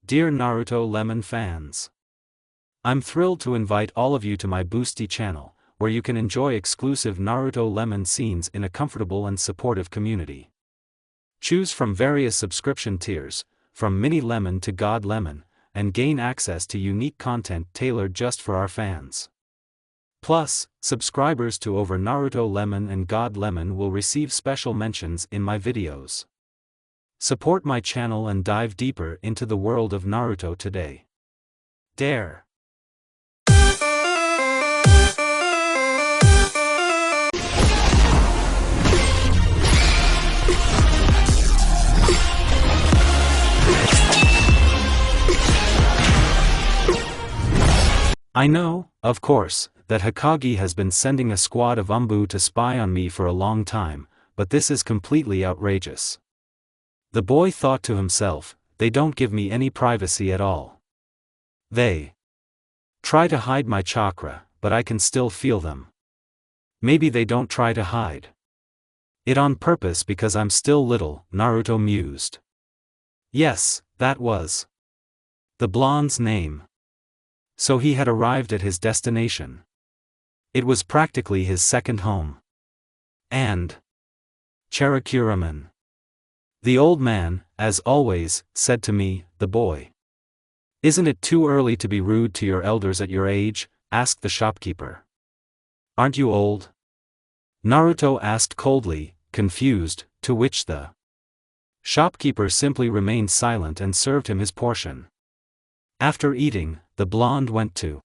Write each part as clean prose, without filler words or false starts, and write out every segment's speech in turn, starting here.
Dear Naruto Lemon fans, I'm thrilled to invite all of you to my Boosty channel, where you can enjoy exclusive Naruto Lemon scenes in a comfortable and supportive community. Choose from various subscription tiers, from Mini Lemon to God Lemon, and gain access to unique content tailored just for our fans. Plus, subscribers to over Naruto Lemon and God Lemon will receive special mentions in my videos. Support my channel and dive deeper into the world of Naruto today. Dare! I know, of course, that Hokage has been sending a squad of Umbu to spy on me for a long time, but this is completely outrageous. The boy thought to himself, they don't give me any privacy at all. They try to hide my chakra, but I can still feel them. Maybe they don't try to hide it on purpose because I'm still little, Naruto mused. Yes, that was the blonde's name. So he had arrived at his destination. It was practically his second home. And Cherokee-ramen. The old man, as always, said to me, the boy. Isn't it too early to be rude to your elders at your age? Asked the shopkeeper. Aren't you old? Naruto asked coldly, confused, to which the shopkeeper simply remained silent and served him his portion. After eating, the blonde went to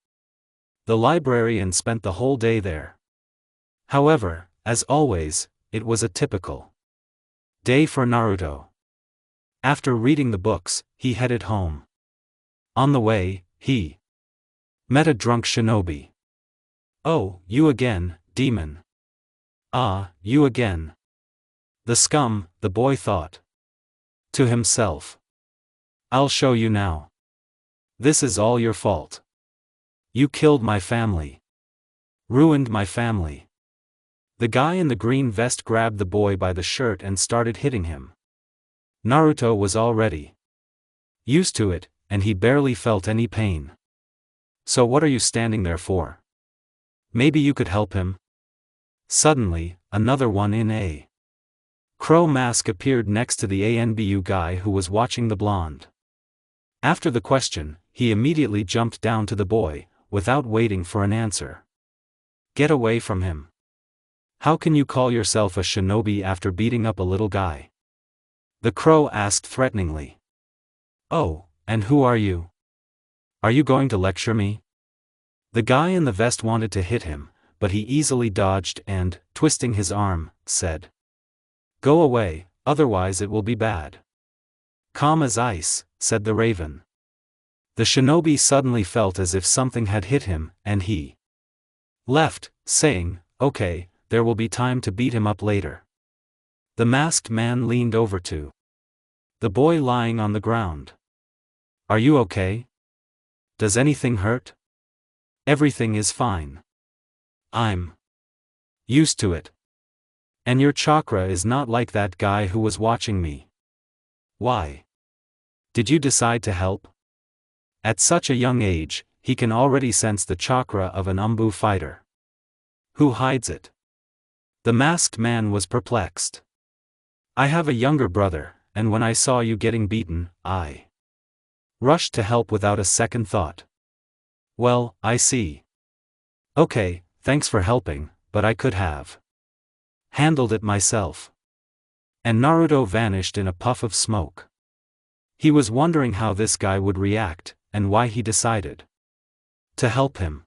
the library and spent the whole day there. However, as always, it was a typical day for Naruto. After reading the books, he headed home. On the way, he met a drunk shinobi. Oh, you again, demon. Ah, you again. The scum, the boy thought to himself. I'll show you now. This is all your fault. You killed my family. Ruined my family. The guy in the green vest grabbed the boy by the shirt and started hitting him. Naruto was already used to it, and he barely felt any pain. So what are you standing there for? Maybe you could help him? Suddenly, another one in a crow mask appeared next to the ANBU guy who was watching the blonde. After the question, he immediately jumped down to the boy, without waiting for an answer. Get away from him. How can you call yourself a shinobi after beating up a little guy? The crow asked threateningly. Oh, and who are you? Are you going to lecture me? The guy in the vest wanted to hit him, but he easily dodged and, twisting his arm, said, Go away, otherwise it will be bad. Calm as ice, said the raven. The shinobi suddenly felt as if something had hit him, and he left, saying, Okay, there will be time to beat him up later. The masked man leaned over to the boy lying on the ground. Are you okay? Does anything hurt? Everything is fine. I'm used to it. And your chakra is not like that guy who was watching me. Why did you decide to help? At such a young age, he can already sense the chakra of an Umbu fighter. Who hides it? The masked man was perplexed. I have a younger brother, and when I saw you getting beaten, I rushed to help without a second thought. Well, I see. Okay, thanks for helping, but I could have handled it myself. And Naruto vanished in a puff of smoke. He was wondering how this guy would react, and why he decided to help him.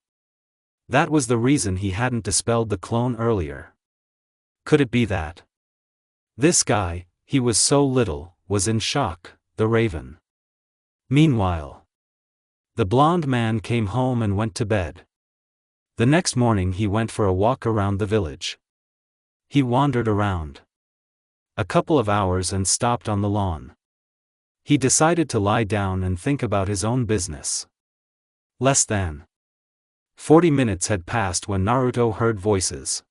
That was the reason he hadn't dispelled the clone earlier. Could it be that this guy, he was so little, was in shock, the raven? Meanwhile, the blonde man came home and went to bed. The next morning he went for a walk around the village. He wandered around a couple of hours and stopped on the lawn. He decided to lie down and think about his own business. Less than 40 minutes had passed when Naruto heard voices.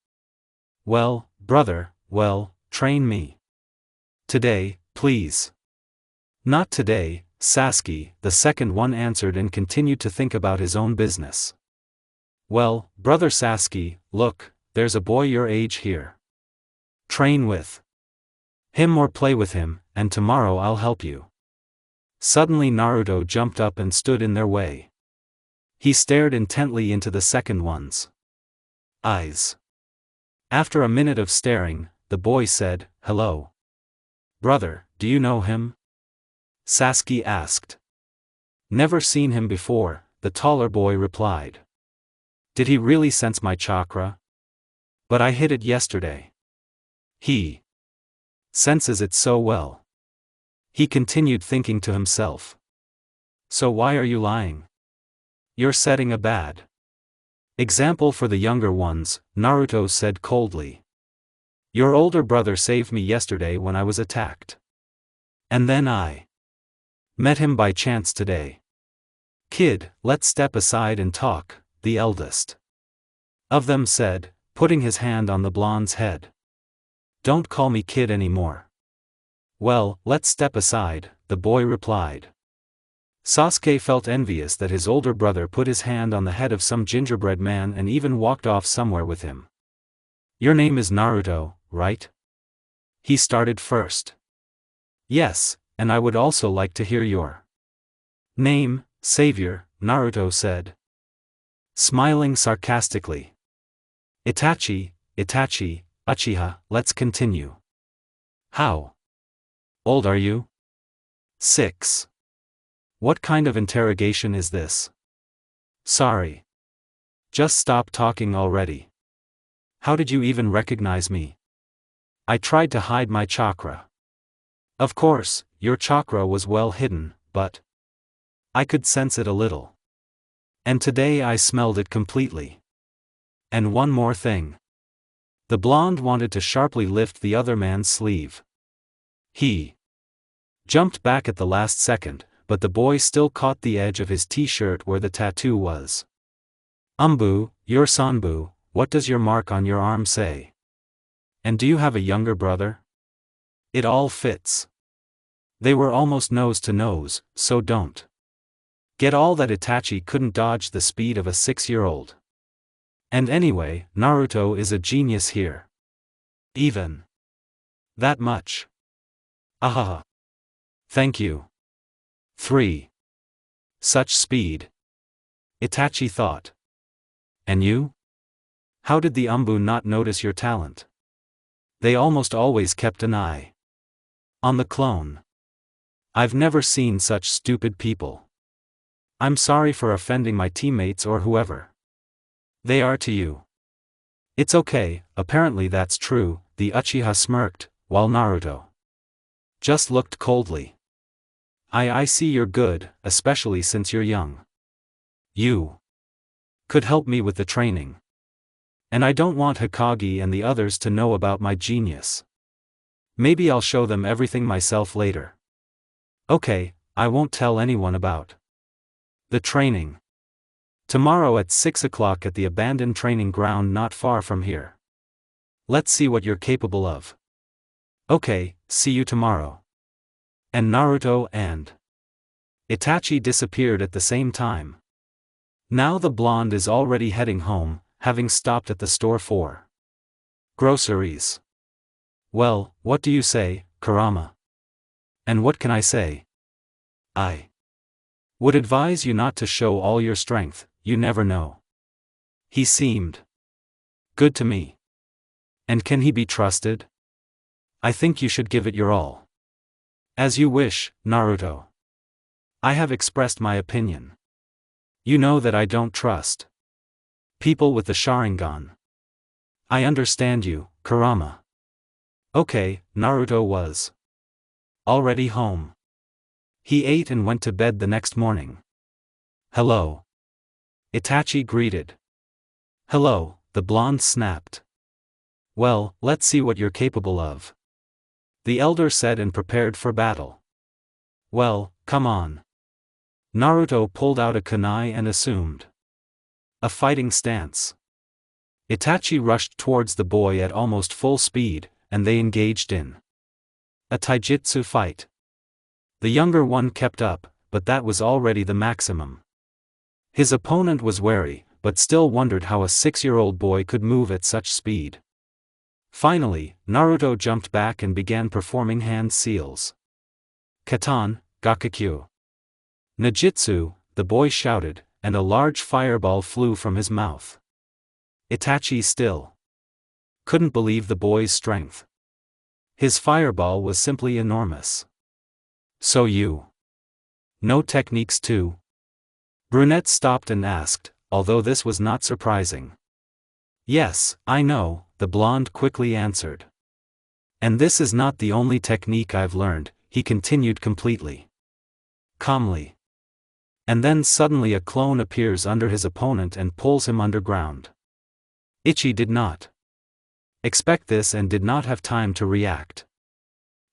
Well, brother, well, train me. Today, please. Not today, Sasuke, the second one answered and continued to think about his own business. Well, brother Sasuke, look, there's a boy your age here. Train with him or play with him, and tomorrow I'll help you. Suddenly Naruto jumped up and stood in their way. He stared intently into the second one's eyes. After a minute of staring, the boy said, "Hello. Brother, do you know him?" Sasuke asked. "Never seen him before," the taller boy replied. "Did he really sense my chakra? But I hid it yesterday." "He senses it so well." He continued thinking to himself. "So why are you lying? You're setting a bad example for the younger ones," Naruto said coldly. "Your older brother saved me yesterday when I was attacked. And then I met him by chance today. Kid, let's step aside and talk," the eldest of them said, putting his hand on the blonde's head. "Don't call me kid anymore." "Well, let's step aside," the boy replied. Sasuke felt envious that his older brother put his hand on the head of some gingerbread man and even walked off somewhere with him. "Your name is Naruto, right?" he started first. "Yes, and I would also like to hear your name, Savior," Naruto said, smiling sarcastically. Itachi, Uchiha, let's continue." "How old are you?" "6. What kind of interrogation is this?" "Sorry. Just stop talking already. How did you even recognize me?" "I tried to hide my chakra." "Of course, your chakra was well hidden, but I could sense it a little. And today I smelled it completely. And one more thing." The blonde wanted to sharply lift the other man's sleeve. He jumped back at the last second, but the boy still caught the edge of his t-shirt where the tattoo was. Your Sanbu, what does your mark on your arm say? And do you have a younger brother?" "It all fits. They were almost nose to nose, so don't get all that Itachi couldn't dodge the speed of a 6-year-old. And anyway, Naruto is a genius here. Even that much. Ahaha. Thank you. 3. Such speed. Itachi thought. And you? How did the Umbu not notice your talent? They almost always kept an eye on the clone. I've never seen such stupid people. I'm sorry for offending my teammates or whoever they are to you." "It's okay, apparently that's true," the Uchiha smirked, while Naruto just looked coldly. I see you're good, especially since you're young. You could help me with the training. And I don't want Hokage and the others to know about my genius. Maybe I'll show them everything myself later." "Okay, I won't tell anyone about the training. Tomorrow at 6 o'clock at the abandoned training ground not far from here. Let's see what you're capable of." "Okay, see you tomorrow." And Naruto and Itachi disappeared at the same time. Now the blonde is already heading home, having stopped at the store for groceries. "Well, what do you say, Kurama?" "And what can I say? I would advise you not to show all your strength, you never know. He seemed good to me. And can he be trusted? I think you should give it your all." "As you wish, Naruto. I have expressed my opinion. You know that I don't trust people with the Sharingan." "I understand you, Kurama." Okay, Naruto was already home. He ate and went to bed the next morning. "Hello." Itachi greeted. "Hello," the blonde snapped. "Well, let's see what you're capable of," the elder said and prepared for battle. "Well, come on." Naruto pulled out a kunai and assumed a fighting stance. Itachi rushed towards the boy at almost full speed, and they engaged in a taijutsu fight. The younger one kept up, but that was already the maximum. His opponent was wary, but still wondered how a 6-year-old boy could move at such speed. Finally, Naruto jumped back and began performing hand seals. Katan, Gakukyu. Najitsu, the boy shouted, and a large fireball flew from his mouth. Itachi still couldn't believe the boy's strength. His fireball was simply enormous. So you know techniques too? Brunette stopped and asked, although this was not surprising. Yes, I know, the blonde quickly answered. And this is not the only technique I've learned, he continued completely calmly. And then suddenly a clone appears under his opponent and pulls him underground. Ichi did not expect this and did not have time to react.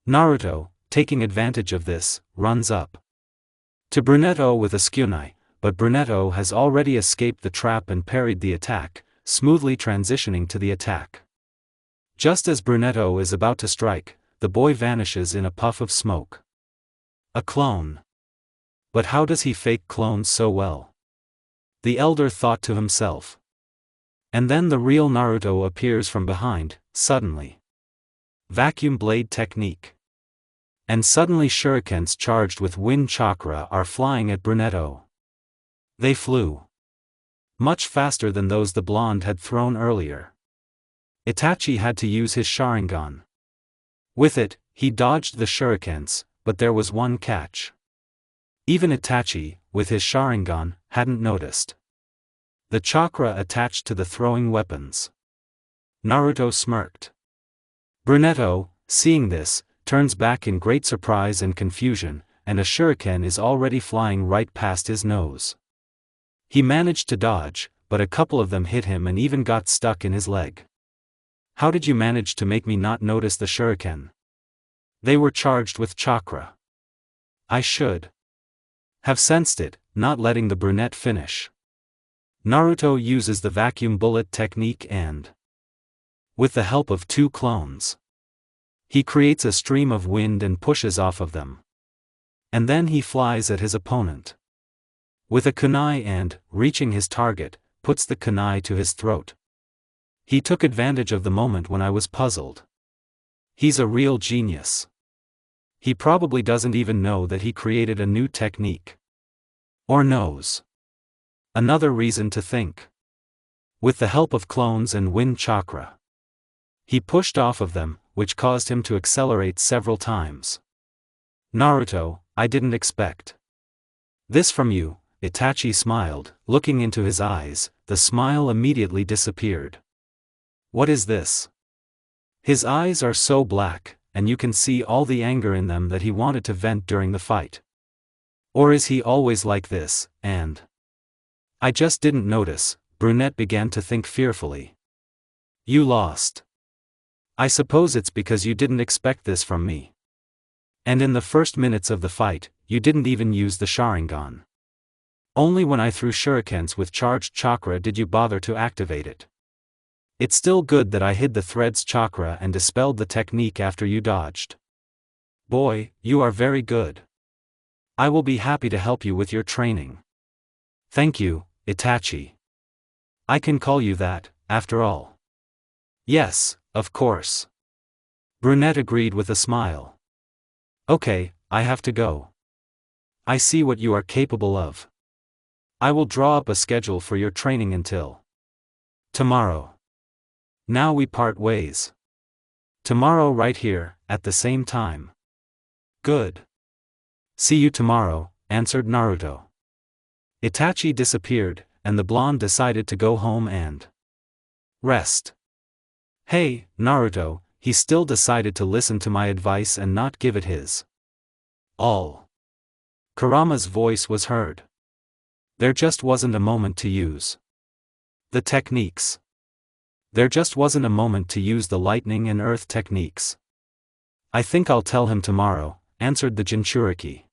Naruto, taking advantage of this, runs up to Brunetto with a kunai, but Brunetto has already escaped the trap and parried the attack, smoothly transitioning to the attack. Just as Brunetto is about to strike, the boy vanishes in a puff of smoke. A clone. But how does he fake clones so well? The elder thought to himself. And then the real Naruto appears from behind, suddenly. Vacuum blade technique. And suddenly shurikens charged with wind chakra are flying at Brunetto. They flew much faster than those the blonde had thrown earlier. Itachi had to use his Sharingan. With it, he dodged the shurikens, but there was one catch. Even Itachi, with his Sharingan, hadn't noticed the chakra attached to the throwing weapons. Naruto smirked. Brunetto, seeing this, turns back in great surprise and confusion, and a shuriken is already flying right past his nose. He managed to dodge, but a couple of them hit him and even got stuck in his leg. How did you manage to make me not notice the shuriken? They were charged with chakra. I should have sensed it, not letting the brunette finish. Naruto uses the vacuum bullet technique and, with the help of 2 clones, he creates a stream of wind and pushes off of them. And then he flies at his opponent with a kunai and, reaching his target, puts the kunai to his throat. He took advantage of the moment when I was puzzled. He's a real genius. He probably doesn't even know that he created a new technique. Or knows. Another reason to think. With the help of clones and wind chakra, he pushed off of them, which caused him to accelerate several times. Naruto, I didn't expect this from you, Itachi smiled, looking into his eyes, the smile immediately disappeared. What is this? His eyes are so black, and you can see all the anger in them that he wanted to vent during the fight. Or is he always like this, and I just didn't notice, Brunette began to think fearfully. You lost. I suppose it's because you didn't expect this from me. And in the first minutes of the fight, you didn't even use the Sharingan. Only when I threw shurikens with charged chakra did you bother to activate it. It's still good that I hid the thread's chakra and dispelled the technique after you dodged. Boy, you are very good. I will be happy to help you with your training. Thank you, Itachi. I can call you that, after all. Yes, of course. Brunette agreed with a smile. Okay, I have to go. I see what you are capable of. I will draw up a schedule for your training until tomorrow. Now we part ways. Tomorrow right here, at the same time. Good. See you tomorrow, answered Naruto. Itachi disappeared, and the blonde decided to go home and rest. Hey, Naruto, he still decided to listen to my advice and not give it his all. Kurama's voice was heard. There just wasn't a moment to use the techniques. There just wasn't a moment to use the lightning and earth techniques. I think I'll tell him tomorrow, answered the Jinchuriki.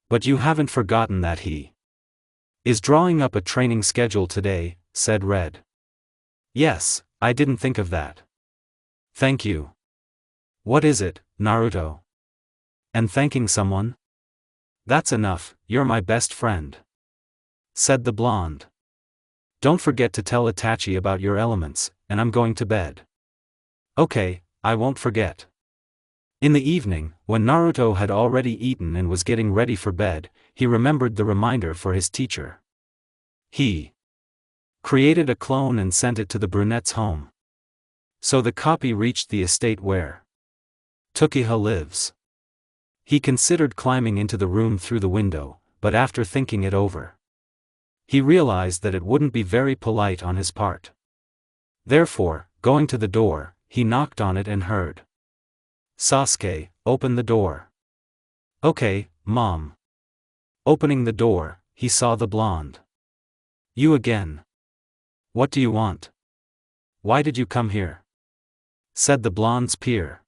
But you haven't forgotten that he is drawing up a training schedule today, said Red. Yes, I didn't think of that. Thank you. What is it, Naruto? And thanking someone? That's enough, you're my best friend, said the blonde. Don't forget to tell Itachi about your elements, and I'm going to bed. Okay, I won't forget. In the evening, when Naruto had already eaten and was getting ready for bed, he remembered the reminder for his teacher. He created a clone and sent it to the brunette's home. So the copy reached the estate where Tukiha lives. He considered climbing into the room through the window, but after thinking it over, he realized that it wouldn't be very polite on his part. Therefore, going to the door, he knocked on it and heard, "Sasuke, open the door." "Okay, Mom." Opening the door, he saw the blonde. "You again. What do you want? Why did you come here?" said the blonde's peer.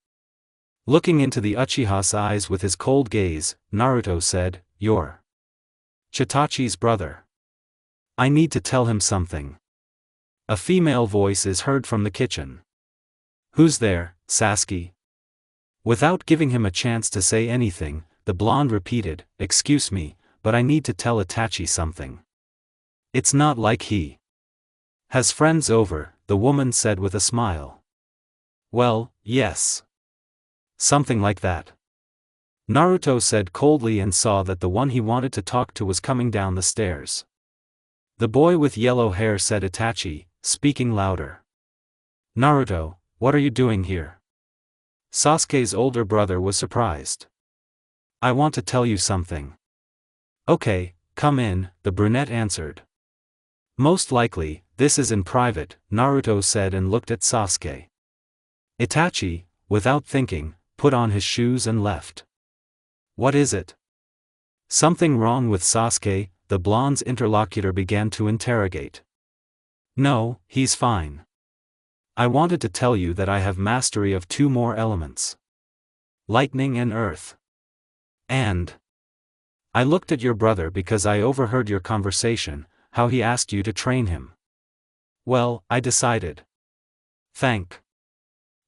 Looking into the Uchiha's eyes with his cold gaze, Naruto said, "You're Chitachi's brother. I need to tell him something." A female voice is heard from the kitchen. "Who's there, Sasuke?" Without giving him a chance to say anything, the blonde repeated, "Excuse me, but I need to tell Itachi something. It's not like he has friends over," the woman said with a smile. "Well, yes. Something like that." Naruto said coldly and saw that the one he wanted to talk to was coming down the stairs. The boy with yellow hair said Itachi, speaking louder. "Naruto, what are you doing here?" Sasuke's older brother was surprised. "I want to tell you something." "Okay, come in," the brunette answered. "Most likely, this is in private," Naruto said and looked at Sasuke. Itachi, without thinking, put on his shoes and left. "What is it? Something wrong with Sasuke?" the blonde's interlocutor began to interrogate. "No, he's fine. I wanted to tell you that I have mastery of 2 more elements. Lightning and earth. And I looked at your brother because I overheard your conversation, how he asked you to train him. Well, I decided. Thank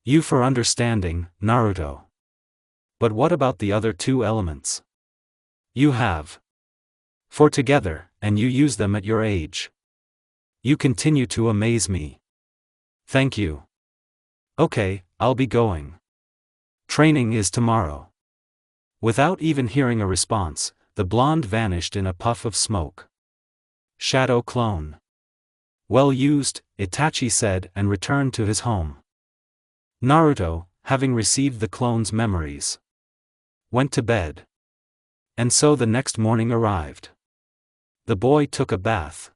you for understanding, Naruto. But what about the other 2 elements? You have 4 together, and you use them at your age. You continue to amaze me. Thank you. Okay, I'll be going. Training is tomorrow." Without even hearing a response, the blonde vanished in a puff of smoke. Shadow clone. "Well used," Itachi said and returned to his home. Naruto, having received the clone's memories, went to bed. And so the next morning arrived. The boy took a bath,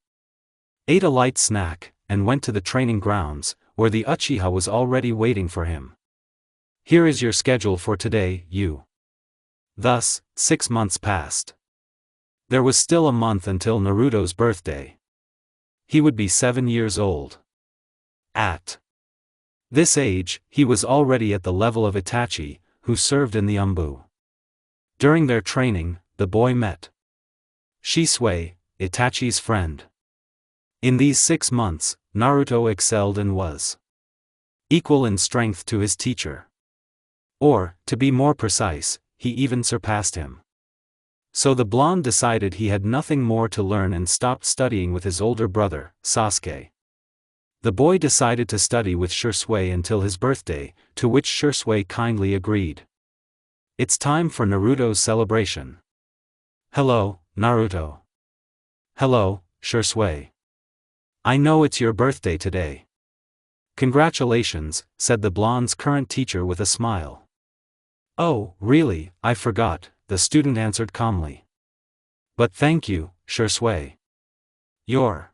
ate a light snack, and went to the training grounds, where the Uchiha was already waiting for him. "Here is your schedule for today, you." Thus, 6 months passed. There was still a month until Naruto's birthday. He would be 7 years old. At this age, he was already at the level of Itachi, who served in the Umbu. During their training, the boy met Shisui, Itachi's friend. In these 6 months, Naruto excelled and was equal in strength to his teacher. Or, to be more precise, he even surpassed him. So the blonde decided he had nothing more to learn and stopped studying with his older brother, Sasuke. The boy decided to study with Shisui until his birthday, to which Shisui kindly agreed. It's time for Naruto's celebration. "Hello, Naruto." "Hello, Shisui. I know it's your birthday today." "Congratulations," said the blonde's current teacher with a smile. "Oh, really, I forgot," the student answered calmly. "But thank you, Shisui. You're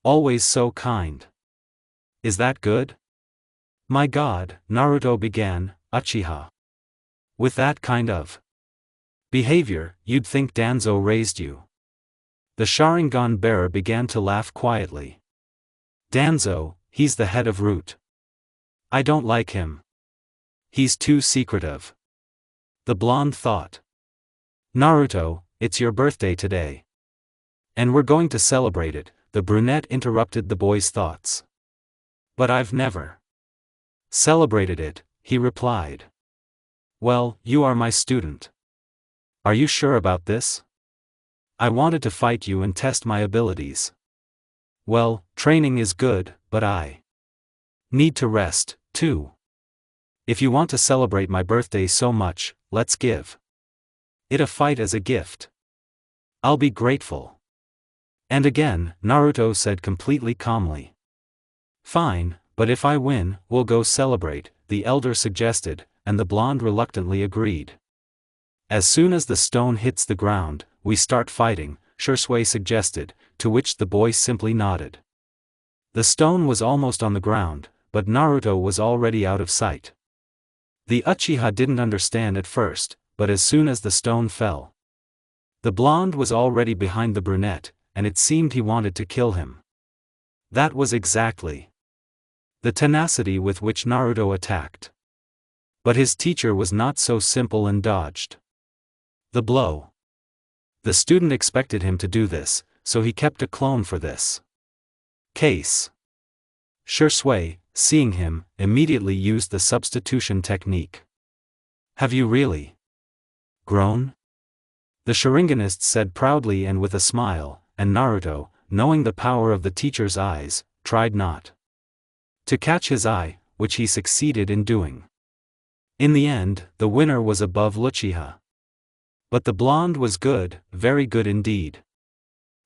always so kind. Is that good?" "My God," Naruto began, "Uchiha. With that kind of behavior, you'd think Danzo raised you." The Sharingan bearer began to laugh quietly. "Danzo, he's the head of Root. I don't like him. He's too secretive." The blonde thought. "Naruto, it's your birthday today. And we're going to celebrate it," the brunette interrupted the boy's thoughts. "But I've never celebrated it," he replied. "Well, you are my student. Are you sure about this? I wanted to fight you and test my abilities. Well, training is good, but I need to rest, too. If you want to celebrate my birthday so much, let's give it a fight as a gift. I'll be grateful. And again, Naruto said completely calmly. Fine, but if I win, we'll go celebrate, the elder suggested, and the blonde reluctantly agreed. As soon as the stone hits the ground, we start fighting, Shursui suggested, to which the boy simply nodded. The stone was almost on the ground, but Naruto was already out of sight. The Uchiha didn't understand at first, but as soon as the stone fell, the blonde was already behind the brunette, and it seemed he wanted to kill him. That was exactly the tenacity with which Naruto attacked. But his teacher was not so simple and dodged the blow. The student expected him to do this, so he kept a clone for this case. Shursui, seeing him, immediately used the substitution technique. Have you really grown? The Sharinganist said proudly and with a smile, and Naruto, knowing the power of the teacher's eyes, tried not to catch his eye, which he succeeded in doing. In the end, the winner was above Uchiha. But the blonde was good, very good indeed.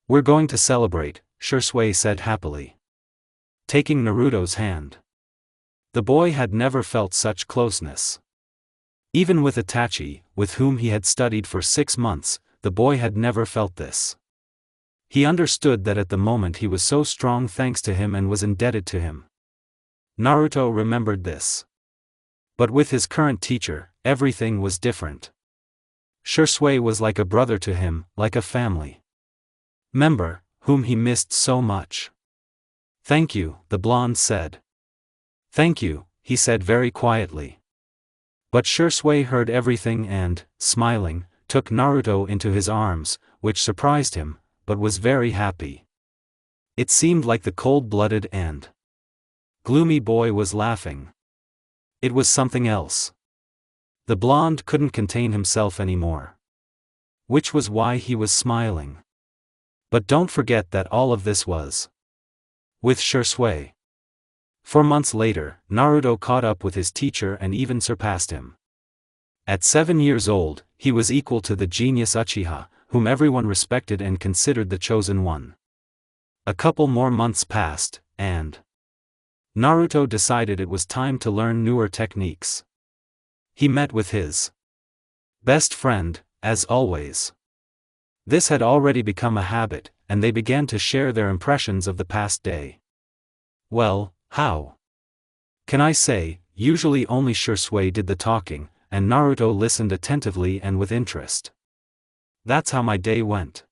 We're going to celebrate, Shursui said happily, taking Naruto's hand. The boy had never felt such closeness. Even with Itachi, with whom he had studied for 6 months, the boy had never felt this. He understood that at the moment he was so strong thanks to him and was indebted to him. Naruto remembered this. But with his current teacher, everything was different. Shursui was like a brother to him, like a family member, whom he missed so much. Thank you, the blonde said. Thank you, he said very quietly. But Shursui heard everything and, smiling, took Naruto into his arms, which surprised him, but was very happy. It seemed like the cold-blooded and gloomy boy was laughing. It was something else. The blonde couldn't contain himself anymore. Which was why he was smiling. But don't forget that all of this was with Shursui. 4 months later, Naruto caught up with his teacher and even surpassed him. At 7 years old, he was equal to the genius Uchiha, whom everyone respected and considered the chosen one. A couple more months passed, and Naruto decided it was time to learn newer techniques. He met with his best friend, as always. This had already become a habit, and they began to share their impressions of the past day. Well, how can I say, usually only Shursui did the talking, and Naruto listened attentively and with interest. That's how my day went.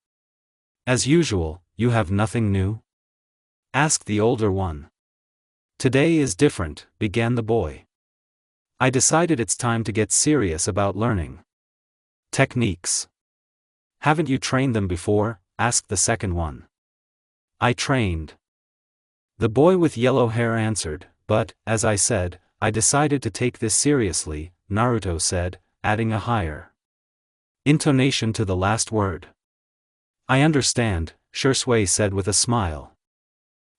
As usual, you have nothing new? Asked the older one. Today is different, began the boy. I decided it's time to get serious about learning techniques. Haven't you trained them before? Asked the second one. I trained. The boy with yellow hair answered, but, as I said, I decided to take this seriously, Naruto said, adding a higher intonation to the last word. I understand, Shursui said with a smile.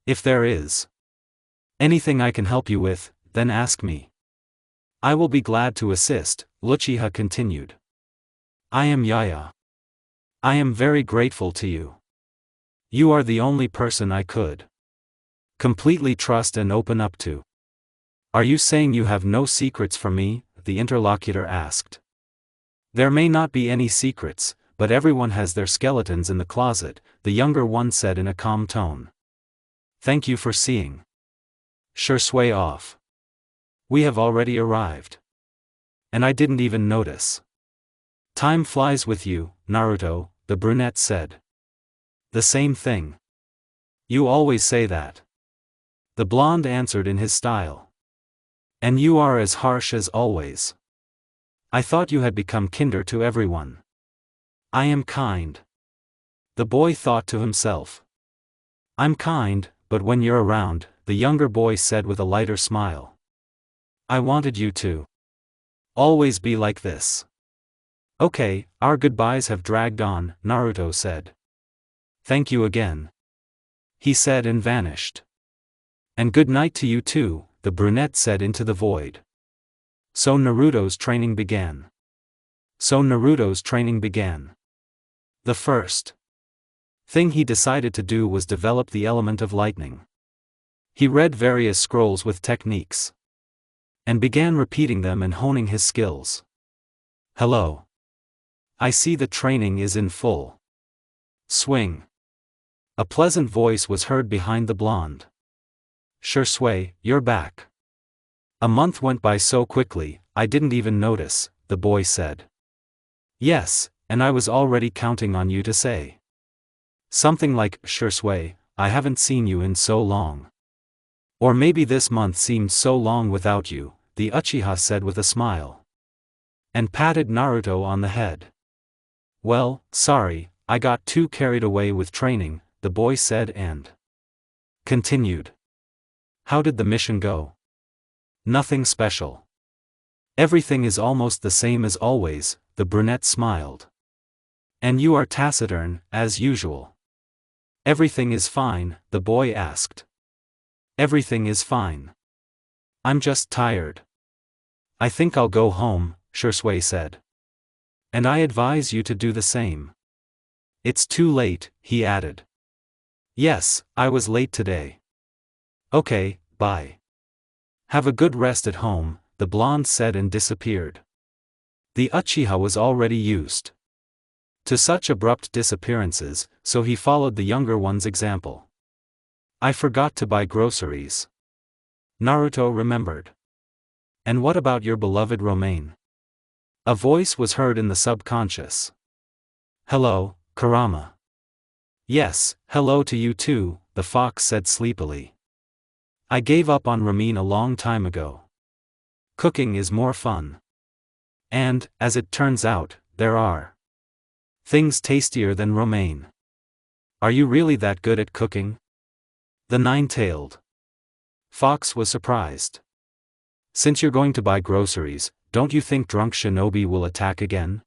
If there is anything I can help you with, then ask me. I will be glad to assist, Uchiha continued. I am Yaya. I am very grateful to you. You are the only person I could completely trust and open up to. Are you saying you have no secrets from me? The interlocutor asked. There may not be any secrets, but everyone has their skeletons in the closet, the younger one said in a calm tone. Thank you for seeing Shursui off. We have already arrived. And I didn't even notice. Time flies with you, Naruto, the brunette said. The same thing. You always say that. The blonde answered in his style. And you are as harsh as always. I thought you had become kinder to everyone. I am kind. The boy thought to himself. I'm kind, but when you're around, the younger boy said with a lighter smile. I wanted you to always be like this. Okay, our goodbyes have dragged on, Naruto said. Thank you again, he said and vanished. And good night to you too, the brunette said into the void. So Naruto's training began. The first thing he decided to do was develop the element of lightning. He read various scrolls with techniques and began repeating them and honing his skills. Hello. I see the training is in full swing. A pleasant voice was heard behind the blonde. Shursui, you're back. A month went by so quickly, I didn't even notice, the boy said. Yes, and I was already counting on you to say something like, Shursui, I haven't seen you in so long. Or maybe this month seemed so long without you, the Uchiha said with a smile. And patted Naruto on the head. Well, sorry, I got too carried away with training, the boy said and continued. How did the mission go? Nothing special. Everything is almost the same as always, the brunette smiled. And you are taciturn, as usual. Everything is fine, the boy asked. Everything is fine. I'm just tired. I think I'll go home, Shursui said. And I advise you to do the same. It's too late, he added. Yes, I was late today. Okay, bye. Have a good rest at home, the blonde said and disappeared. The Uchiha was already used to such abrupt disappearances, so he followed the younger one's example. I forgot to buy groceries. Naruto remembered. And what about your beloved Romaine? A voice was heard in the subconscious. Hello, Kurama. Yes, hello to you too, the fox said sleepily. I gave up on ramen a long time ago. Cooking is more fun. And, as it turns out, there are things tastier than romaine. Are you really that good at cooking? The nine-tailed fox was surprised. Since you're going to buy groceries, don't you think drunk shinobi will attack again?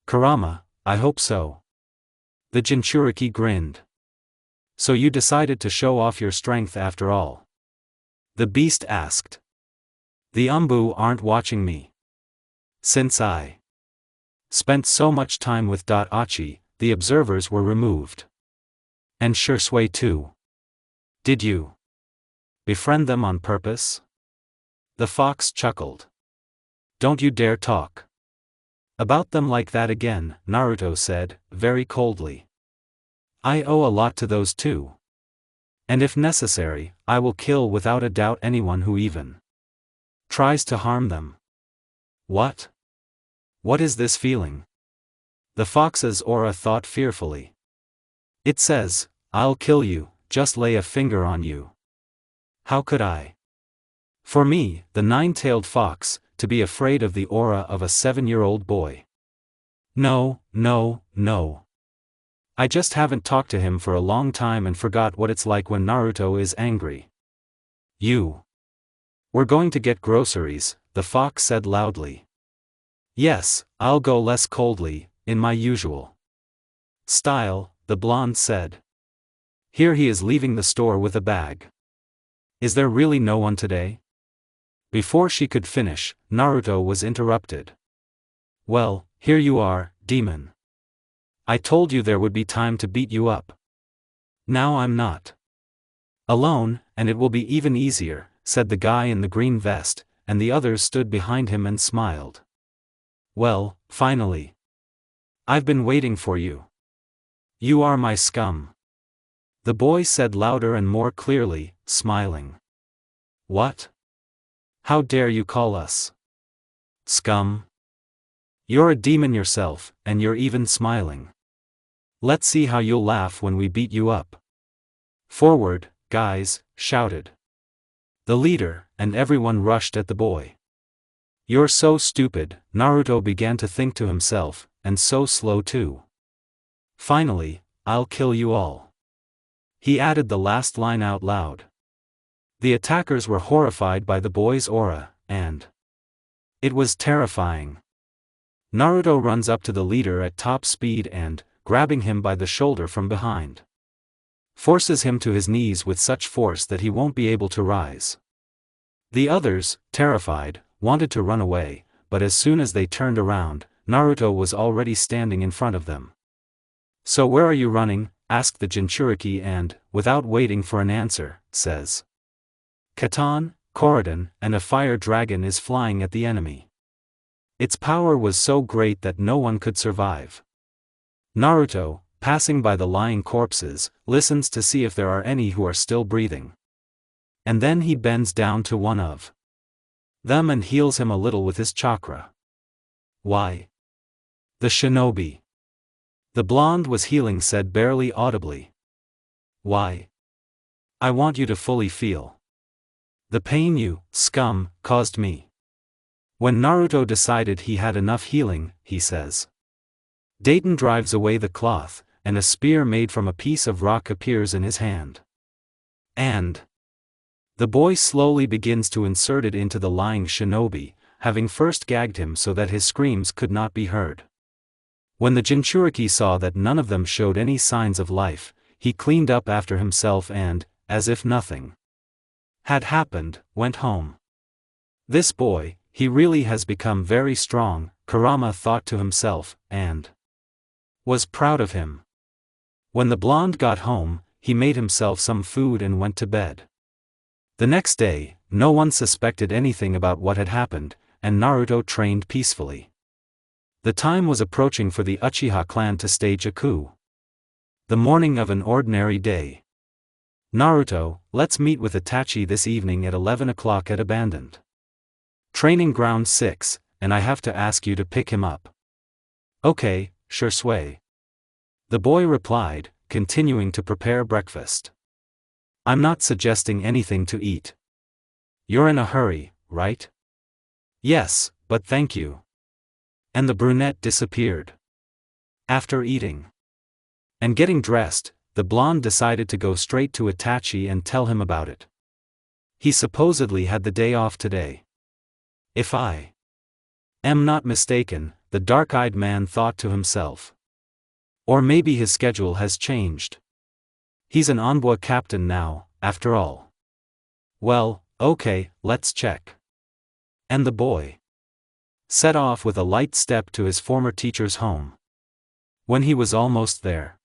Kurama, I hope so. The Jinchuriki grinned. So you decided to show off your strength after all? The beast asked. The Umbu aren't watching me. Since I spent so much time with Achi, the observers were removed. And Shursui too. Did you befriend them on purpose? The fox chuckled. Don't you dare talk about them like that again, Naruto said, very coldly. I owe a lot to those two. And if necessary, I will kill without a doubt anyone who even tries to harm them. What? What is this feeling? The fox's aura thought fearfully. It says, I'll kill you, just lay a finger on you. How could I? For me, the nine-tailed fox, to be afraid of the aura of a 7-year-old boy. No. I just haven't talked to him for a long time and forgot what it's like when Naruto is angry. We're going to get groceries, the fox said loudly. Yes, I'll go less coldly, in my usual style, the blonde said. Here he is leaving the store with a bag. Is there really no one today? Before she could finish, Naruto was interrupted. Well, here you are, demon. I told you there would be time to beat you up. Now I'm not alone, and it will be even easier, said the guy in the green vest, and the others stood behind him and smiled. Well, finally. I've been waiting for you. You are my scum. The boy said louder and more clearly, smiling. What? How dare you call us scum? You're a demon yourself, and you're even smiling. Let's see how you'll laugh when we beat you up. Forward, guys, shouted the leader, and everyone rushed at the boy. You're so stupid, Naruto began to think to himself, and so slow too. Finally, I'll kill you all. He added the last line out loud. The attackers were horrified by the boy's aura, and it was terrifying. Naruto runs up to the leader at top speed and, grabbing him by the shoulder from behind, forces him to his knees with such force that he won't be able to rise. The others, terrified, wanted to run away, but as soon as they turned around, Naruto was already standing in front of them. "So where are you running?" asked the Jinchuriki and, without waiting for an answer, says, "Katan, Korodon, and a fire dragon is flying at the enemy. Its power was so great that no one could survive." Naruto, passing by the lying corpses, listens to see if there are any who are still breathing. And then he bends down to one of them and heals him a little with his chakra. "Why? The shinobi." The blonde was healing said barely audibly. "Why? I want you to fully feel the pain you, scum, caused me." When Naruto decided he had enough healing, he says. Dayton drives away the cloth, and a spear made from a piece of rock appears in his hand. And the boy slowly begins to insert it into the lying shinobi, having first gagged him so that his screams could not be heard. When the Jinchuriki saw that none of them showed any signs of life, he cleaned up after himself and, as if nothing had happened, went home. "This boy, he really has become very strong," Kurama thought to himself, and was proud of him. When the blonde got home, he made himself some food and went to bed. The next day, no one suspected anything about what had happened, and Naruto trained peacefully. The time was approaching for the Uchiha clan to stage a coup. The morning of an ordinary day. "Naruto, let's meet with Itachi this evening at 11 o'clock at Abandoned Training Ground 6, and I have to ask you to pick him up." "Okay, sure sway." The boy replied, continuing to prepare breakfast. "I'm not suggesting anything to eat." "You're in a hurry, right?" "Yes, but thank you." And the brunette disappeared. After eating and getting dressed, the blonde decided to go straight to Itachi and tell him about it. He supposedly had the day off today. "If I am not mistaken," the dark-eyed man thought to himself. "Or maybe his schedule has changed. He's an Onbwa captain now, after all. Well, okay, let's check." And the boy set off with a light step to his former teacher's home. When he was almost there,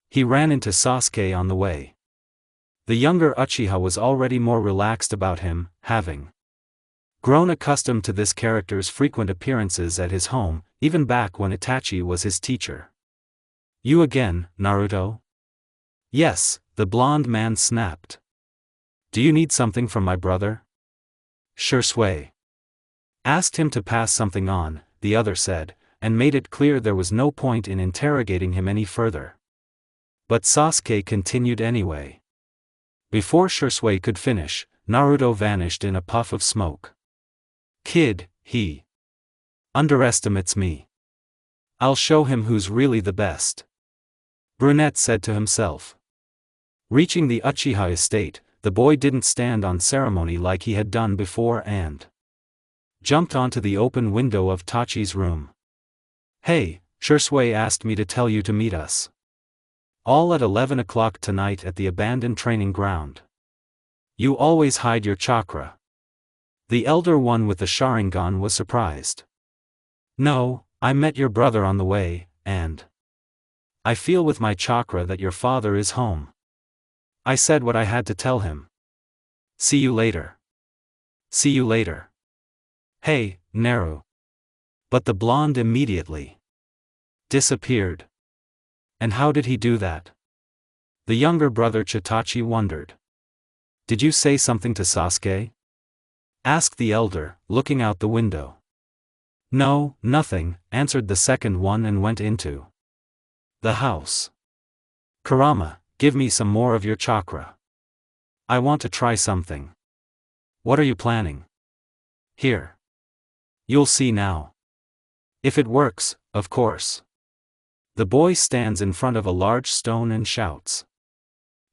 he ran into Sasuke on the way. The younger Uchiha was already more relaxed about him, having grown accustomed to this character's frequent appearances at his home, even back when Itachi was his teacher. "You again, Naruto?" "Yes," the blonde man snapped. "Do you need something from my brother?" "Sure sway." Asked him to pass something on, the other said, and made it clear there was no point in interrogating him any further. But Sasuke continued anyway. Before Shursui could finish, Naruto vanished in a puff of smoke. "Kid, he underestimates me. I'll show him who's really the best," Brunette said to himself. Reaching the Uchiha estate, the boy didn't stand on ceremony like he had done before and jumped onto the open window of Tachi's room. "Hey, Shursui asked me to tell you to meet us all at 11 o'clock tonight at the abandoned training ground. You always hide your chakra." The elder one with the Sharingan was surprised. "No, I met your brother on the way, and I feel with my chakra that your father is home. I said what I had to tell him. See you later." "See you later. Hey, Naru." But the blonde immediately disappeared. And how did he do that? The younger brother Chitachi wondered. "Did you say something to Sasuke?" asked the elder, looking out the window. "No, nothing," answered the second one and went into the house. "Kurama, give me some more of your chakra. I want to try something." "What are you planning?" "Here. You'll see now. If it works, of course." The boy stands in front of a large stone and shouts,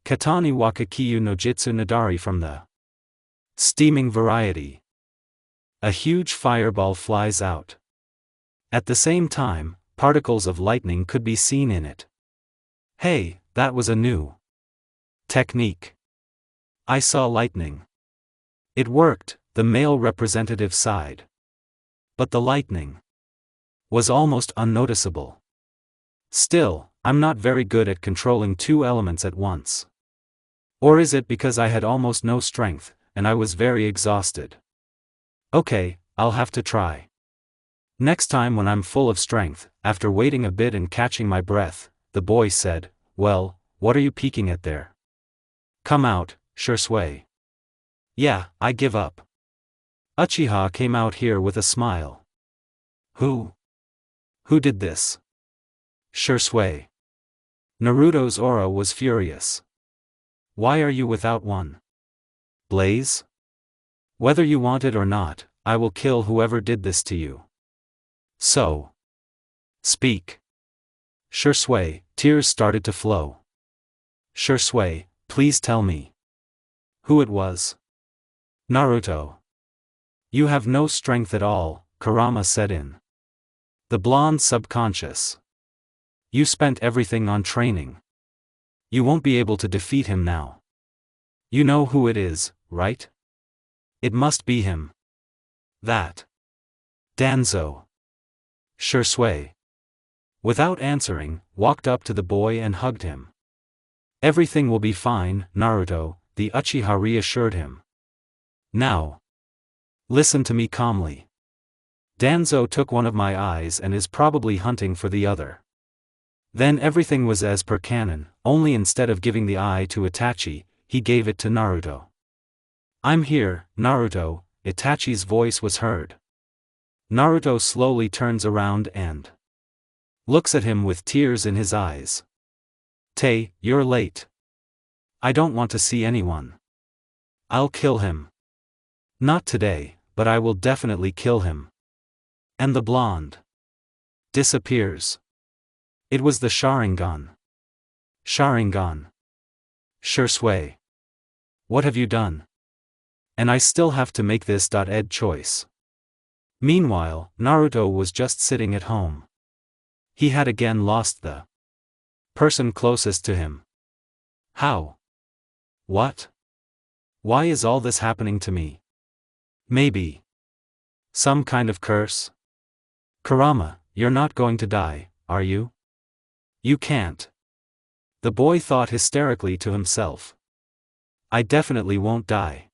"Katani Wakakiyu no Jitsu Nadari" from the steaming variety. A huge fireball flies out At the same time, particles of lightning could be seen in it. Hey, that was a new technique. I saw lightning. It worked, the male representative sighed. But the lightning was almost unnoticeable. Still, I'm not very good at controlling two elements at once. Or is it because I had almost no strength, and I was very exhausted? Okay, I'll have to try. Next time when I'm full of strength, after waiting a bit and catching my breath, the boy said, "Well, what are you peeking at there? Come out, Shursui." "Yeah, I give up." Uchiha came out here with a smile. Who did this?" "Shursui." Naruto's aura was furious. "Why are you without one? Blaze? Whether you want it or not, I will kill whoever did this to you. So, speak." Shursui, tears started to flow. "Shursui, please tell me who it was." "Naruto. You have no strength at all," Kurama said in the blonde subconscious. "You spent everything on training. You won't be able to defeat him now. You know who it is, right? It must be him. That Danzo." Shursui, without answering, walked up to the boy and hugged him. "Everything will be fine, Naruto," the Uchiha reassured him. "Now, listen to me calmly. Danzo took one of my eyes and is probably hunting for the other." Then everything was as per canon, only instead of giving the eye to Itachi, he gave it to Naruto. "I'm here, Naruto," Itachi's voice was heard. Naruto slowly turns around and looks at him with tears in his eyes. You're late. I don't want to see anyone. I'll kill him. Not today, but I will definitely kill him." And the blonde disappears. It was the Sharingan. Sharingan. Shursui. What have you done? And I still have to make this ed choice. Meanwhile, Naruto was just sitting at home. He had again lost the person closest to him. How? What? Why is all this happening to me? Maybe some kind of curse? Kurama, you're not going to die, are you? You can't. The boy thought hysterically to himself. I definitely won't die.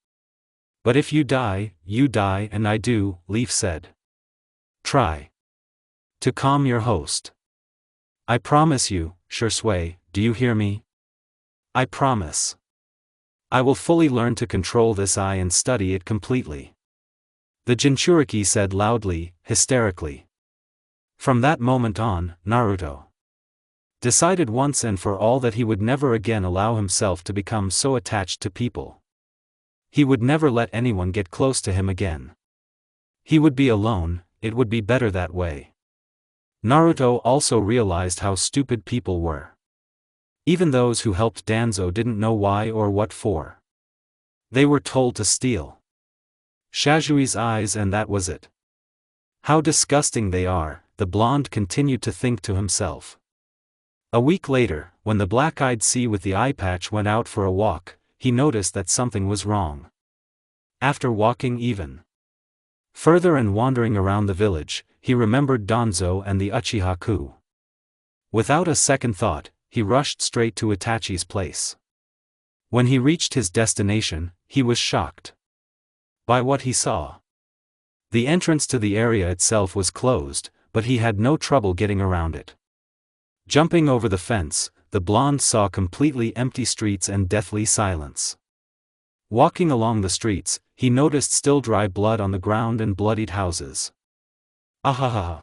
But if you die, and I do, Leaf said. Try to calm your host. I promise you, Shursui, do you hear me? I promise. I will fully learn to control this eye and study it completely. The Jinchuriki said loudly, hysterically. From that moment on, Naruto decided once and for all that he would never again allow himself to become so attached to people. He would never let anyone get close to him again. He would be alone, it would be better that way. Naruto also realized how stupid people were. Even those who helped Danzo didn't know why or what for. They were told to steal Shajui's eyes and that was it. How disgusting they are, the blonde continued to think to himself. A week later, when the black-eyed sea with the eye patch went out for a walk, he noticed that something was wrong. After walking even further and wandering around the village, he remembered Danzo and the Uchiha. Without a second thought, he rushed straight to Itachi's place. When he reached his destination, he was shocked by what he saw. The entrance to the area itself was closed, but he had no trouble getting around it. Jumping over the fence, the blonde saw completely empty streets and deathly silence. Walking along the streets, he noticed still dry blood on the ground and bloodied houses. Ahaha!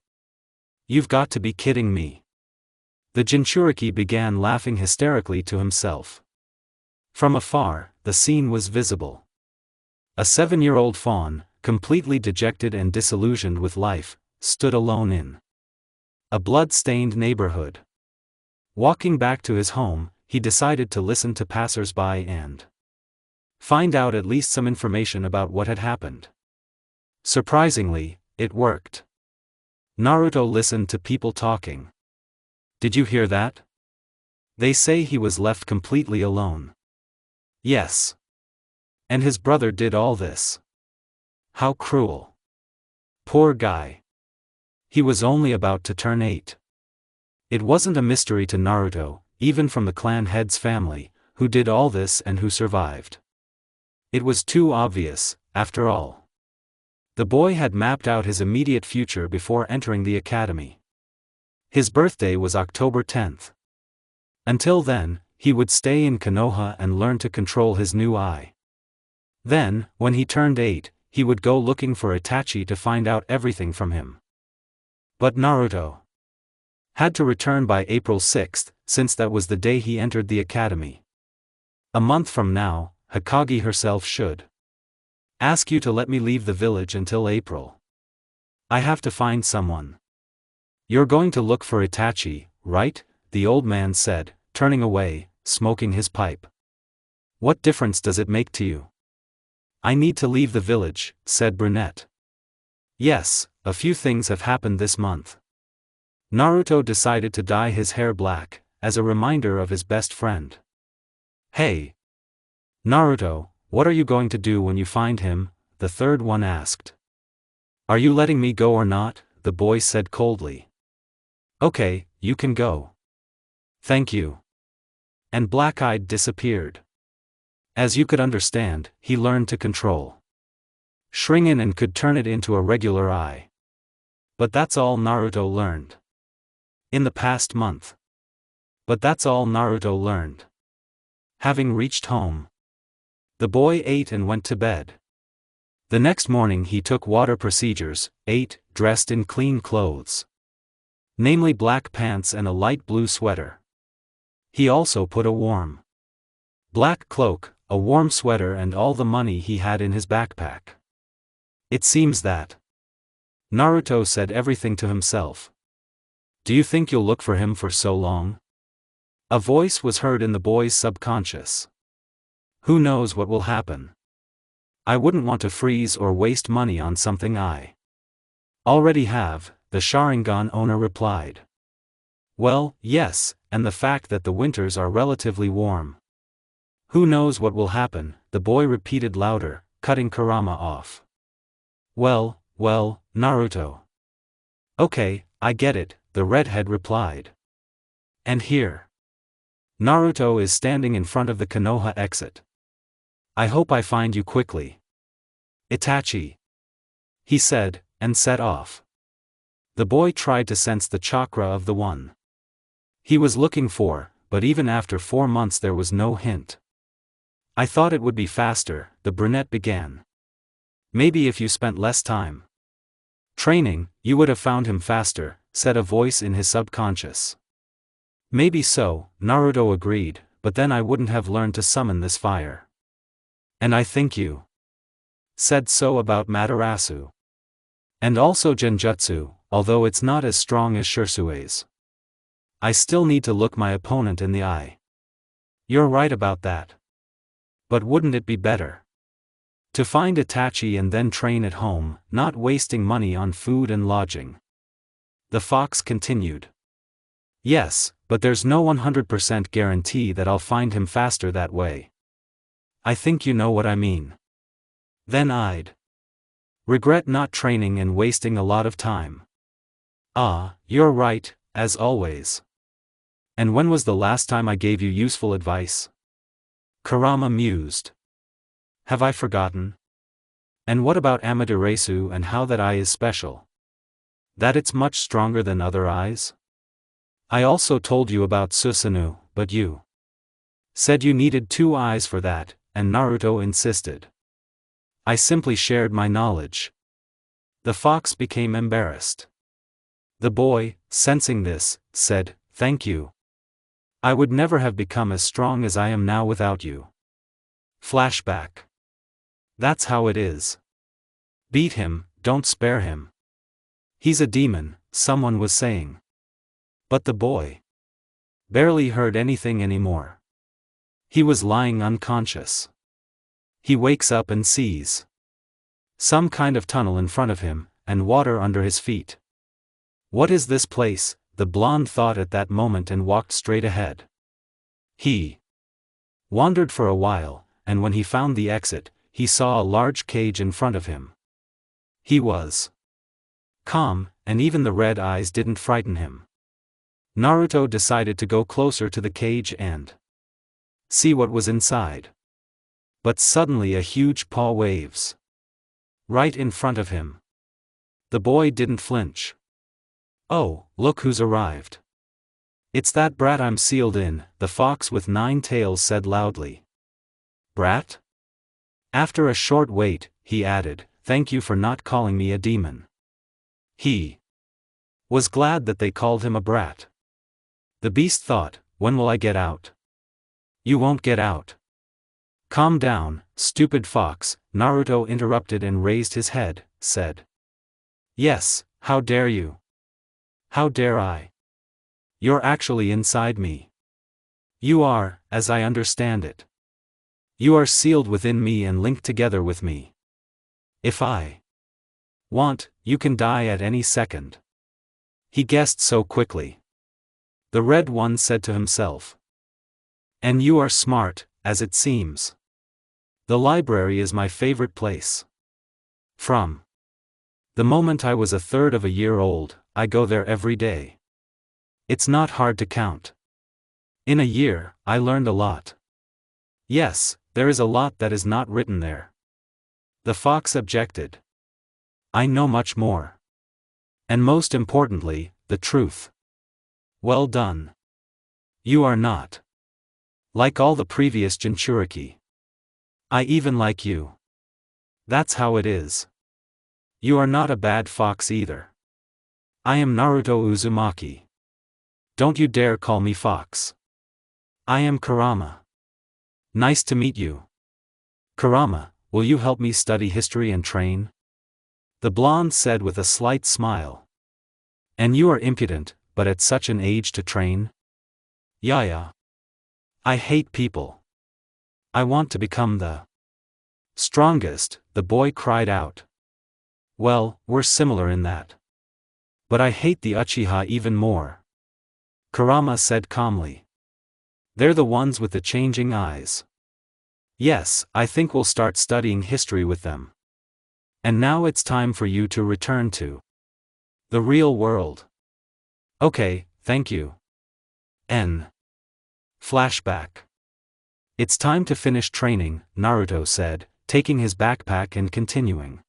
You've got to be kidding me. The Jinchuriki began laughing hysterically to himself. From afar, the scene was visible. A 7-year-old fawn, completely dejected and disillusioned with life, stood alone in a blood-stained neighborhood. Walking back to his home, he decided to listen to passers-by and find out at least some information about what had happened. Surprisingly, it worked. Naruto listened to people talking. Did you hear that? They say he was left completely alone. Yes. And his brother did all this. How cruel. Poor guy. He was only about to turn 8. It wasn't a mystery to Naruto, even from the clan head's family, who did all this and who survived. It was too obvious, after all. The boy had mapped out his immediate future before entering the academy. His birthday was October 10th. Until then, he would stay in Konoha and learn to control his new eye. Then, when he turned 8, he would go looking for Itachi to find out everything from him. But Naruto had to return by April 6th, since that was the day he entered the academy. A month from now, Hokage herself should ask you to let me leave the village until April. I have to find someone. You're going to look for Itachi, right? The old man said, turning away, smoking his pipe. What difference does it make to you? I need to leave the village, said Brunette. Yes, a few things have happened this month. Naruto decided to dye his hair black, as a reminder of his best friend. Hey! Naruto, what are you going to do when you find him? The third one asked. Are you letting me go or not? The boy said coldly. Okay, you can go. Thank you. And Black-Eyed disappeared. As you could understand, he learned to control Shringan and could turn it into a regular eye. But that's all Naruto learned. In the past month. But that's all Naruto learned. Having reached home, the boy ate and went to bed. The next morning he took water procedures, ate, dressed in clean clothes. Namely black pants and a light blue sweater. He also put a warm black cloak, a warm sweater and all the money he had in his backpack. It seems that Naruto said everything to himself. Do you think you'll look for him for so long? A voice was heard in the boy's subconscious. Who knows what will happen? I wouldn't want to freeze or waste money on something I already have, the Sharingan owner replied. Well, yes, and the fact that the winters are relatively warm. Who knows what will happen, the boy repeated louder, cutting Kurama off. Well, Naruto. Okay, I get it, the redhead replied. And here. Naruto is standing in front of the Konoha exit. I hope I find you quickly. Itachi. He said, and set off. The boy tried to sense the chakra of the one he was looking for, but even after 4 months there was no hint. I thought it would be faster, the brunette began. Maybe if you spent less time training, you would have found him faster, said a voice in his subconscious. Maybe so, Naruto agreed, but then I wouldn't have learned to summon this fire. And I think you said so about Materasu. And also Genjutsu, although it's not as strong as Shursue's. I still need to look my opponent in the eye. You're right about that. But wouldn't it be better to find Itachi and then train at home, not wasting money on food and lodging? The fox continued. Yes, but there's no 100% guarantee that I'll find him faster that way. I think you know what I mean. Then I'd regret not training and wasting a lot of time. Ah, you're right, as always. And when was the last time I gave you useful advice? Kurama mused. Have I forgotten? And what about Amaterasu and how that eye is special? That it's much stronger than other eyes? I also told you about Susanoo, but you said you needed 2 eyes for that, and Naruto insisted. I simply shared my knowledge. The fox became embarrassed. The boy, sensing this, said, Thank you. I would never have become as strong as I am now without you. Flashback. That's how it is. Beat him, don't spare him. He's a demon, someone was saying. But the boy barely heard anything anymore. He was lying unconscious. He wakes up and sees some kind of tunnel in front of him, and water under his feet. What is this place? The blonde thought at that moment and walked straight ahead. He wandered for a while, and when he found the exit, he saw a large cage in front of him. He was calm, and even the red eyes didn't frighten him. Naruto decided to go closer to the cage and see what was inside. But suddenly a huge paw waves right in front of him. The boy didn't flinch. "Oh, look who's arrived. It's that brat I'm sealed in," the fox with 9 tails said loudly. "Brat?" After a short wait, he added, "Thank you for not calling me a demon." He was glad that they called him a brat. The beast thought, "When will I get out?" "You won't get out." "Calm down, stupid fox," Naruto interrupted and raised his head, said. "Yes, how dare you? How dare I? You're actually inside me. You are, as I understand it. You are sealed within me and linked together with me. If I want, you can die at any second." He guessed so quickly. The red one said to himself. "And you are smart, as it seems. The library is my favorite place. From the moment I was a third of a year old, I go there every day. It's not hard to count. In a year, I learned a lot. Yes, there is a lot that is not written there." The fox objected. "I know much more. And most importantly, the truth." "Well done. You are not like all the previous Jinchuriki. I even like you. That's how it is. You are not a bad fox either. I am Naruto Uzumaki. Don't you dare call me fox. I am Kurama. Nice to meet you. Kurama, will you help me study history and train?" The blonde said with a slight smile. "And you are impudent, but at such an age to train? Yaya. I hate people. I want to become the strongest," the boy cried out. "Well, we're similar in that. But I hate the Uchiha even more," Kurama said calmly. "They're the ones with the changing eyes. Yes, I think we'll start studying history with them. And now it's time for you to return to the real world." "Okay, thank you." Flashback. "It's time to finish training," Naruto said, taking his backpack and continuing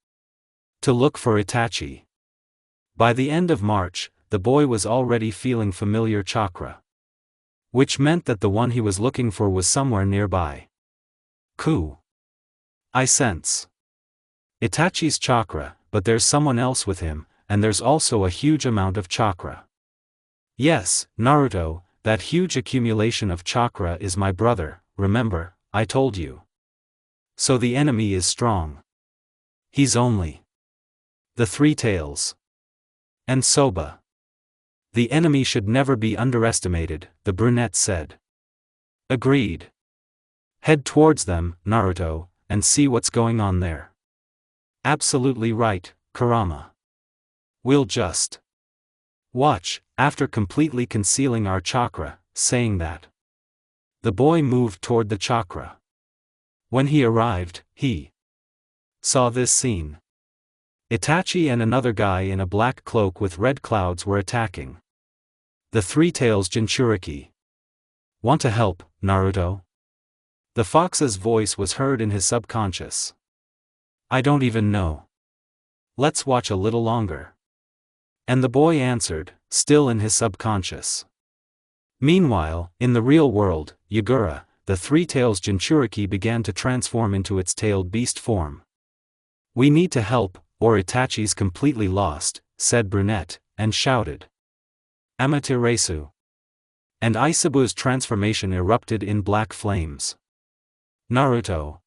to look for Itachi. By the end of March, the boy was already feeling familiar chakra. Which meant that the one he was looking for was somewhere nearby. I sense Itachi's chakra, but there's someone else with him, and there's also a huge amount of chakra. Yes, Naruto, that huge accumulation of chakra is my brother, remember, I told you. So the enemy is strong. He's only the 3 tails. And Soba. The enemy should never be underestimated, the brunette said. Agreed. Head towards them, Naruto, and see what's going on there. Absolutely right, Kurama. We'll just watch, after completely concealing our chakra, saying that. The boy moved toward the chakra. When he arrived, he saw this scene. Itachi and another guy in a black cloak with red clouds were attacking the 3 tails Jinchuriki. Want to help, Naruto? The fox's voice was heard in his subconscious. I don't even know. Let's watch a little longer. And the boy answered, still in his subconscious. Meanwhile, in the real world, Yagura, the 3 tails Jinchuriki began to transform into its tailed beast form. We need to help, or Itachi's completely lost, said Brunette, and shouted. Amaterasu. And Isabu's transformation erupted in black flames. Naruto.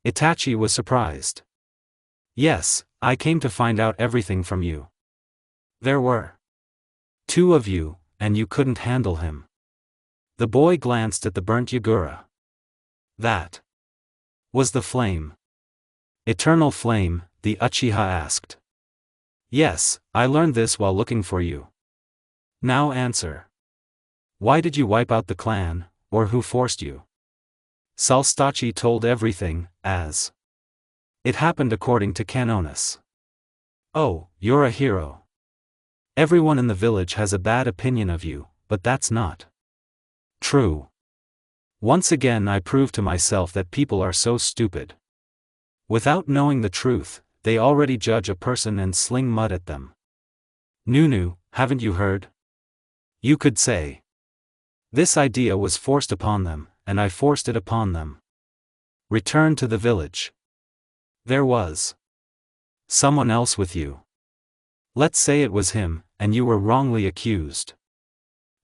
Itachi was surprised. Yes, I came to find out everything from you. There were 2 of you, and you couldn't handle him. The boy glanced at the burnt Yagura. That was the flame. Eternal flame, the Uchiha asked. Yes, I learned this while looking for you. Now answer. Why did you wipe out the clan, or who forced you? Salstachi told everything, as it happened according to Canonis. Oh, you're a hero. Everyone in the village has a bad opinion of you, but that's not true. Once again I proved to myself that people are so stupid. Without knowing the truth, they already judge a person and sling mud at them. Nunu, haven't you heard? You could say. This idea was forced upon them, and I forced it upon them. Return to the village. There was someone else with you. Let's say it was him, and you were wrongly accused.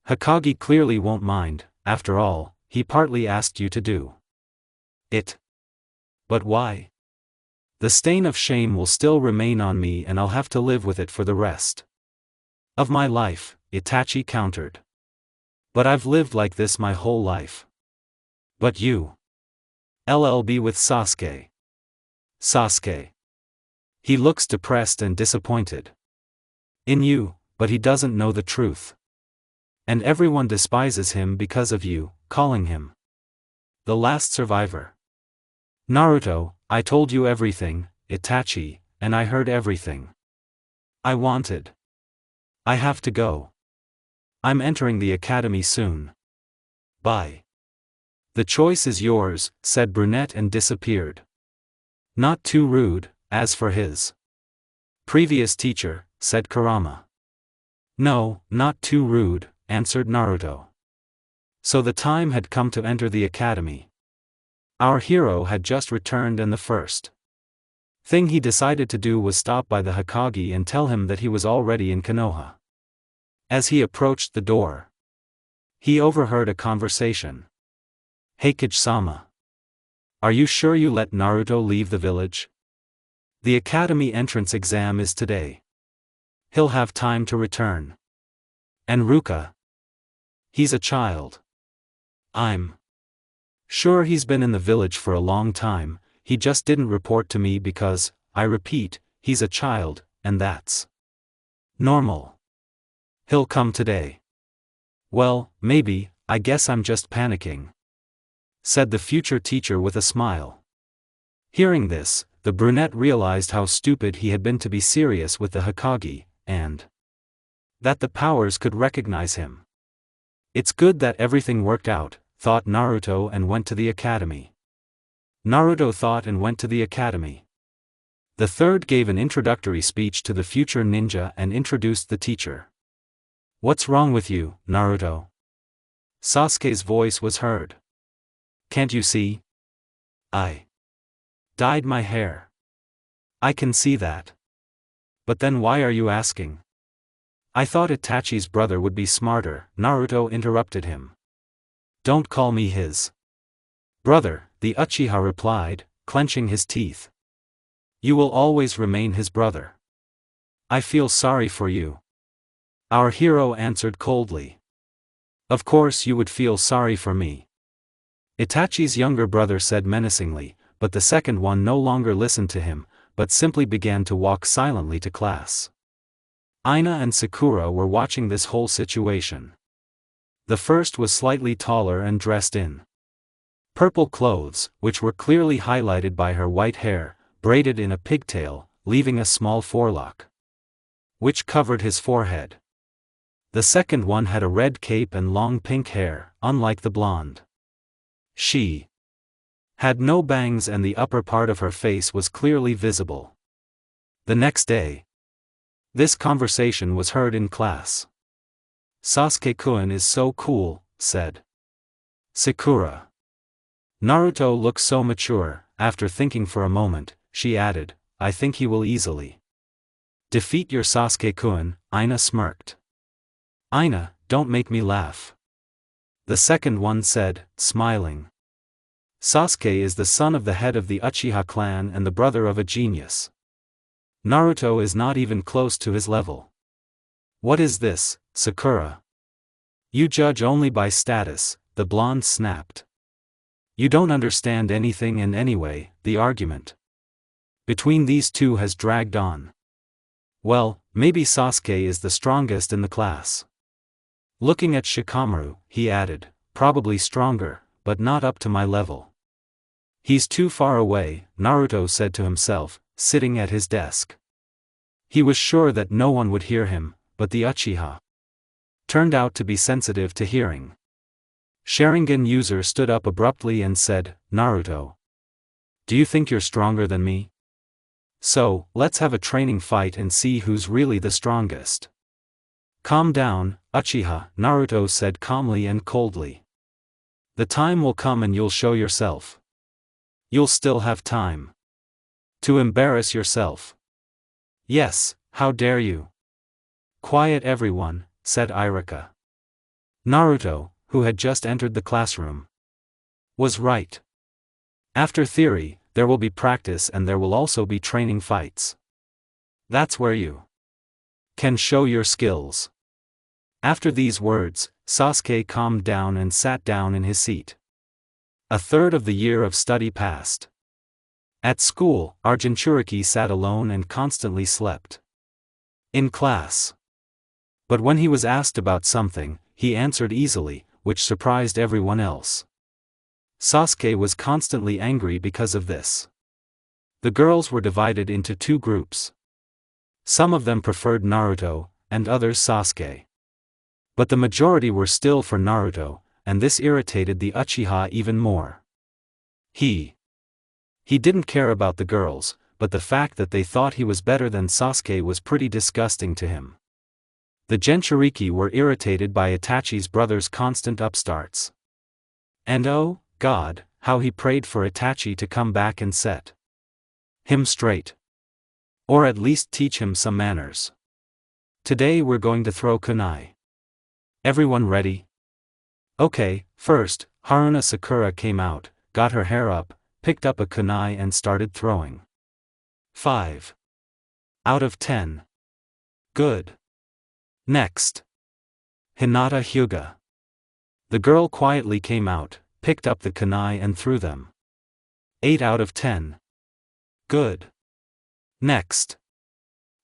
Hokage clearly won't mind, after all, he partly asked you to do it. But why? The stain of shame will still remain on me and I'll have to live with it for the rest of my life, Itachi countered. But I've lived like this my whole life. But you. LLB with Sasuke. Sasuke. He looks depressed and disappointed in you, but he doesn't know the truth. And everyone despises him because of you, calling him the last survivor. Naruto, I told you everything, Itachi, and I heard everything I wanted. I have to go. I'm entering the academy soon. Bye. The choice is yours, said Brunette and disappeared. Not too rude, as for his previous teacher, said Kurama. No, not too rude, answered Naruto. So the time had come to enter the academy. Our hero had just returned and the first thing he decided to do was stop by the Hokage and tell him that he was already in Konoha. As he approached the door, he overheard a conversation. Hokage-sama. Are you sure you let Naruto leave the village? The academy entrance exam is today. He'll have time to return. And Ruka? He's a child. I'm sure he's been in the village for a long time, he just didn't report to me because, I repeat, he's a child, and that's normal. He'll come today. Well, maybe, I guess I'm just panicking, said the future teacher with a smile. Hearing this, the brunette realized how stupid he had been to be serious with the Hokage, and that the powers could recognize him. It's good that everything worked out, thought Naruto and went to the academy. Naruto thought and went to the academy. The third gave an introductory speech to the future ninja and introduced the teacher. What's wrong with you, Naruto? Sasuke's voice was heard. Can't you see? I dyed my hair. I can see that. But then why are you asking? I thought Itachi's brother would be smarter, Naruto interrupted him. Don't call me his brother, the Uchiha replied, clenching his teeth. You will always remain his brother. I feel sorry for you. Our hero answered coldly. Of course you would feel sorry for me. Itachi's younger brother said menacingly, but the second one no longer listened to him, but simply began to walk silently to class. Ina and Sakura were watching this whole situation. The first was slightly taller and dressed in purple clothes, which were clearly highlighted by her white hair, braided in a pigtail, leaving a small forelock, which covered his forehead. The second one had a red cape and long pink hair, unlike the blonde. She had no bangs and the upper part of her face was clearly visible. The next day, this conversation was heard in class. Sasuke-kun is so cool, said Sakura. Naruto looks so mature. After thinking for a moment, she added, I think he will easily defeat your Sasuke-kun, Ina smirked. Ina, don't make me laugh. The second one said, smiling. Sasuke is the son of the head of the Uchiha clan and the brother of a genius. Naruto is not even close to his level. What is this, Sakura? You judge only by status, the blonde snapped. You don't understand anything and anyway, the argument between these two has dragged on Well, maybe Sasuke is the strongest in the class. Looking at Shikamaru, he added, probably stronger, but not up to my level. He's too far away, Naruto said to himself, sitting at his desk. He was sure that no one would hear him, but the Uchiha turned out to be sensitive to hearing. Sharingan user stood up abruptly and said, Naruto, do you think you're stronger than me? So, let's have a training fight and see who's really the strongest. Calm down, Uchiha, Naruto said calmly and coldly. The time will come and you'll show yourself. You'll still have time to embarrass yourself. Yes, how dare you? Quiet everyone, said Iruka. Naruto, who had just entered the classroom, was right. After theory, there will be practice and there will also be training fights. That's where you can show your skills. After these words, Sasuke calmed down and sat down in his seat. A third of the year of study passed. At school, Jinchuriki sat alone and constantly slept in class. But when he was asked about something, he answered easily, which surprised everyone else. Sasuke was constantly angry because of this. The girls were divided into two groups. Some of them preferred Naruto, and others Sasuke. But the majority were still for Naruto, and this irritated the Uchiha even more. He didn't care about the girls, but the fact that they thought he was better than Sasuke was pretty disgusting to him. The Jinchuriki were irritated by Itachi's brother's constant upstarts. And oh, God, how he prayed for Itachi to come back and set him straight. Or at least teach him some manners. Today we're going to throw kunai. Everyone ready? Okay, first, Haruna Sakura came out, got her hair up, picked up a kunai and started throwing. 5 out of 10. Good. Next. Hinata Hyuga. The girl quietly came out, picked up the kunai and threw them. 8 out of 10. Good. Next.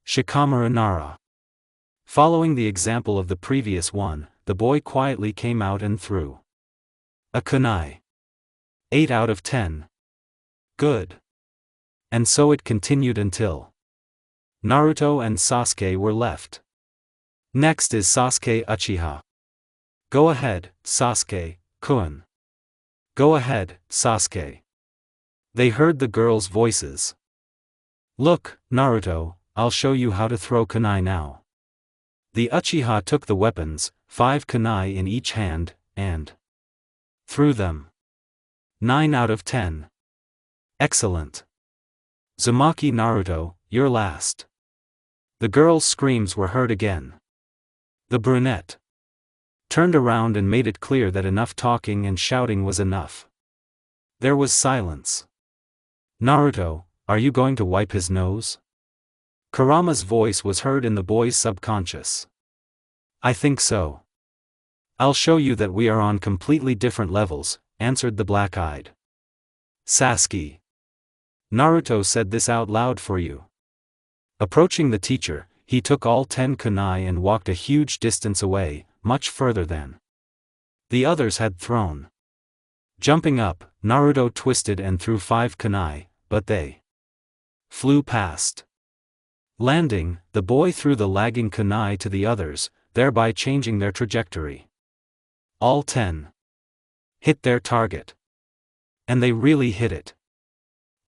Shikamaru Nara. Following the example of the previous one, the boy quietly came out and threw a kunai. 8 out of 10. Good. And so it continued until Naruto and Sasuke were left. Next is Sasuke Uchiha. Go ahead, Sasuke-kun. Go ahead, Sasuke. They heard the girls' voices. Look, Naruto, I'll show you how to throw kunai now. The Uchiha took the weapons, 5 kunai in each hand, and threw them. 9 out of 10. Excellent. Uzumaki Naruto, you're last. The girls' screams were heard again. The brunette turned around and made it clear that enough talking and shouting was enough. There was silence. Naruto, are you going to wipe his nose? Kurama's voice was heard in the boy's subconscious. I think so. I'll show you that we are on completely different levels, answered the black-eyed Sasuke. Naruto said this out loud for you. Approaching the teacher, he took all 10 kunai and walked a huge distance away, much further than the others had thrown. Jumping up, Naruto twisted and threw 5 kunai, but they flew past. Landing, the boy threw the lagging kunai to the others, thereby changing their trajectory. All 10 hit their target. And they really hit it.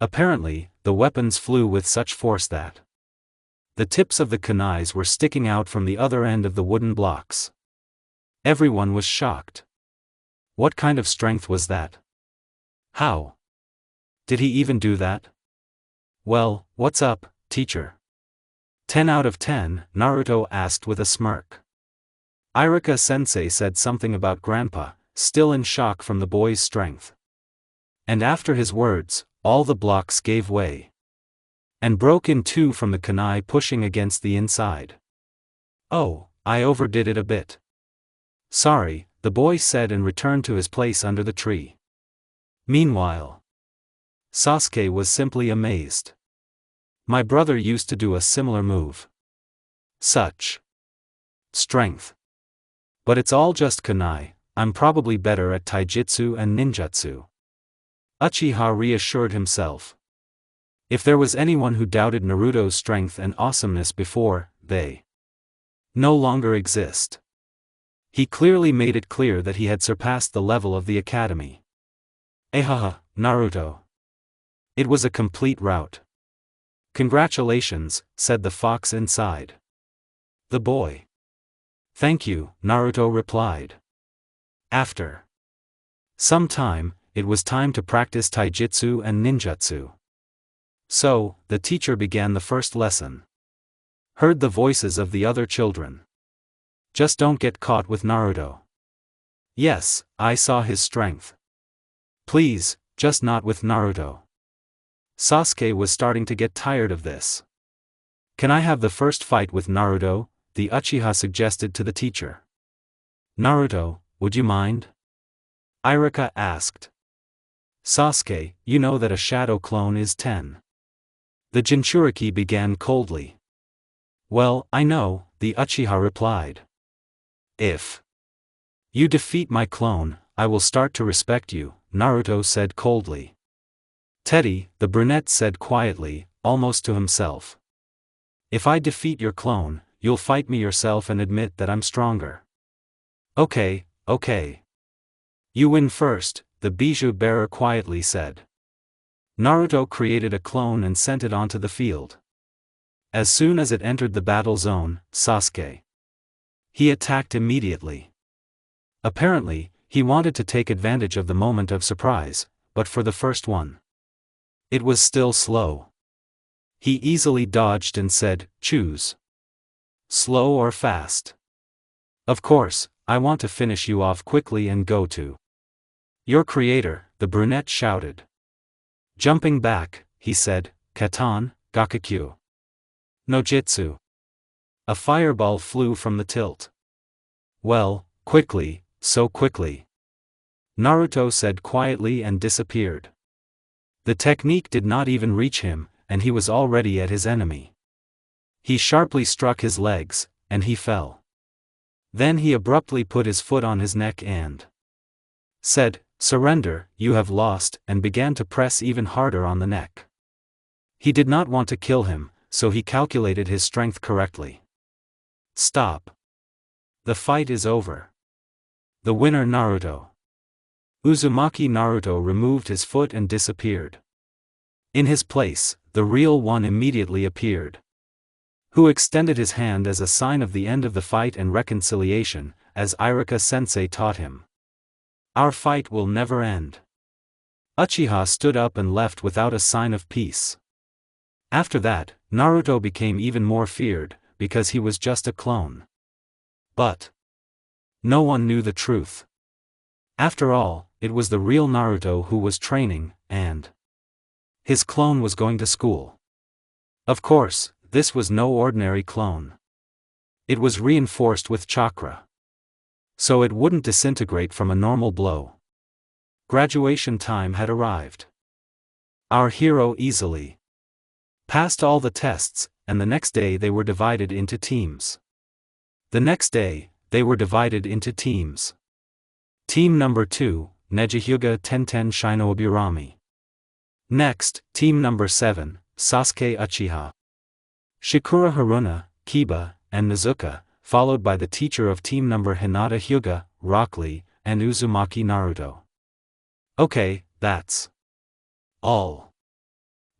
Apparently, the weapons flew with such force that the tips of the kunais were sticking out from the other end of the wooden blocks. Everyone was shocked. What kind of strength was that? How did he even do that? Well, what's up, teacher? 10 out of 10, Naruto asked with a smirk. Iruka-sensei said something about Grandpa, still in shock from the boy's strength. And after his words, all the blocks gave way and broke in two from the kunai pushing against the inside. Oh, I overdid it a bit. Sorry, the boy said and returned to his place under the tree. Meanwhile, Sasuke was simply amazed. My brother used to do a similar move. Such strength. But it's all just kunai, I'm probably better at taijutsu and ninjutsu. Uchiha reassured himself. If there was anyone who doubted Naruto's strength and awesomeness before, they no longer exist. He clearly made it clear that he had surpassed the level of the academy. Ehaha, Naruto. It was a complete rout. Congratulations, said the fox inside the boy. Thank you, Naruto replied. After some time, it was time to practice taijutsu and ninjutsu. So, the teacher began the first lesson. Heard the voices of the other children. Just don't get caught with Naruto. Yes, I saw his strength. Please, just not with Naruto. Sasuke was starting to get tired of this. Can I have the first fight with Naruto? The Uchiha suggested to the teacher. Naruto, would you mind? Iruka asked. Sasuke, you know that a shadow clone is 10. The Jinchuriki began coldly. Well, I know, the Uchiha replied. If you defeat my clone, I will start to respect you, Naruto said coldly. Teddy, the brunette said quietly, almost to himself. If I defeat your clone, you'll fight me yourself and admit that I'm stronger. Okay. You win first, the bijou bearer quietly said. Naruto created a clone and sent it onto the field. As soon as it entered the battle zone, Sasuke. He attacked immediately. Apparently, he wanted to take advantage of the moment of surprise, but for the first one, it was still slow. He easily dodged and said, choose. Slow or fast? Of course, I want to finish you off quickly and go to your creator, the brunette shouted. Jumping back, he said, Katan, Gakakyu. No Jitsu. A fireball flew from the tilt. Well, quickly, so quickly. Naruto said quietly and disappeared. The technique did not even reach him, and he was already at his enemy. He sharply struck his legs, and he fell. Then he abruptly put his foot on his neck and said, surrender, you have lost, and began to press even harder on the neck. He did not want to kill him, so he calculated his strength correctly. Stop. The fight is over. The winner Naruto. Uzumaki Naruto removed his foot and disappeared. In his place, the real one immediately appeared. Who extended his hand as a sign of the end of the fight and reconciliation, as Iruka-sensei taught him. Our fight will never end. Uchiha stood up and left without a sign of peace. After that, Naruto became even more feared, because he was just a clone. But no one knew the truth. After all, it was the real Naruto who was training, and his clone was going to school. Of course, this was no ordinary clone. It was reinforced with chakra. So it wouldn't disintegrate from a normal blow. Graduation time had arrived. Our hero easily passed all the tests, and the next day they were divided into teams. Team number 2, Nejihyuga Tenten Shinoobirami. Next, team number 7, Sasuke Uchiha. Shikura Haruna, Kiba, and Nezuka, followed by the teacher of team number Hinata Hyuga, Rock Lee, and Uzumaki Naruto. Okay, that's all.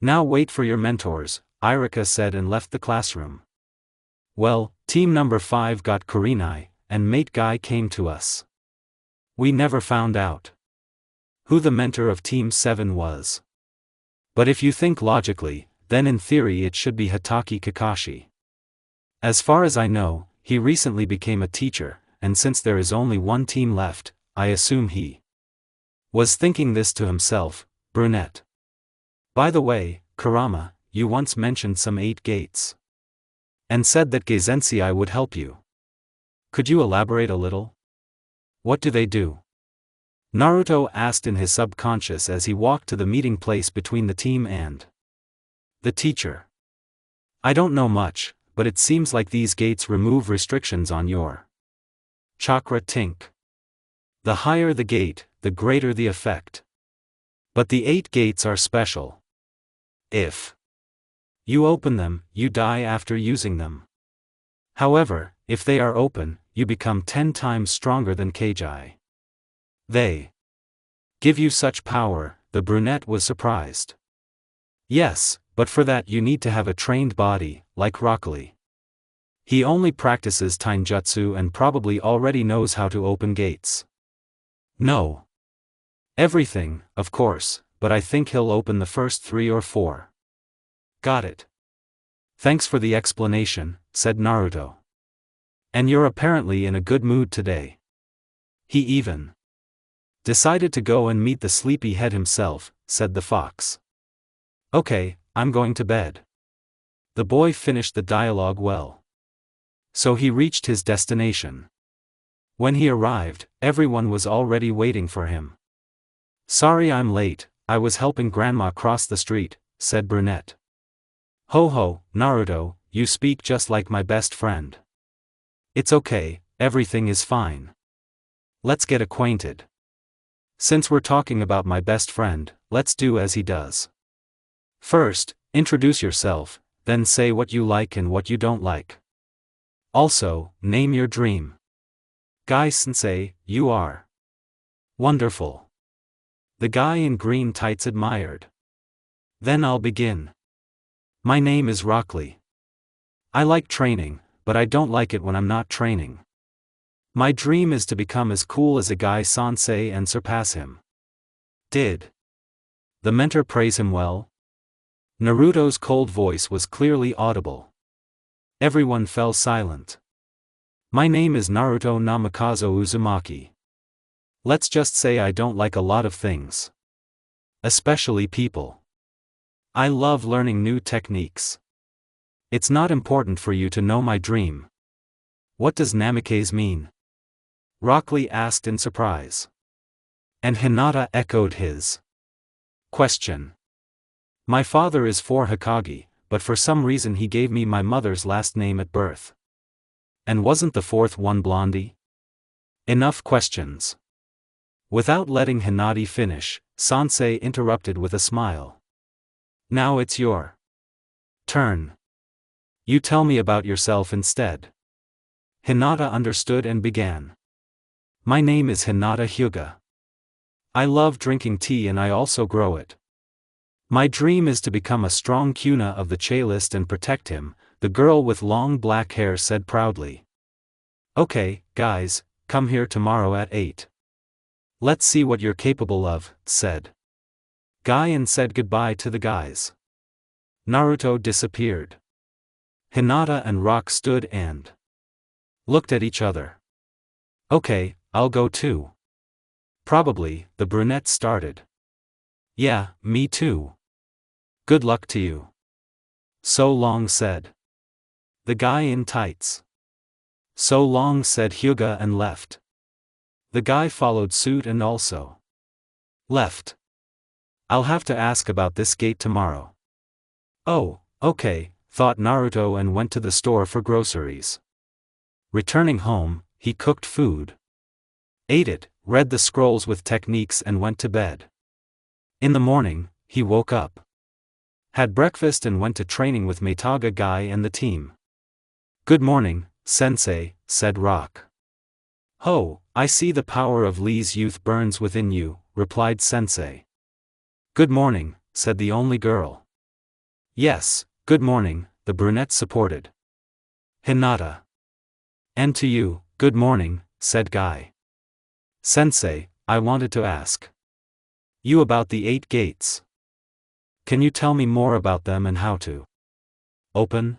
Now wait for your mentors, Iruka said and left the classroom. Well, team number 5 got Kurenai, and mate guy came to us. We never found out who the mentor of team 7 was. But if you think logically, then in theory it should be Hatake Kakashi. As far as I know, he recently became a teacher, and since there is only one team left, I assume he was thinking this to himself, brunette. By the way, Kurama, you once mentioned some 8 gates. And said that Geizensei would help you. Could you elaborate a little? What do they do? Naruto asked in his subconscious as he walked to the meeting place between the team and the teacher. I don't know much, but it seems like these gates remove restrictions on your chakra tink. The higher the gate, the greater the effect. But the 8 gates are special. If you open them, you die after using them. However, if they are open, you become 10 times stronger than Kagi. They give you such power, the brunette was surprised. Yes, but for that you need to have a trained body, like Rock Lee. He only practices tainjutsu and probably already knows how to open gates. No. Everything, of course, but I think he'll open the first 3 or 4. Got it. Thanks for the explanation, said Naruto. And you're apparently in a good mood today. He even decided to go and meet the sleepyhead himself, said the fox. Okay, I'm going to bed. The boy finished the dialogue well. So he reached his destination. When he arrived, everyone was already waiting for him. Sorry I'm late, I was helping Grandma cross the street, said Brunette. Ho ho, Naruto, you speak just like my best friend. It's okay, everything is fine. Let's get acquainted. Since we're talking about my best friend, let's do as he does. First, introduce yourself, then say what you like and what you don't like. Also, name your dream. Guy-sensei, you are wonderful. The guy in green tights admired. Then I'll begin. My name is Rock Lee. I like training, but I don't like it when I'm not training. My dream is to become as cool as a guy-sensei and surpass him. Did the mentor praise him well? Naruto's cold voice was clearly audible. Everyone fell silent. My name is Naruto Namikaze Uzumaki. Let's just say I don't like a lot of things. Especially people. I love learning new techniques. It's not important for you to know my dream. What does namikaze mean? Rock Lee asked in surprise. And Hinata echoed his question. My father is 4 Hokage, but for some reason he gave me my mother's last name at birth. And wasn't the 4th one Blondie? Enough questions. Without letting Hinata finish, Sensei interrupted with a smile. Now it's your turn. You tell me about yourself instead. Hinata understood and began. My name is Hinata Hyuga. I love drinking tea and I also grow it. My dream is to become a strong Kuna of the Chalist and protect him, the girl with long black hair said proudly. Okay, guys, come here tomorrow at 8. Let's see what you're capable of, said Guy and said goodbye to the guys. Naruto disappeared. Hinata and Rock stood and looked at each other. Okay, I'll go too. Probably, the brunette started. Yeah, me too. Good luck to you. So long said the guy in tights. So long said Hyuga and left. The guy followed suit and also left. I'll have to ask about this gate tomorrow. Oh, okay, thought Naruto and went to the store for groceries. Returning home, he cooked food. Ate it, read the scrolls with techniques and went to bed. In the morning, he woke up. Had breakfast and went to training with Meitaga Guy and the team. Good morning, sensei, said Rock. Ho, I see the power of Lee's youth burns within you, replied sensei. Good morning, said the only girl. Yes, good morning, the brunette supported. Hinata. And to you, good morning, said Guy. Sensei, I wanted to ask you about the 8 gates. Can you tell me more about them and how to open?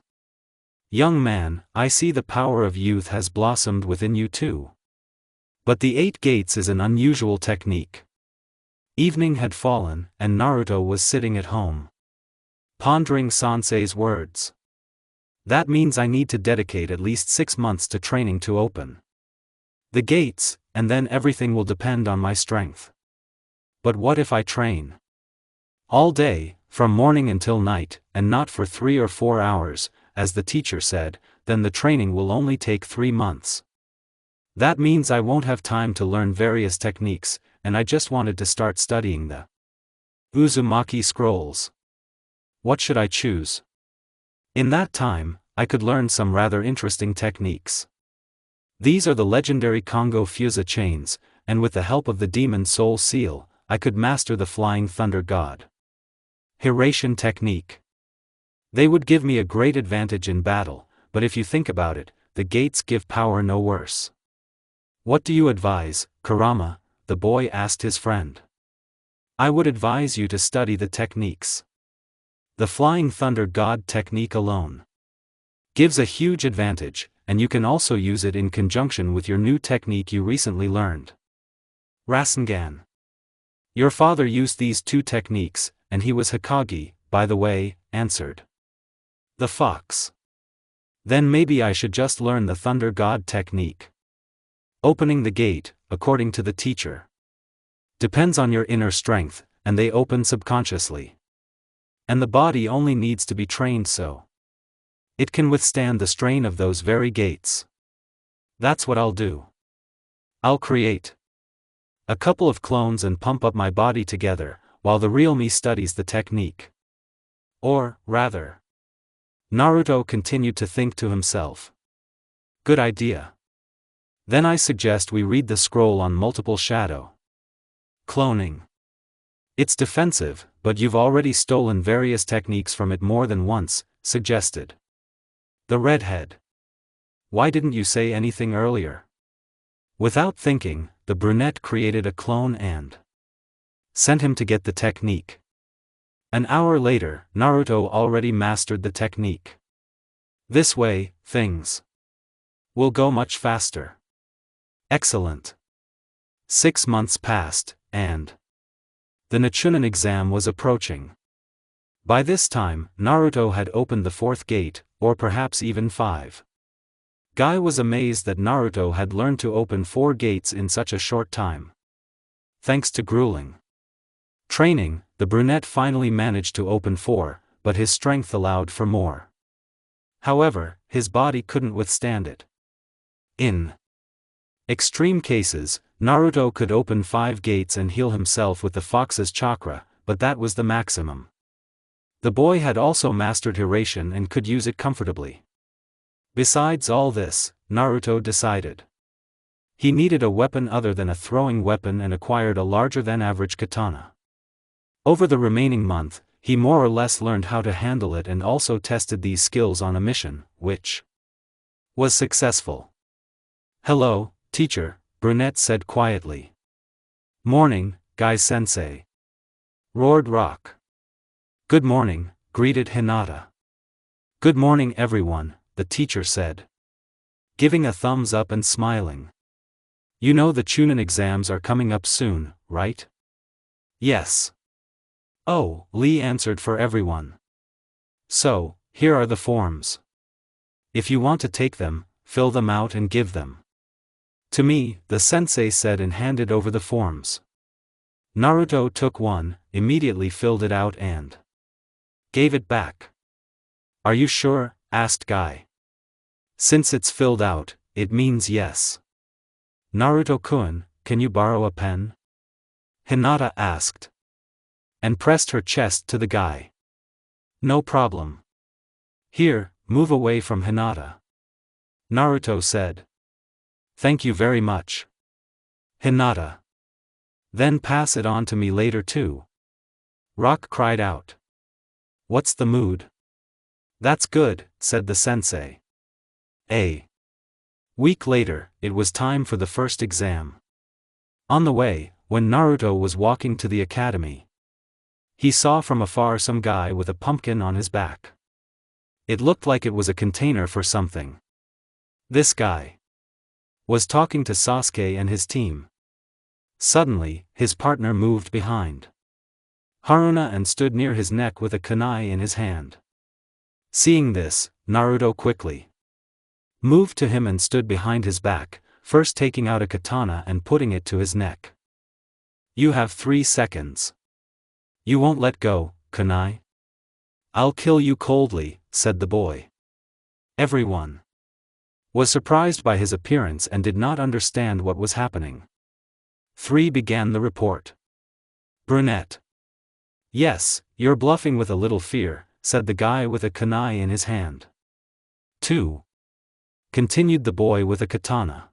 Young man, I see the power of youth has blossomed within you too. But the 8 gates is an unusual technique. Evening had fallen, and Naruto was sitting at home, pondering sensei's words. That means I need to dedicate at least 6 months to training to open the gates, and then everything will depend on my strength. But what if I train all day, from morning until night, and not for 3 or 4 hours, as the teacher said, then the training will only take 3 months. That means I won't have time to learn various techniques, and I just wanted to start studying the Uzumaki scrolls. What should I choose? In that time, I could learn some rather interesting techniques. These are the legendary Kongo Fusa chains, and with the help of the demon soul seal, I could master the flying thunder god Hiratian technique. They would give me a great advantage in battle, but if you think about it, the gates give power no worse. What do you advise, Kurama? The boy asked his friend. I would advise you to study the techniques. The flying thunder god technique alone gives a huge advantage, and you can also use it in conjunction with your new technique you recently learned. Rasengan. Your father used these 2 techniques, and he was Hokage, by the way, answered the fox. Then maybe I should just learn the thunder god technique. Opening the gate, according to the teacher, depends on your inner strength, and they open subconsciously. And the body only needs to be trained so it can withstand the strain of those very gates. That's what I'll do. I'll create a couple of clones and pump up my body together, while the real me studies the technique. Or, rather, Naruto continued to think to himself. Good idea. Then I suggest we read the scroll on multiple shadow cloning. It's defensive, but you've already stolen various techniques from it more than once, suggested the redhead. Why didn't you say anything earlier? Without thinking, the brunette created a clone and sent him to get the technique. An hour later, Naruto already mastered the technique. This way, things will go much faster. Excellent. 6 months passed, and the Nichunin exam was approaching. By this time, Naruto had opened the 4th gate, or perhaps even 5. Guy was amazed that Naruto had learned to open 4 gates in such a short time. Thanks to grueling training, the brunette finally managed to open 4, but his strength allowed for more. However, his body couldn't withstand it. In extreme cases, Naruto could open 5 gates and heal himself with the fox's chakra, but that was the maximum. The boy had also mastered Hiratian and could use it comfortably. Besides all this, Naruto decided he needed a weapon other than a throwing weapon and acquired a larger-than-average katana. Over the remaining month, he more or less learned how to handle it and also tested these skills on a mission, which was successful. Hello, teacher, Brunette said quietly. Morning, Guy-sensei, roared Rock. Good morning, greeted Hinata. Good morning everyone, the teacher said, giving a thumbs up and smiling. You know the Chunin exams are coming up soon, right? Yes. Oh, Lee answered for everyone. So, here are the forms. If you want to take them, fill them out and give them to me, the sensei said and handed over the forms. Naruto took one, immediately filled it out and gave it back. Are you sure? Asked Guy. Since it's filled out, it means yes. Naruto-kun, can you borrow a pen? Hinata asked, and pressed her chest to the guy. No problem. Here, move away from Hinata. Naruto said. Thank you very much. Hinata. Then pass it on to me later too. Rock cried out. What's the mood? That's good, said the sensei. A week later, it was time for the first exam. On the way, when Naruto was walking to the academy, he saw from afar some guy with a pumpkin on his back. It looked like it was a container for something. This guy was talking to Sasuke and his team. Suddenly, his partner moved behind Haruna and stood near his neck with a kunai in his hand. Seeing this, Naruto quickly moved to him and stood behind his back, first taking out a katana and putting it to his neck. You have 3 seconds. You won't let go, kunai? I'll kill you coldly, said the boy. Everyone was surprised by his appearance and did not understand what was happening. 3 began the report. Brunette. Yes, you're bluffing with a little fear, said the guy with a kunai in his hand. 2. Continued the boy with a katana.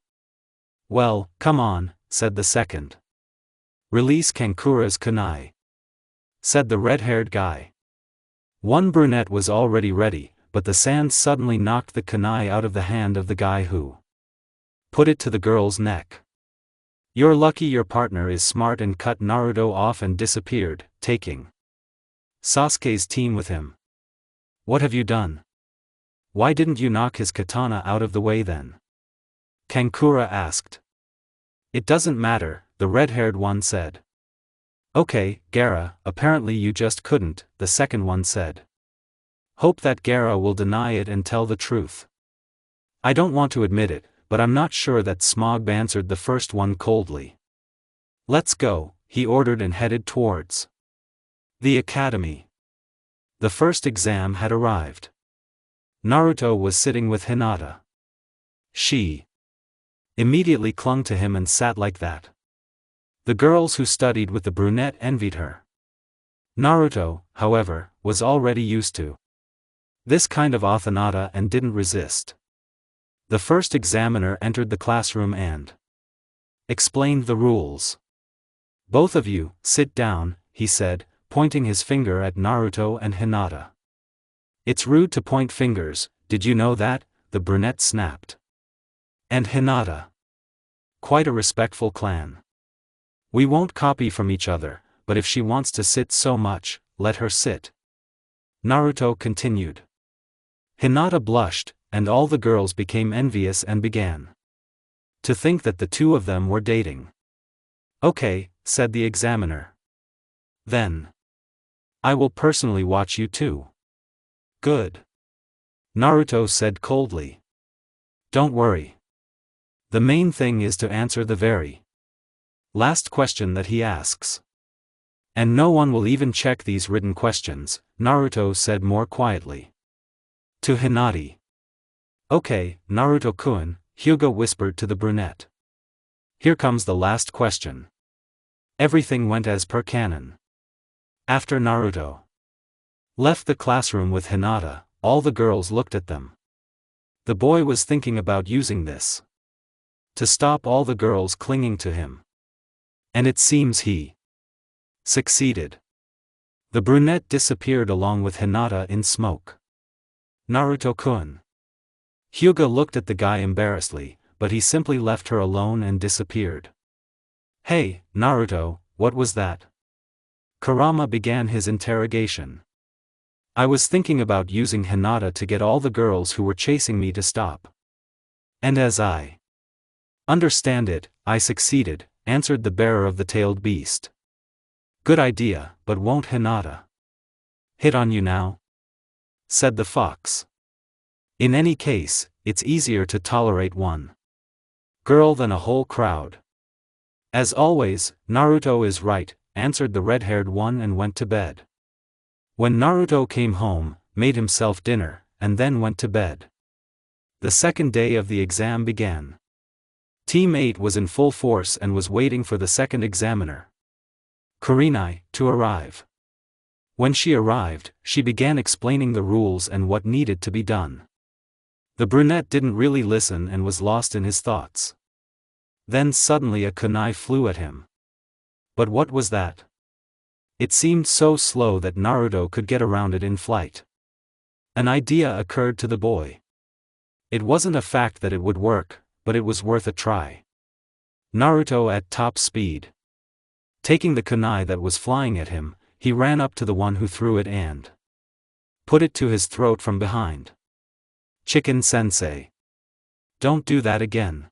Well, come on, said the second. Release Kankura's kunai, said the red-haired guy. 1 brunette was already ready, but the sand suddenly knocked the kunai out of the hand of the guy who put it to the girl's neck. You're lucky your partner is smart and cut Naruto off and disappeared, taking Sasuke's team with him. What have you done? Why didn't you knock his katana out of the way then? Kankura asked. It doesn't matter, the red-haired one said. Okay, Gaara, apparently you just couldn't, the second one said. Hope that Gaara will deny it and tell the truth. I don't want to admit it, but I'm not sure that Smog answered the first one coldly. Let's go, he ordered and headed towards the academy. The first exam had arrived. Naruto was sitting with Hinata. She immediately clung to him and sat like that. The girls who studied with the brunette envied her. Naruto, however, was already used to this kind of Athanata and didn't resist. The first examiner entered the classroom and explained the rules. Both of you, sit down, he said, pointing his finger at Naruto and Hinata. It's rude to point fingers, did you know that? The brunette snapped. And Hinata. Quite a respectful clan. We won't copy from each other, but if she wants to sit so much, let her sit. Naruto continued. Hinata blushed, and all the girls became envious and began to think that the two of them were dating. Okay, said the examiner. Then I will personally watch you two. Good. Naruto said coldly. Don't worry. The main thing is to answer the very last question that he asks. And no one will even check these written questions, Naruto said more quietly. To Hinata. Okay, Naruto-kun, Hyuga whispered to the brunette. Here comes the last question. Everything went as per canon. After Naruto left the classroom with Hinata, all the girls looked at them. The boy was thinking about using this to stop all the girls clinging to him. And it seems he succeeded. The brunette disappeared along with Hinata in smoke. Naruto-kun. Hyuga looked at the guy embarrassedly, but he simply left her alone and disappeared. Hey, Naruto, what was that? Kurama began his interrogation. I was thinking about using Hinata to get all the girls who were chasing me to stop. And as I understand it, I succeeded, answered the bearer of the tailed beast. Good idea, but won't Hinata hit on you now? Said the fox. In any case, it's easier to tolerate one girl than a whole crowd. As always, Naruto is right, answered the red-haired one and went to bed. When Naruto came home, made himself dinner, and then went to bed. The second day of the exam began. Team 8 was in full force and was waiting for the second examiner, Kurenai, to arrive. When she arrived, she began explaining the rules and what needed to be done. The brunette didn't really listen and was lost in his thoughts. Then suddenly a kunai flew at him. But what was that? It seemed so slow that Naruto could get around it in flight. An idea occurred to the boy. It wasn't a fact that it would work, but it was worth a try. Naruto at top speed. Taking the kunai that was flying at him, he ran up to the one who threw it and put it to his throat from behind. Chicken sensei. Don't do that again.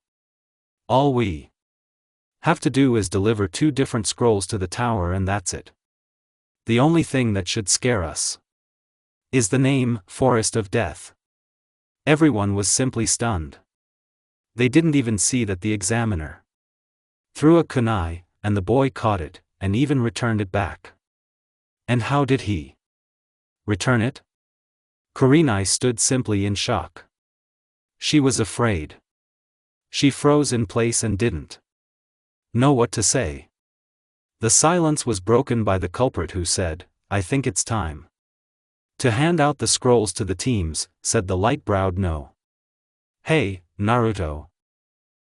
All we have to do is deliver 2 different scrolls to the tower and that's it. The only thing that should scare us is the name, Forest of Death. Everyone was simply stunned. They didn't even see that the examiner threw a kunai, and the boy caught it, and even returned it back. And how did he return it? Kurenai stood simply in shock. She was afraid. She froze in place and didn't know what to say. The silence was broken by the culprit who said, "I think it's time to hand out the scrolls to the teams," said the light-browed No. "Hey, Naruto.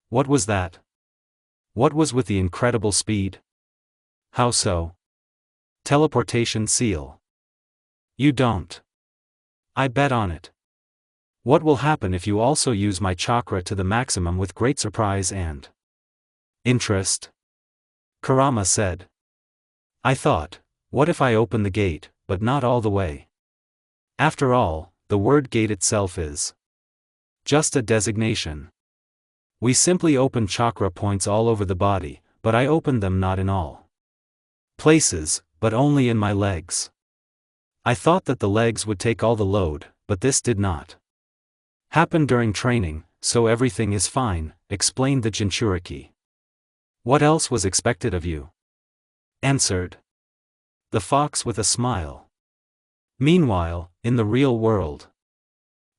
What was that? What was with the incredible speed? How so?" "Teleportation seal." "You don't." "I bet on it." "What will happen if you also use my chakra to the maximum with great surprise and interest?" Kurama said. "I thought, what if I open the gate, but not all the way? After all, the word gate itself is just a designation. We simply open chakra points all over the body, but I opened them not in all places, but only in my legs. I thought that the legs would take all the load, but this did not happen during training, so everything is fine," explained the Jinchuriki. "What else was expected of you?" answered the fox with a smile. Meanwhile, in the real world,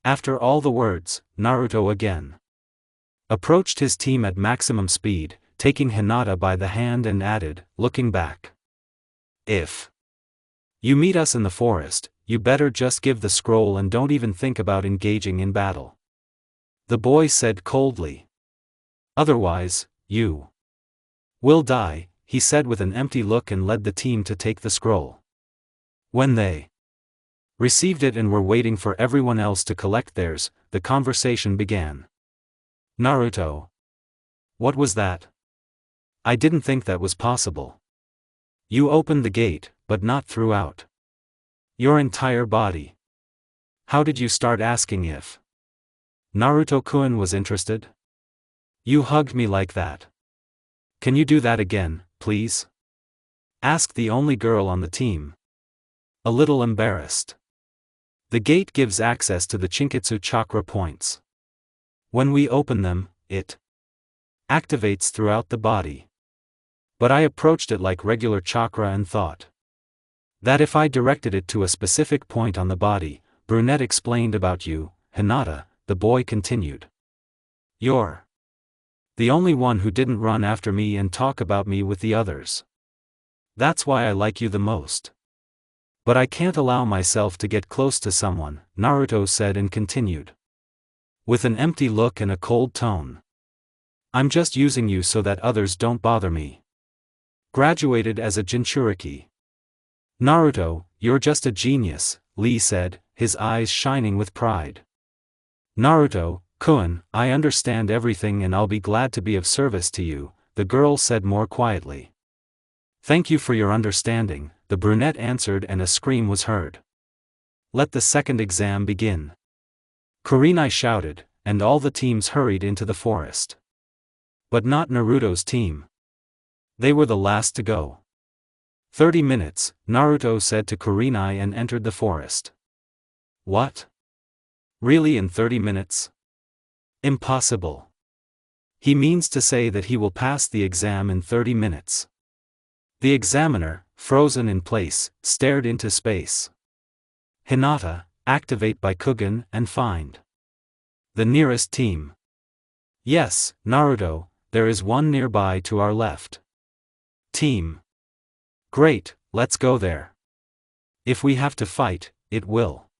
after all the words, Naruto again approached his team at maximum speed, taking Hinata by the hand and added, looking back, "If you meet us in the forest, you better just give the scroll and don't even think about engaging in battle." The boy said coldly. "Otherwise, you will die," he said with an empty look and led the team to take the scroll. When they received it and were waiting for everyone else to collect theirs, the conversation began. "Naruto. What was that? I didn't think that was possible. You opened the gate, but not throughout your entire body. How did you start asking if Naruto-kun was interested? You hugged me like that. Can you do that again, please?" asked the only girl on the team, a little embarrassed. "The gate gives access to the Chinkitsu chakra points. When we open them, it activates throughout the body. But I approached it like regular chakra and thought that if I directed it to a specific point on the body," Brunette explained. "About you, Hinata," the boy continued. "You're the only one who didn't run after me and talk about me with the others. That's why I like you the most. But I can't allow myself to get close to someone," Naruto said and continued, with an empty look and a cold tone. "I'm just using you so that others don't bother me. Graduated as a Jinchuriki." "Naruto, you're just a genius," Lee said, his eyes shining with pride. "Naruto-kun, I understand everything and I'll be glad to be of service to you," the girl said more quietly. "Thank you for your understanding," the brunette answered, and a scream was heard. "Let the second exam begin," Kurenai shouted, and all the teams hurried into the forest. But not Naruto's team. They were the last to go. 30 minutes, Naruto said to Kurenai and entered the forest. "What? Really, in 30 minutes? Impossible. He means to say that he will pass the exam in 30 minutes. The examiner, frozen in place, stared into space. "Hinata, activate by Kugen and find the nearest team." "Yes, Naruto, there is one nearby to our left." "Team. Great, let's go there. If we have to fight, it will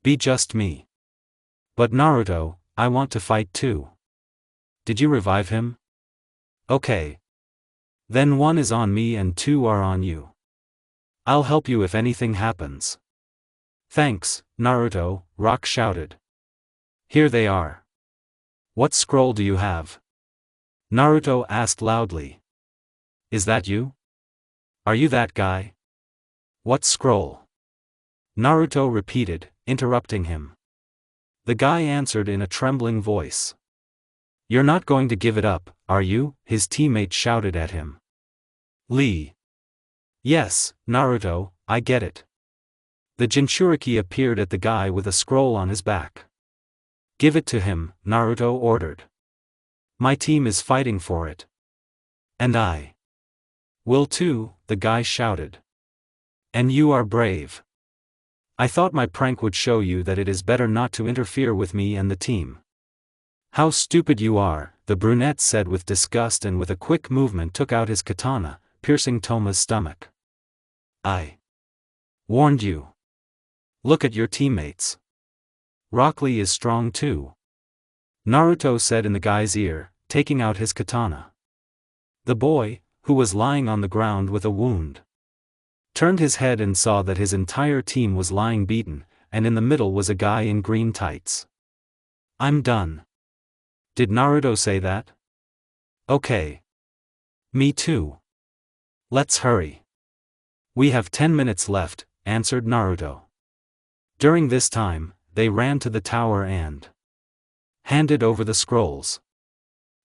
be just me. But Naruto, I want to fight too." "Did you revive him?" "Okay. Then 1 is on me and 2 are on you. I'll help you if anything happens." "Thanks, Naruto," Rock shouted. "Here they are." "What scroll do you have?" Naruto asked loudly. "Is that you? Are you that guy?" "What scroll?" Naruto repeated, interrupting him. The guy answered in a trembling voice. "You're not going to give it up, are you?" his teammate shouted at him. Lee. "Yes, Naruto, I get it." The Jinchuriki appeared at the guy with a scroll on his back. "Give it to him," Naruto ordered. "My team is fighting for it." "And I will too," the guy shouted. "And you are brave. I thought my prank would show you that it is better not to interfere with me and the team." How stupid you are, the brunette said with disgust, and with a quick movement took out his katana, piercing Toma's stomach. I warned you. Look at your teammates. Rock Lee is strong too, Naruto said in the guy's ear, taking out his katana. The boy, who was lying on the ground with a wound, turned his head and saw that his entire team was lying beaten, and in the middle was a guy in green tights. I'm done. Did Naruto say that? Okay. Me too. Let's hurry. We have 10 minutes left, answered Naruto. During this time, they ran to the tower and handed over the scrolls.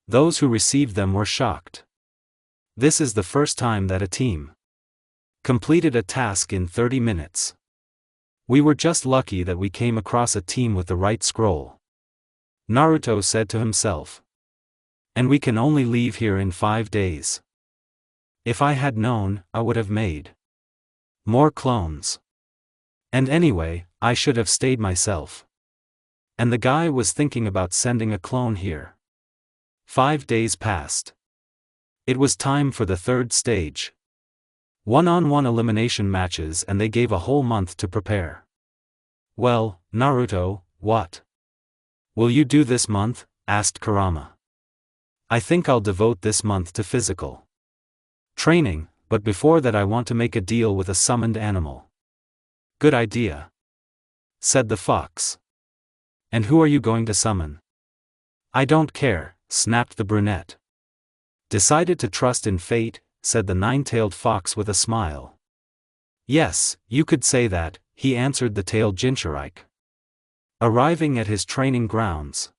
Those who received them were shocked. This is the first time that a team completed a task in 30 minutes. We were just lucky that we came across a team with the right scroll, Naruto said to himself. And we can only leave here in 5 days. If I had known, I would have made more clones. And anyway, I should have stayed myself. And the guy was thinking about sending a clone here. 5 days passed. It was time for the third stage. One-on-one elimination matches, and they gave a whole month to prepare. Well, Naruto, what will you do this month? Asked Kurama. I think I'll devote this month to physical training, but before that I want to make a deal with a summoned animal. Good idea, said the fox. And who are you going to summon? I don't care, snapped the brunette. Decided to trust in fate, said the nine-tailed fox with a smile. Yes, you could say that, he answered the tailed Jinchurike. Arriving at his training grounds,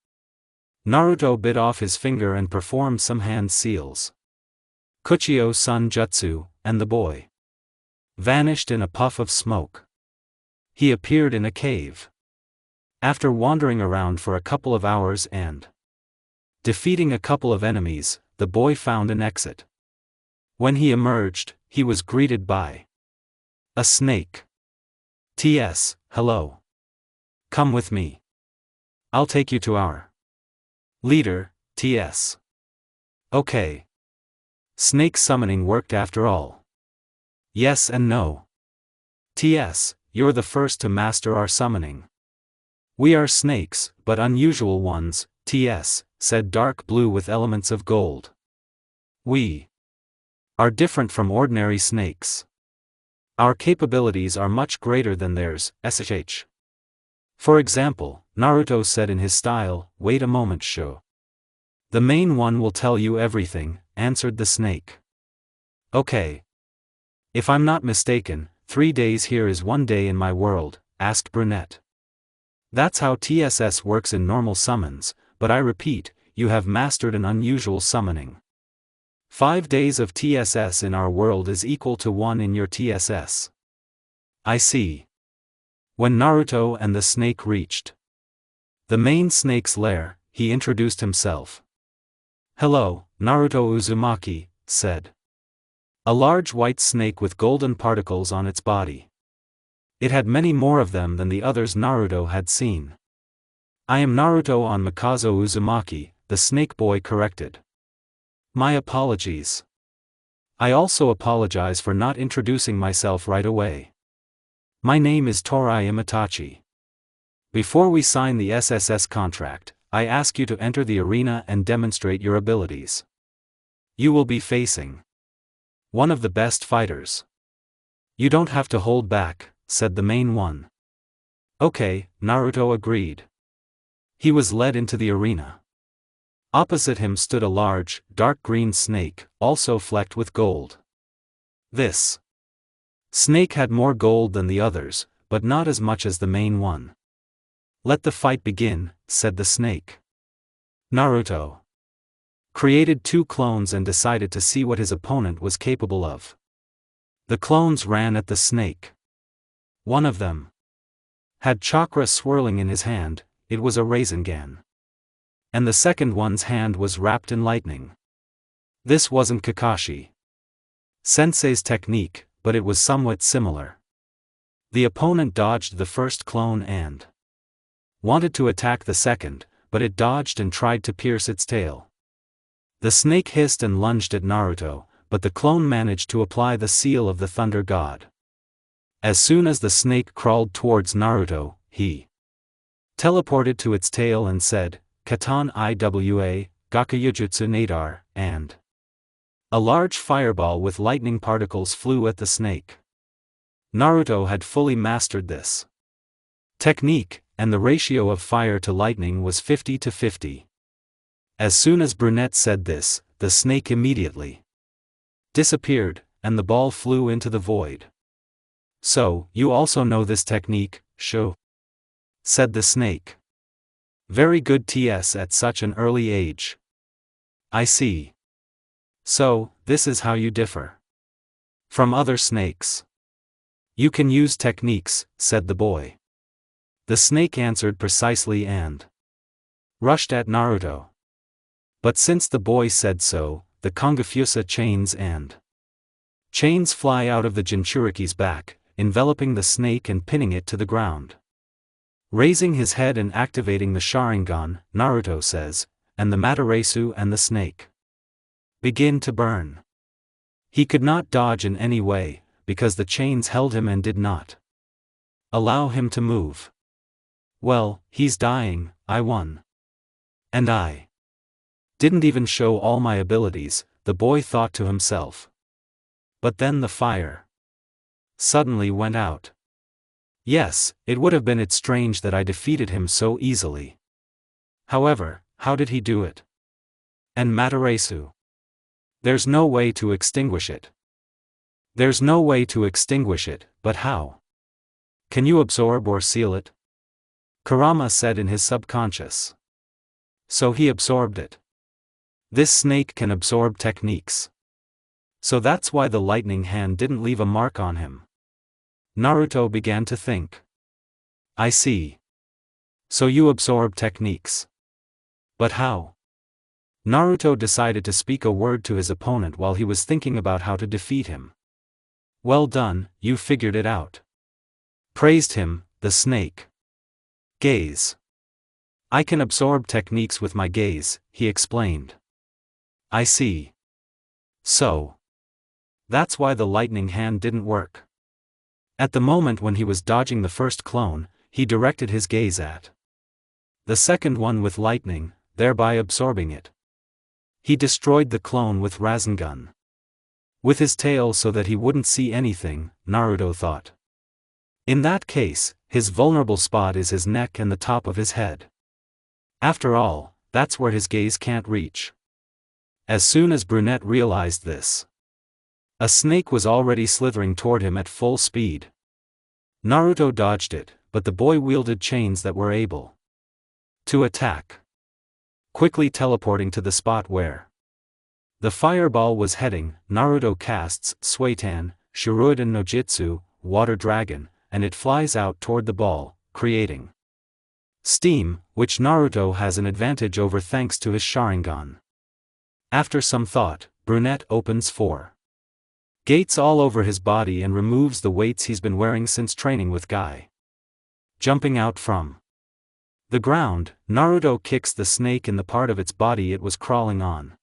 Naruto bit off his finger and performed some hand seals. Kuchio Sun Jutsu, and the boy vanished in a puff of smoke. He appeared in a cave. After wandering around for a couple of hours and defeating a couple of enemies, the boy found an exit. When he emerged, he was greeted by a snake. T.S., hello. Come with me. I'll take you to our leader, T.S. Okay. Snake summoning worked after all. Yes and no. T.S., you're the first to master our summoning. We are snakes, but unusual ones, T.S., said Dark Blue with elements of gold. We are different from ordinary snakes. Our capabilities are much greater than theirs, SHH. For example, Naruto said in his style, wait a moment, Sho. The main one will tell you everything, answered the snake. Okay. If I'm not mistaken, 3 days here is 1 day in my world, asked Brunette. That's how TSS works in normal summons, but I repeat, you have mastered an unusual summoning. 5 days of TSS in our world is equal to 1 in your TSS. I see. When Naruto and the snake reached the main snake's lair, he introduced himself. Hello, Naruto Uzumaki, said a large white snake with golden particles on its body. It had many more of them than the others Naruto had seen. I am Naruto on Mikazo Uzumaki, the snake boy corrected. My apologies. I also apologize for not introducing myself right away. My name is Torai Imitachi. Before we sign the SSS contract, I ask you to enter the arena and demonstrate your abilities. You will be facing one of the best fighters. You don't have to hold back, said the main one. Okay, Naruto agreed. He was led into the arena. Opposite him stood a large, dark green snake, also flecked with gold. This snake had more gold than the others, but not as much as the main one. Let the fight begin, said the snake. Naruto created 2 clones and decided to see what his opponent was capable of. The clones ran at the snake. One of them had chakra swirling in his hand, it was a Rasengan. And the second one's hand was wrapped in lightning. This wasn't Kakashi Sensei's technique, but it was somewhat similar. The opponent dodged the first clone and wanted to attack the second, but it dodged and tried to pierce its tail. The snake hissed and lunged at Naruto, but the clone managed to apply the seal of the Thunder God. As soon as the snake crawled towards Naruto, he teleported to its tail and said, "Katan Iwa, Gakuyujutsu Nadar," and a large fireball with lightning particles flew at the snake. Naruto had fully mastered this technique, and the ratio of fire to lightning was 50 to 50. As soon as Brunette said this, the snake immediately disappeared, and the ball flew into the void. "So, you also know this technique, Sho?" said the snake. "Very good TS at such an early age. I see. So, this is how you differ from other snakes. You can use techniques," said the boy. The snake answered precisely and rushed at Naruto. But since the boy said so, the Kongofusa chains fly out of the Jinchuriki's back, enveloping the snake and pinning it to the ground. Raising his head and activating the Sharingan, Naruto says, and the Matarasu and the snake begin to burn. He could not dodge in any way, because the chains held him and did not allow him to move. "Well, he's dying, I won. And I didn't even show all my abilities," the boy thought to himself. But then the fire suddenly went out. Yes, it would have been strange that I defeated him so easily. However, how did he do it? And Matarasu? There's no way to extinguish it. There's no way to extinguish it, but how? Can you absorb or seal it? Kurama said in his subconscious. So he absorbed it. This snake can absorb techniques. So that's why the lightning hand didn't leave a mark on him. Naruto began to think. I see. So you absorb techniques. But how? Naruto decided to speak a word to his opponent while he was thinking about how to defeat him. Well done, you figured it out. Praised him, the snake. Gaze. I can absorb techniques with my gaze, he explained. I see. So. That's why the lightning hand didn't work. At the moment when he was dodging the first clone, he directed his gaze at the second one with lightning, thereby absorbing it. He destroyed the clone with Rasengan. With his tail so that he wouldn't see anything, Naruto thought. In that case, his vulnerable spot is his neck and the top of his head. After all, that's where his gaze can't reach. As soon as Brunette realized this, a snake was already slithering toward him at full speed. Naruto dodged it, but the boy wielded chains that were able to attack. Quickly teleporting to the spot where the fireball was heading, Naruto casts Suitan, Shuruden no Jutsu, Water Dragon, and it flies out toward the ball, creating steam, which Naruto has an advantage over thanks to his Sharingan. After some thought, Brunette opens 4 gates all over his body and removes the weights he's been wearing since training with Guy. Jumping out from the ground, Naruto kicks the snake in the part of its body it was crawling on.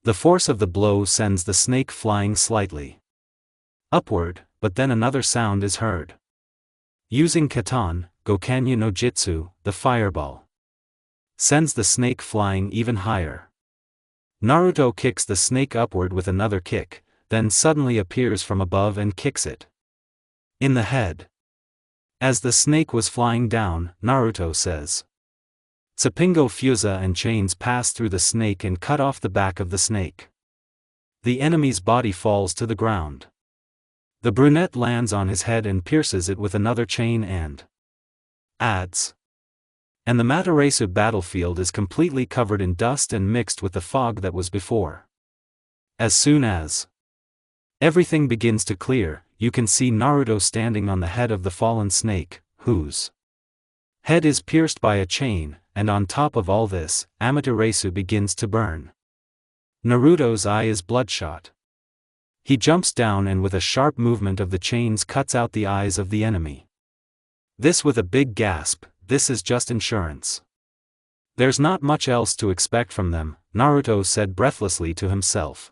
The force of the blow sends the snake flying slightly upward, but then another sound is heard. Using Katan, Gokanyu no Jutsu, the fireball sends the snake flying even higher. Naruto kicks the snake upward with another kick, then suddenly appears from above and kicks it in the head. As the snake was flying down, Naruto says, Tsupingo Fusa and chains pass through the snake and cut off the back of the snake. The enemy's body falls to the ground. The brunette lands on his head and pierces it with another chain and adds. And the Matarasu battlefield is completely covered in dust and mixed with the fog that was before. As soon as everything begins to clear, you can see Naruto standing on the head of the fallen snake, whose head is pierced by a chain, and on top of all this, Amaterasu begins to burn. Naruto's eye is bloodshot. He jumps down and with a sharp movement of the chains cuts out the eyes of the enemy. This with a big gasp, this is just insurance. There's not much else to expect from them, Naruto said breathlessly to himself.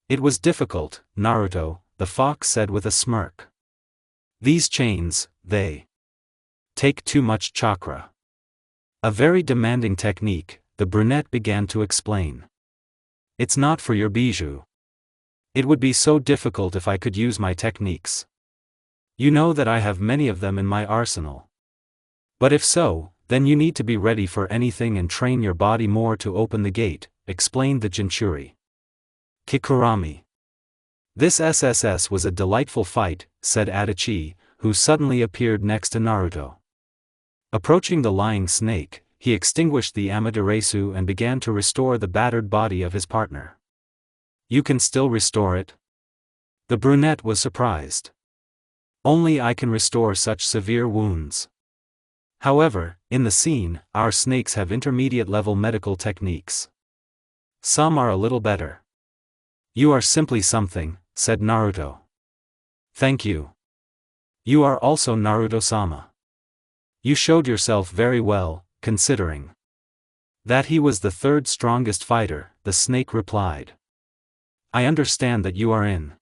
It was difficult, Naruto, the fox said with a smirk. These chains, they take too much chakra. A very demanding technique, the brunette began to explain. It's not for your bijou. It would be so difficult if I could use my techniques. You know that I have many of them in my arsenal. But if so, then you need to be ready for anything and train your body more to open the gate, explained the Jinchuri. Kikurami. This SSS was a delightful fight, said Adachi, who suddenly appeared next to Naruto. Approaching the lying snake, he extinguished the Amaterasu and began to restore the battered body of his partner. You can still restore it? The brunette was surprised. Only I can restore such severe wounds. However, in the scene, our snakes have intermediate-level medical techniques. Some are a little better. You are simply something, said Naruto. Thank you. You are also Naruto-sama. You showed yourself very well, considering that he was the third strongest fighter, the snake replied. I understand that you are in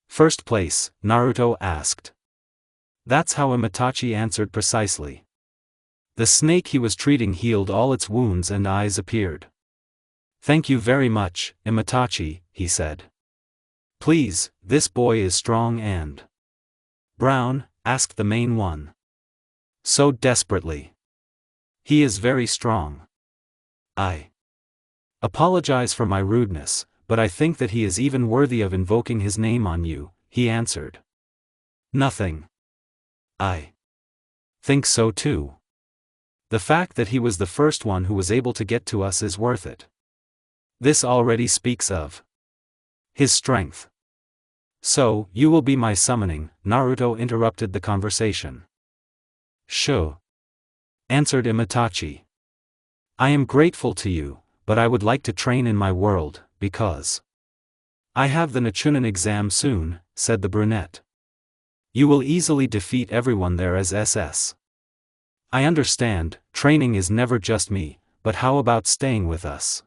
first place, Naruto asked. That's how Itachi answered precisely. The snake he was treating healed all its wounds and eyes appeared. Thank you very much, Itachi, he said. Please, this boy is strong and brown, asked the main one. So desperately. He is very strong. I apologize for my rudeness, but I think that he is even worthy of invoking his name on you, he answered. Nothing. I think so too. The fact that he was the first one who was able to get to us is worth it. This already speaks of his strength. So, you will be my summoning, Naruto interrupted the conversation. Sure, answered Itachi. I am grateful to you, but I would like to train in my world, because I have the Nichunin exam soon, said the brunette. You will easily defeat everyone there as SS. I understand, training is never just me, but how about staying with us?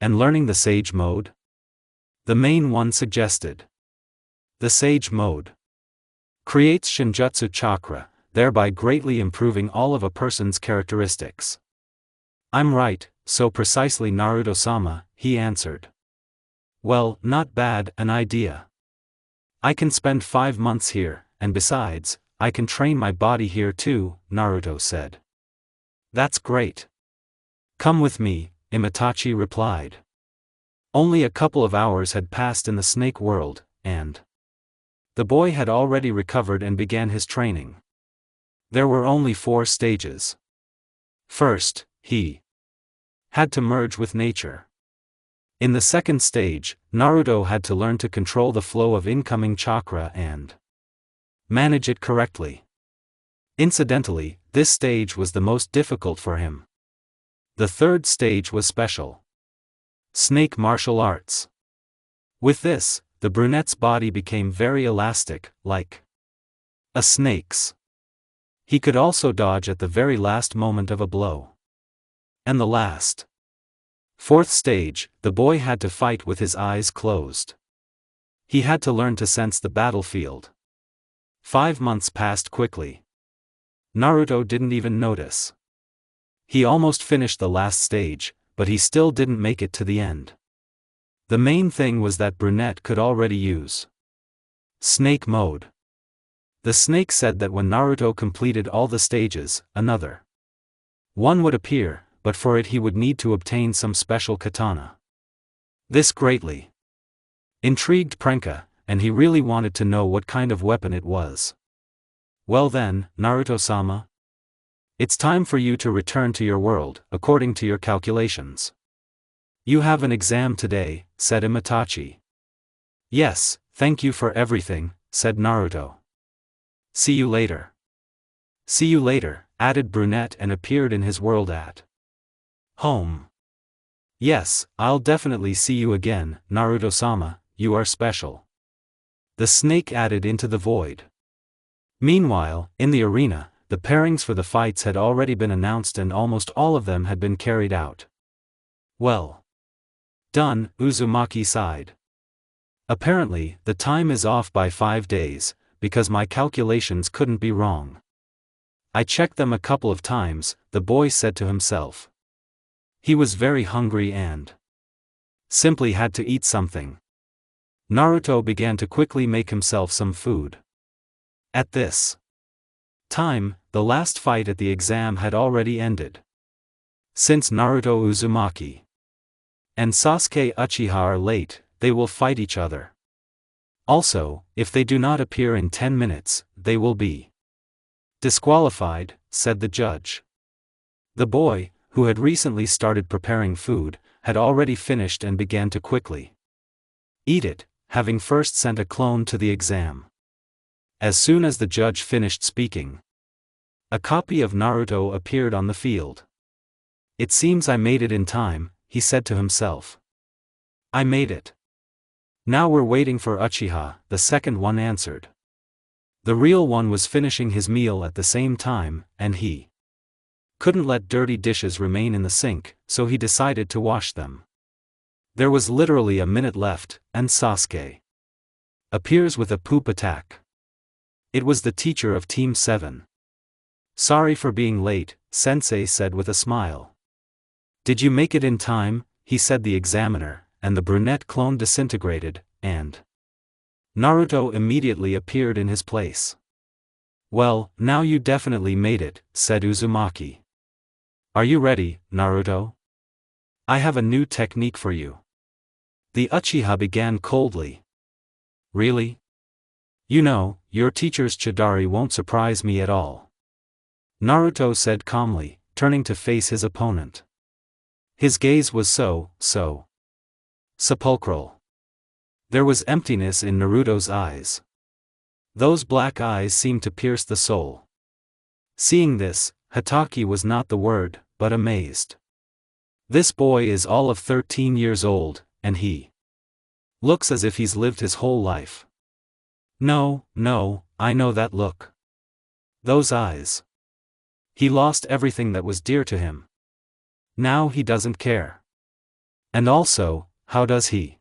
And learning the Sage mode? The main one suggested. The Sage mode creates Shinjutsu chakra, thereby greatly improving all of a person's characteristics. I'm right, so precisely Naruto-sama, he answered. Well, not bad, an idea. I can spend 5 months here, and besides, I can train my body here too, Naruto said. That's great. Come with me, Itachi replied. Only a couple of hours had passed in the snake world, and the boy had already recovered and began his training. There were only 4 stages. First, he had to merge with nature. In the second stage, Naruto had to learn to control the flow of incoming chakra and manage it correctly. Incidentally, this stage was the most difficult for him. The third stage was special. Snake martial arts. With this, the brunette's body became very elastic, like a snake's. He could also dodge at the very last moment of a blow. And the last, fourth stage, the boy had to fight with his eyes closed. He had to learn to sense the battlefield. 5 months passed quickly. Naruto didn't even notice. He almost finished the last stage, but he still didn't make it to the end. The main thing was that brunette could already use snake mode. The snake said that when Naruto completed all the stages, another one would appear, but for it he would need to obtain some special katana. This greatly intrigued Prenka, and he really wanted to know what kind of weapon it was. Well then, Naruto-sama, it's time for you to return to your world, according to your calculations. You have an exam today, said Itachi. Yes, thank you for everything, said Naruto. See you later. See you later, added brunette and appeared in his world at home. Yes, I'll definitely see you again, Naruto-sama, you are special. The snake added into the void. Meanwhile, in the arena, the pairings for the fights had already been announced and almost all of them had been carried out. Well done, Uzumaki sighed. Apparently, the time is off by 5 days, because my calculations couldn't be wrong. I checked them a couple of times, the boy said to himself. He was very hungry and simply had to eat something. Naruto began to quickly make himself some food. At this time, the last fight at the exam had already ended. Since Naruto Uzumaki and Sasuke Uchiha are late, they will fight each other. Also, if they do not appear in 10 minutes, they will be disqualified, said the judge. The boy, who had recently started preparing food, had already finished and began to quickly eat it, having first sent a clone to the exam. As soon as the judge finished speaking, a copy of Naruto appeared on the field. It seems I made it in time, he said to himself. I made it. Now we're waiting for Uchiha, the second one answered. The real one was finishing his meal at the same time, and he couldn't let dirty dishes remain in the sink, so he decided to wash them. There was literally a minute left, and Sasuke appears with a poop attack. It was the teacher of Team 7. Sorry for being late, Sensei said with a smile. Did you make it in time? He said the examiner, and the brunette clone disintegrated, and Naruto immediately appeared in his place. Well, now you definitely made it, said Uzumaki. Are you ready, Naruto? I have a new technique for you. The Uchiha began coldly. Really? You know, your teacher's Chidari won't surprise me at all. Naruto said calmly, turning to face his opponent. His gaze was so sepulchral. There was emptiness in Naruto's eyes. Those black eyes seemed to pierce the soul. Seeing this, Hatake was not the word, but amazed. This boy is all of 13 years old, and he looks as if he's lived his whole life. No, I know that look. Those eyes. He lost everything that was dear to him. Now he doesn't care. And also, how does he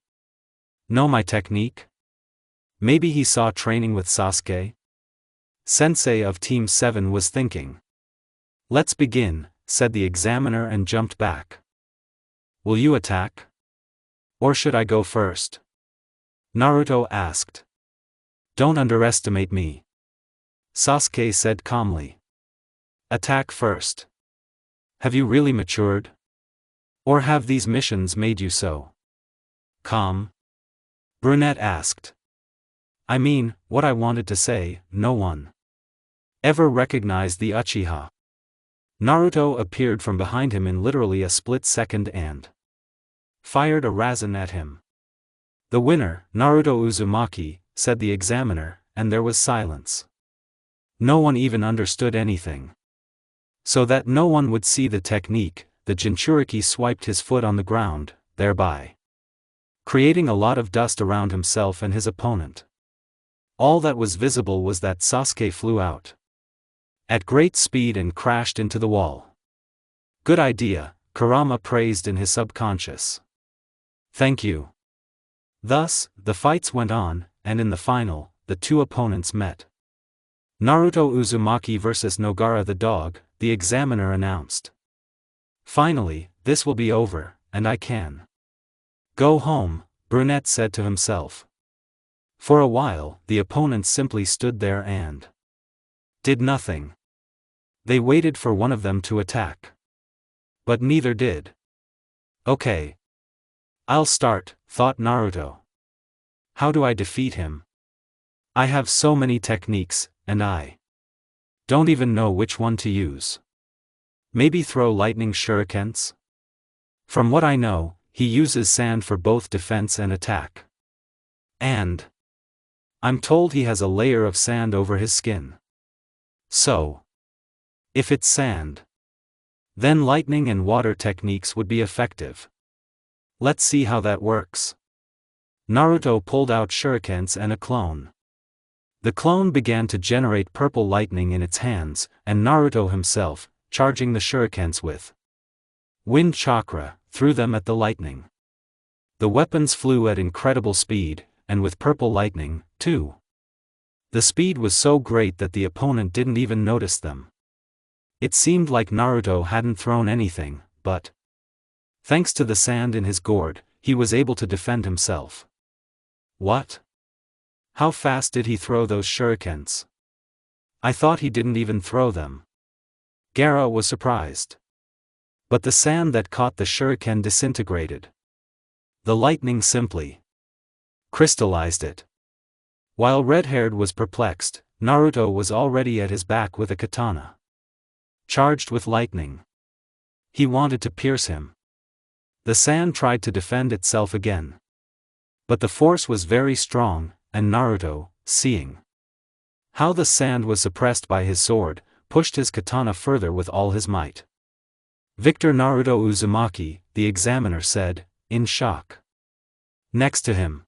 know my technique? Maybe he saw training with Sasuke? Sensei of Team 7 was thinking. Let's begin, said the examiner and jumped back. Will you attack? Or should I go first? Naruto asked. Don't underestimate me. Sasuke said calmly. Attack first. Have you really matured? Or have these missions made you so calm? Brunette asked. I mean, what I wanted to say, no one ever recognized the Uchiha. Naruto appeared from behind him in literally a split second and fired a Rasen at him. The winner, Naruto Uzumaki, said the examiner, and there was silence. No one even understood anything. So that no one would see the technique, the Jinchuriki swiped his foot on the ground, thereby creating a lot of dust around himself and his opponent. All that was visible was that Sasuke flew out at great speed and crashed into the wall. Good idea, Kurama praised in his subconscious. Thank you. Thus, the fights went on, and in the final, the two opponents met. Naruto Uzumaki vs Nogara the dog, the examiner announced. Finally, this will be over, and I can go home, Brunette said to himself. For a while, the opponents simply stood there and did nothing. They waited for one of them to attack. But neither did. Okay. I'll start, thought Naruto. How do I defeat him? I have so many techniques, and I don't even know which one to use. Maybe throw lightning shurikens? From what I know, he uses sand for both defense and attack. And I'm told he has a layer of sand over his skin. So, if it's sand, then lightning and water techniques would be effective. Let's see how that works. Naruto pulled out shurikens and a clone. The clone began to generate purple lightning in its hands, and Naruto himself, charging the shurikens with wind chakra, threw them at the lightning. The weapons flew at incredible speed, and with purple lightning, too. The speed was so great that the opponent didn't even notice them. It seemed like Naruto hadn't thrown anything, but thanks to the sand in his gourd, he was able to defend himself. What? How fast did he throw those shurikens? I thought he didn't even throw them. Gaara was surprised. But the sand that caught the shuriken disintegrated. The lightning simply crystallized it. While Red-Haired was perplexed, Naruto was already at his back with a katana, charged with lightning. He wanted to pierce him. The sand tried to defend itself again. But the force was very strong, and Naruto, seeing how the sand was suppressed by his sword, pushed his katana further with all his might. Victor Naruto Uzumaki, the examiner said, in shock. Next to him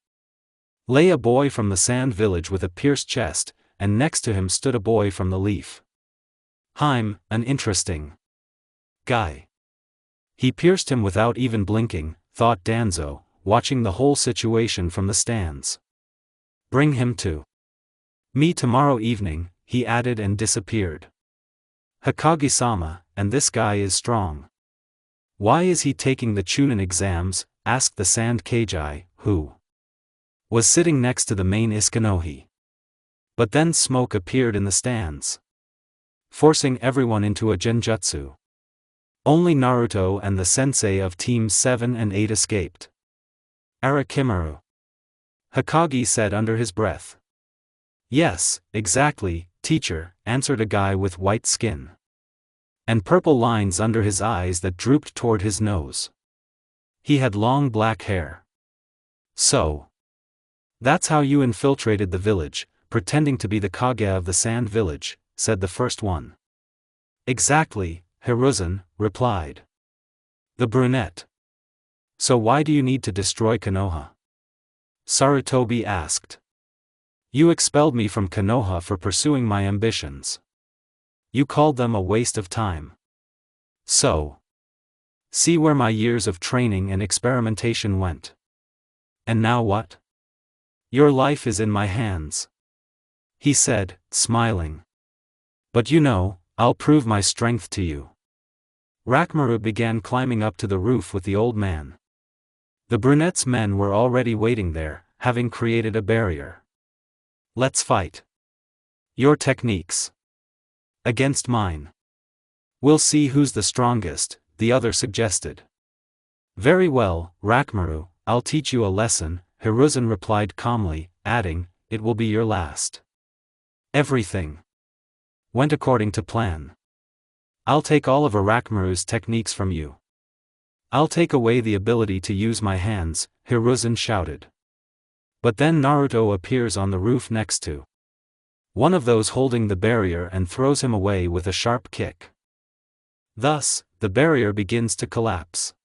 lay a boy from the sand village with a pierced chest, and next to him stood a boy from the leaf. An interesting guy. He pierced him without even blinking, thought Danzo, watching the whole situation from the stands. Bring him to me tomorrow evening, he added and disappeared. Hokage-sama, and this guy is strong. Why is he taking the Chunin exams? Asked the Sand Kagi, who was sitting next to the main Isunohi. But then smoke appeared in the stands, forcing everyone into a genjutsu. Only Naruto and the sensei of Teams 7 and 8 escaped. Arakimaru, Hokage said under his breath. Yes, exactly, teacher, answered a guy with white skin and purple lines under his eyes that drooped toward his nose. He had long black hair. So that's how you infiltrated the village, pretending to be the Kage of the Sand Village, said the first one. Exactly, Hiruzen replied the brunette. So why do you need to destroy Konoha? Sarutobi asked. You expelled me from Konoha for pursuing my ambitions. You called them a waste of time. So see where my years of training and experimentation went. And now what? Your life is in my hands, he said, smiling. But you know, I'll prove my strength to you. Rakimaru began climbing up to the roof with the old man. The brunette's men were already waiting there, having created a barrier. Let's fight. Your techniques against mine. We'll see who's the strongest, the other suggested. Very well, Rakimaru, I'll teach you a lesson, Hiruzen replied calmly, adding, it will be your last. Everything went according to plan. I'll take all of Rakimaru's techniques from you. I'll take away the ability to use my hands, Hiruzen shouted. But then Naruto appears on the roof next to one of those holding the barrier and throws him away with a sharp kick. Thus, the barrier begins to collapse.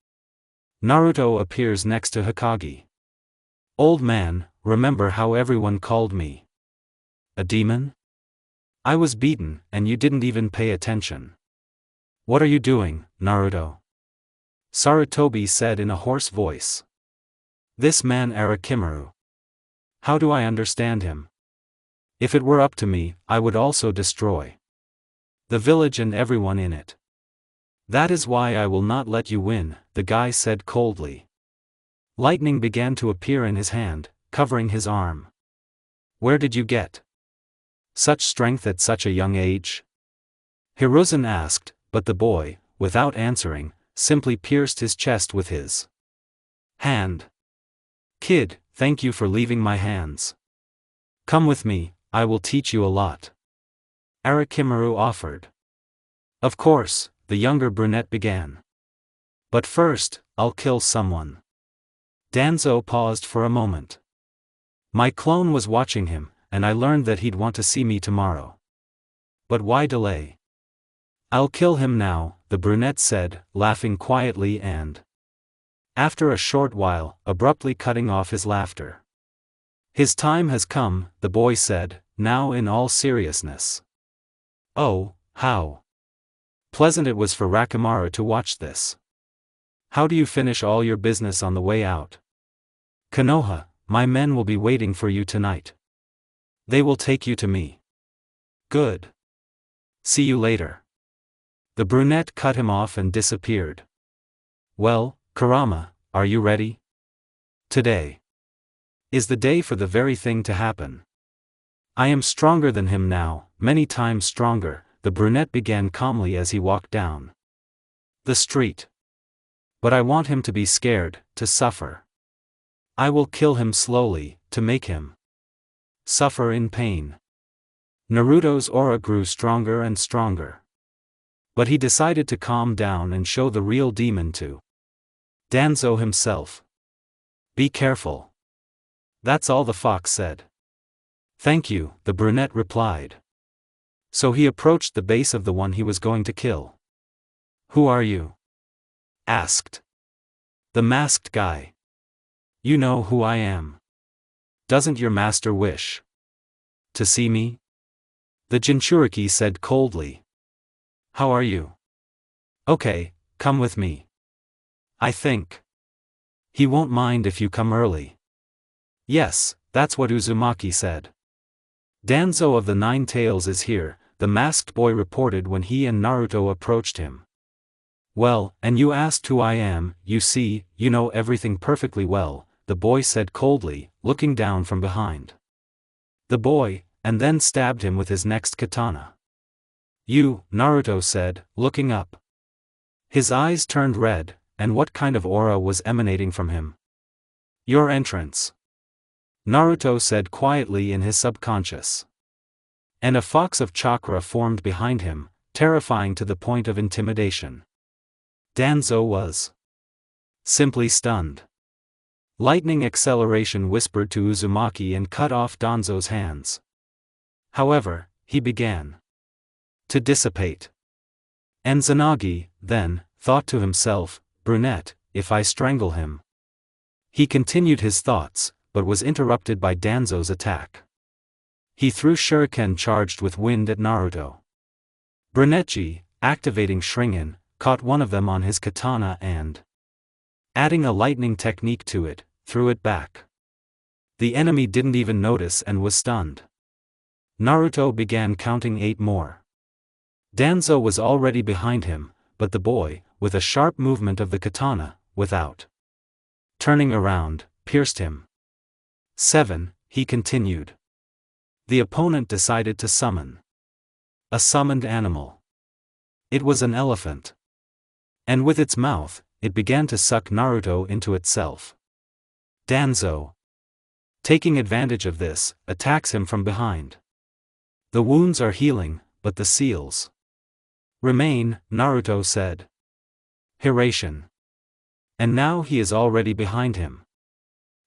Naruto appears next to Hokage. Old man, remember how everyone called me a demon? I was beaten, and you didn't even pay attention. What are you doing, Naruto? Sarutobi said in a hoarse voice. This man Arakimaru. How do I understand him? If it were up to me, I would also destroy the village and everyone in it. That is why I will not let you win, the guy said coldly. Lightning began to appear in his hand, covering his arm. Where did you get such strength at such a young age? Hiruzen asked, but the boy, without answering, simply pierced his chest with his hand. Kid, thank you for leaving my hands. Come with me, I will teach you a lot. Arakimaru offered. Of course, the younger brunette began. But first, I'll kill someone. Danzo paused for a moment. My clone was watching him, and I learned that he'd want to see me tomorrow. But why delay? I'll kill him now, the brunette said, laughing quietly and, after a short while, abruptly cutting off his laughter. His time has come, the boy said, now in all seriousness. Oh, how pleasant it was for Rakamara to watch this. How do you finish all your business on the way out? Konoha, my men will be waiting for you tonight. They will take you to me. Good. See you later. The brunette cut him off and disappeared. Well, Kurama, are you ready? Today is the day for the very thing to happen. I am stronger than him now, many times stronger, the brunette began calmly as he walked down the street. But I want him to be scared, to suffer. I will kill him slowly, to make him suffer in pain. Naruto's aura grew stronger and stronger. But he decided to calm down and show the real demon to Danzo himself. Be careful. That's all the fox said. Thank you, the brunette replied. So he approached the base of the one he was going to kill. Who are you? Asked the masked guy. You know who I am. Doesn't your master wish to see me? The Jinchuriki said coldly. How are you? Okay, come with me. I think he won't mind if you come early. Yes, that's what Uzumaki said. Danzo of the Nine Tails is here, the masked boy reported when he and Naruto approached him. Well, and you asked who I am, you see, you know everything perfectly well, the boy said coldly, looking down from behind the boy, and then stabbed him with his next katana. You, Naruto said, looking up. His eyes turned red, and what kind of aura was emanating from him? Your entrance. Naruto said quietly in his subconscious. And a fox of chakra formed behind him, terrifying to the point of intimidation. Danzo was simply stunned. Lightning acceleration whispered to Uzumaki and cut off Danzo's hands. However, he began to dissipate. And Zanagi, then, thought to himself, brunette, if I strangle him. He continued his thoughts, but was interrupted by Danzo's attack. He threw shuriken charged with wind at Naruto. Brunetchi, activating Shringen, caught one of them on his katana and, adding a lightning technique to it, threw it back. The enemy didn't even notice and was stunned. Naruto began counting 8 more. Danzo was already behind him, but the boy, with a sharp movement of the katana, without turning around, pierced him. 7, he continued. The opponent decided to summon a summoned animal. It was an elephant. And with its mouth, it began to suck Naruto into itself. Danzo, taking advantage of this, attacks him from behind. The wounds are healing, but the seals remain, Naruto said. Hiration. And now he is already behind him.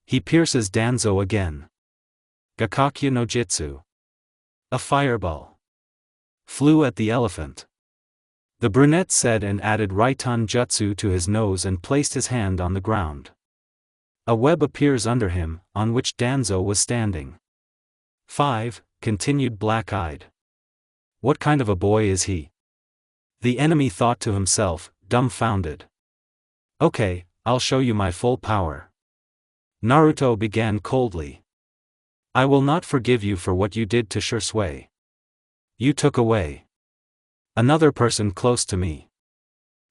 He pierces Danzo again. Gakakyu no Jitsu. A fireball flew at the elephant. The brunette said and added Raiton Jutsu to his nose and placed his hand on the ground. A web appears under him, on which Danzo was standing. 5, continued black-eyed. What kind of a boy is he? The enemy thought to himself, dumbfounded. Okay, I'll show you my full power. Naruto began coldly. I will not forgive you for what you did to Shursui. You took away another person close to me.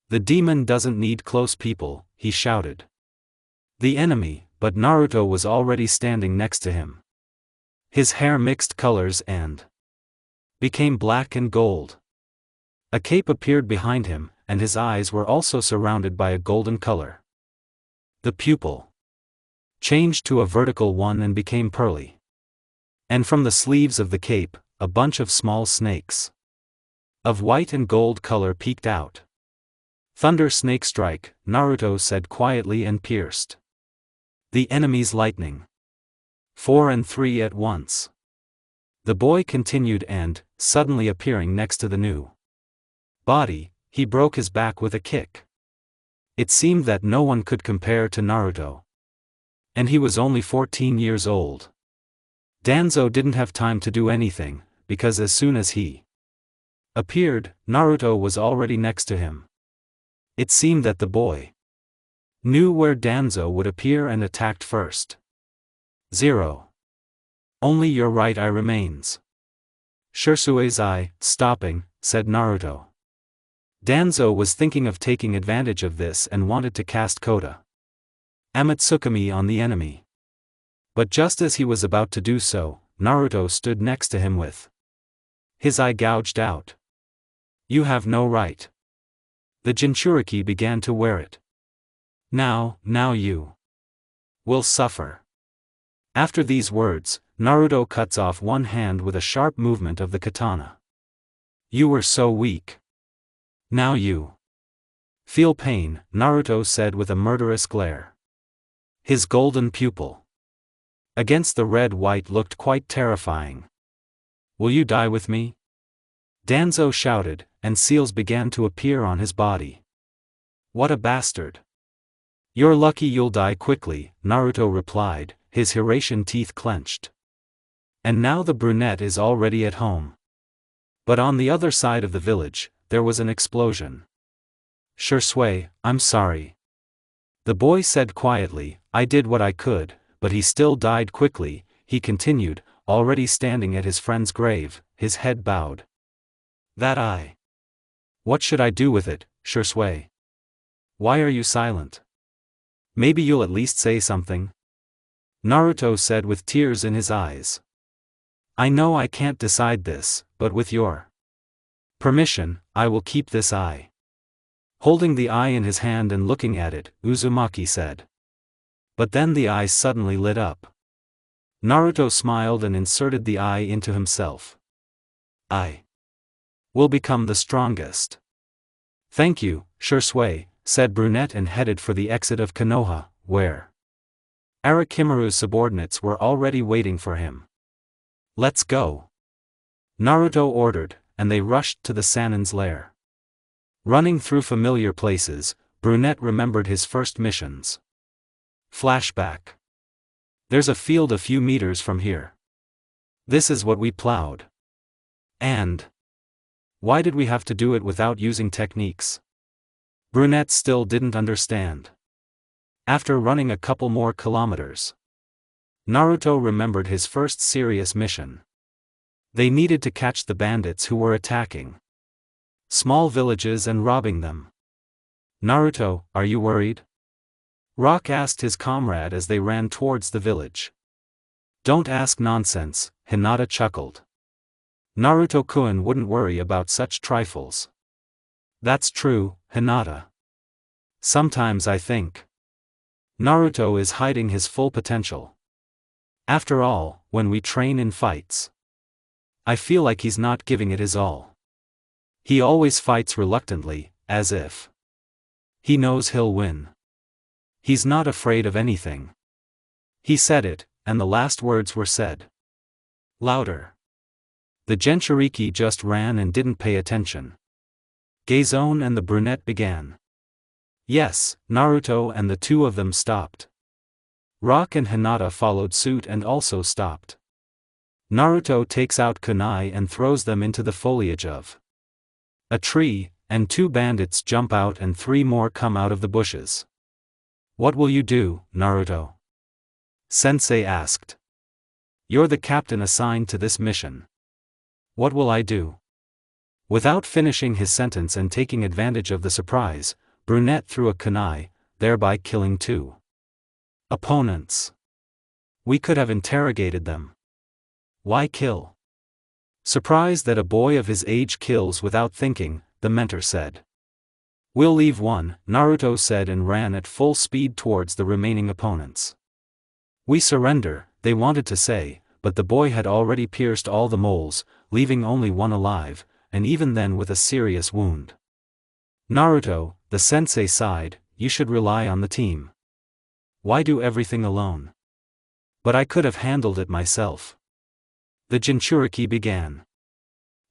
The demon doesn't need close people, he shouted. The enemy, but Naruto was already standing next to him. His hair mixed colors and became black and gold. A cape appeared behind him, and his eyes were also surrounded by a golden color. The pupil changed to a vertical one and became pearly. And from the sleeves of the cape, a bunch of small snakes of white and gold color peeked out. Thunder snake strike, Naruto said quietly and pierced the enemy's lightning. 4 and 3 at once. The boy continued and, suddenly appearing next to the new body, he broke his back with a kick. It seemed that no one could compare to Naruto. And he was only 14 years old. Danzo didn't have time to do anything, because as soon as he appeared, Naruto was already next to him. It seemed that the boy knew where Danzo would appear and attacked first. 0. Only your right eye remains. Shirsue's eye, stopping, said Naruto. Danzo was thinking of taking advantage of this and wanted to cast Kota Amatsukami on the enemy. But just as he was about to do so, Naruto stood next to him with his eye gouged out. You have no right. The Jinchuriki began to wear it. Now you will suffer. After these words, Naruto cuts off one hand with a sharp movement of the katana. You were so weak. Now you feel pain, Naruto said with a murderous glare. His golden pupil against the red white looked quite terrifying. Will you die with me? Danzo shouted, and seals began to appear on his body. What a bastard. You're lucky you'll die quickly, Naruto replied, his Hiratian teeth clenched. And now the brunette is already at home. But on the other side of the village, there was an explosion. Shirsue, I'm sorry. The boy said quietly, I did what I could, but he still died quickly, he continued, already standing at his friend's grave, his head bowed. That eye. What should I do with it, Shirsue? Why are you silent? Maybe you'll at least say something? Naruto said with tears in his eyes. I know I can't decide this, but with your permission, I will keep this eye. Holding the eye in his hand and looking at it, Uzumaki said. But then the eye suddenly lit up. Naruto smiled and inserted the eye into himself. I will become the strongest. Thank you, Shirsue, said Brunette and headed for the exit of Konoha, where Arakimaru's subordinates were already waiting for him. Let's go. Naruto ordered, and they rushed to the Sanin's lair. Running through familiar places, Brunette remembered his first missions. Flashback. There's a field a few meters from here. This is what we plowed. And why did we have to do it without using techniques? Brunette still didn't understand. After running a couple more kilometers, Naruto remembered his first serious mission. They needed to catch the bandits who were attacking small villages and robbing them. Naruto, are you worried? Rock asked his comrade as they ran towards the village. Don't ask nonsense, Hinata chuckled. Naruto-kun wouldn't worry about such trifles. That's true, Hinata. Sometimes I think Naruto is hiding his full potential. After all, when we train in fights, I feel like he's not giving it his all. He always fights reluctantly, as if he knows he'll win. He's not afraid of anything. He said it, and the last words were said louder. The Jinchuriki just ran and didn't pay attention. Gaizone and the brunette began. Yes, Naruto and the two of them stopped. Rock and Hinata followed suit and also stopped. Naruto takes out kunai and throws them into the foliage of a tree, and two bandits jump out and three more come out of the bushes. What will you do, Naruto? Sensei asked. You're the captain assigned to this mission. What will I do? Without finishing his sentence and taking advantage of the surprise, Brunette threw a kunai, thereby killing two opponents. We could have interrogated them. Why kill? Surprised that a boy of his age kills without thinking, the mentor said. We'll leave one, Naruto said and ran at full speed towards the remaining opponents. We surrender, they wanted to say, but the boy had already pierced all the moles, leaving only one alive, and even then with a serious wound. Naruto, the sensei sighed, you should rely on the team. Why do everything alone? But I could have handled it myself. The Jinchuriki began.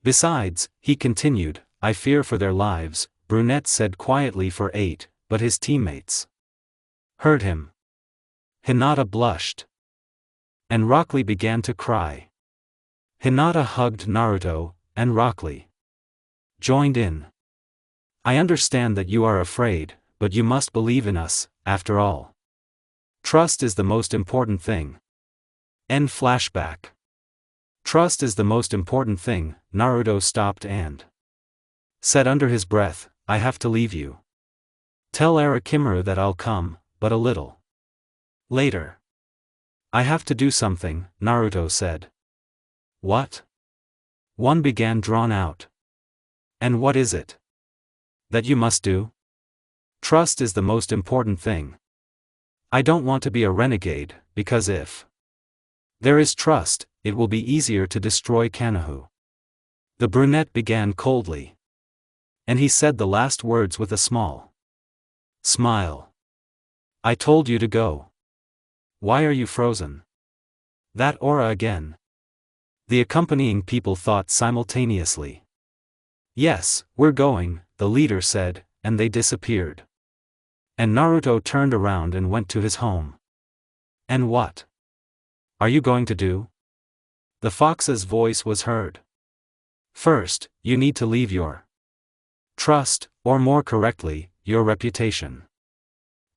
Besides, he continued, I fear for their lives, Brunette said quietly for 8, but his teammates heard him. Hinata blushed. And Rock Lee began to cry. Hinata hugged Naruto, and Rock Lee joined in. I understand that you are afraid, but you must believe in us, after all. Trust is the most important thing. End flashback. Trust is the most important thing. Naruto stopped and said under his breath, I have to leave you. Tell Arakimura that I'll come, but a little later. I have to do something, Naruto said. What? One began drawn out. And what is it that you must do? Trust is the most important thing. I don't want to be a renegade, because if there is trust, it will be easier to destroy Kanahu. The brunette began coldly. And he said the last words with a small smile. I told you to go. Why are you frozen? That aura again. The accompanying people thought simultaneously. Yes, we're going, the leader said, and they disappeared. And Naruto turned around and went to his home. And what are you going to do? The fox's voice was heard. First, you need to leave your trust, or more correctly, your reputation.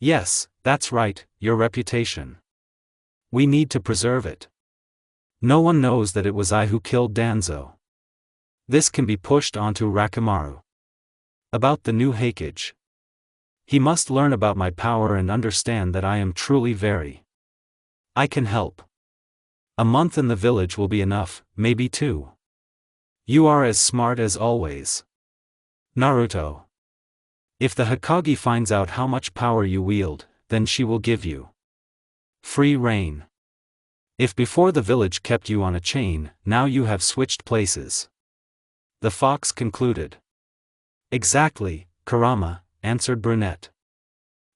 Yes, that's right, your reputation. We need to preserve it. No one knows that it was I who killed Danzo. This can be pushed onto Rakimaru. About the new Hokage. He must learn about my power and understand that I am truly very. I can help. A month in the village will be enough, maybe 2. You are as smart as always. Naruto. If the Hokage finds out how much power you wield, then she will give you free reign. If before the village kept you on a chain, now you have switched places. The fox concluded. Exactly, Kurama, answered Brunette.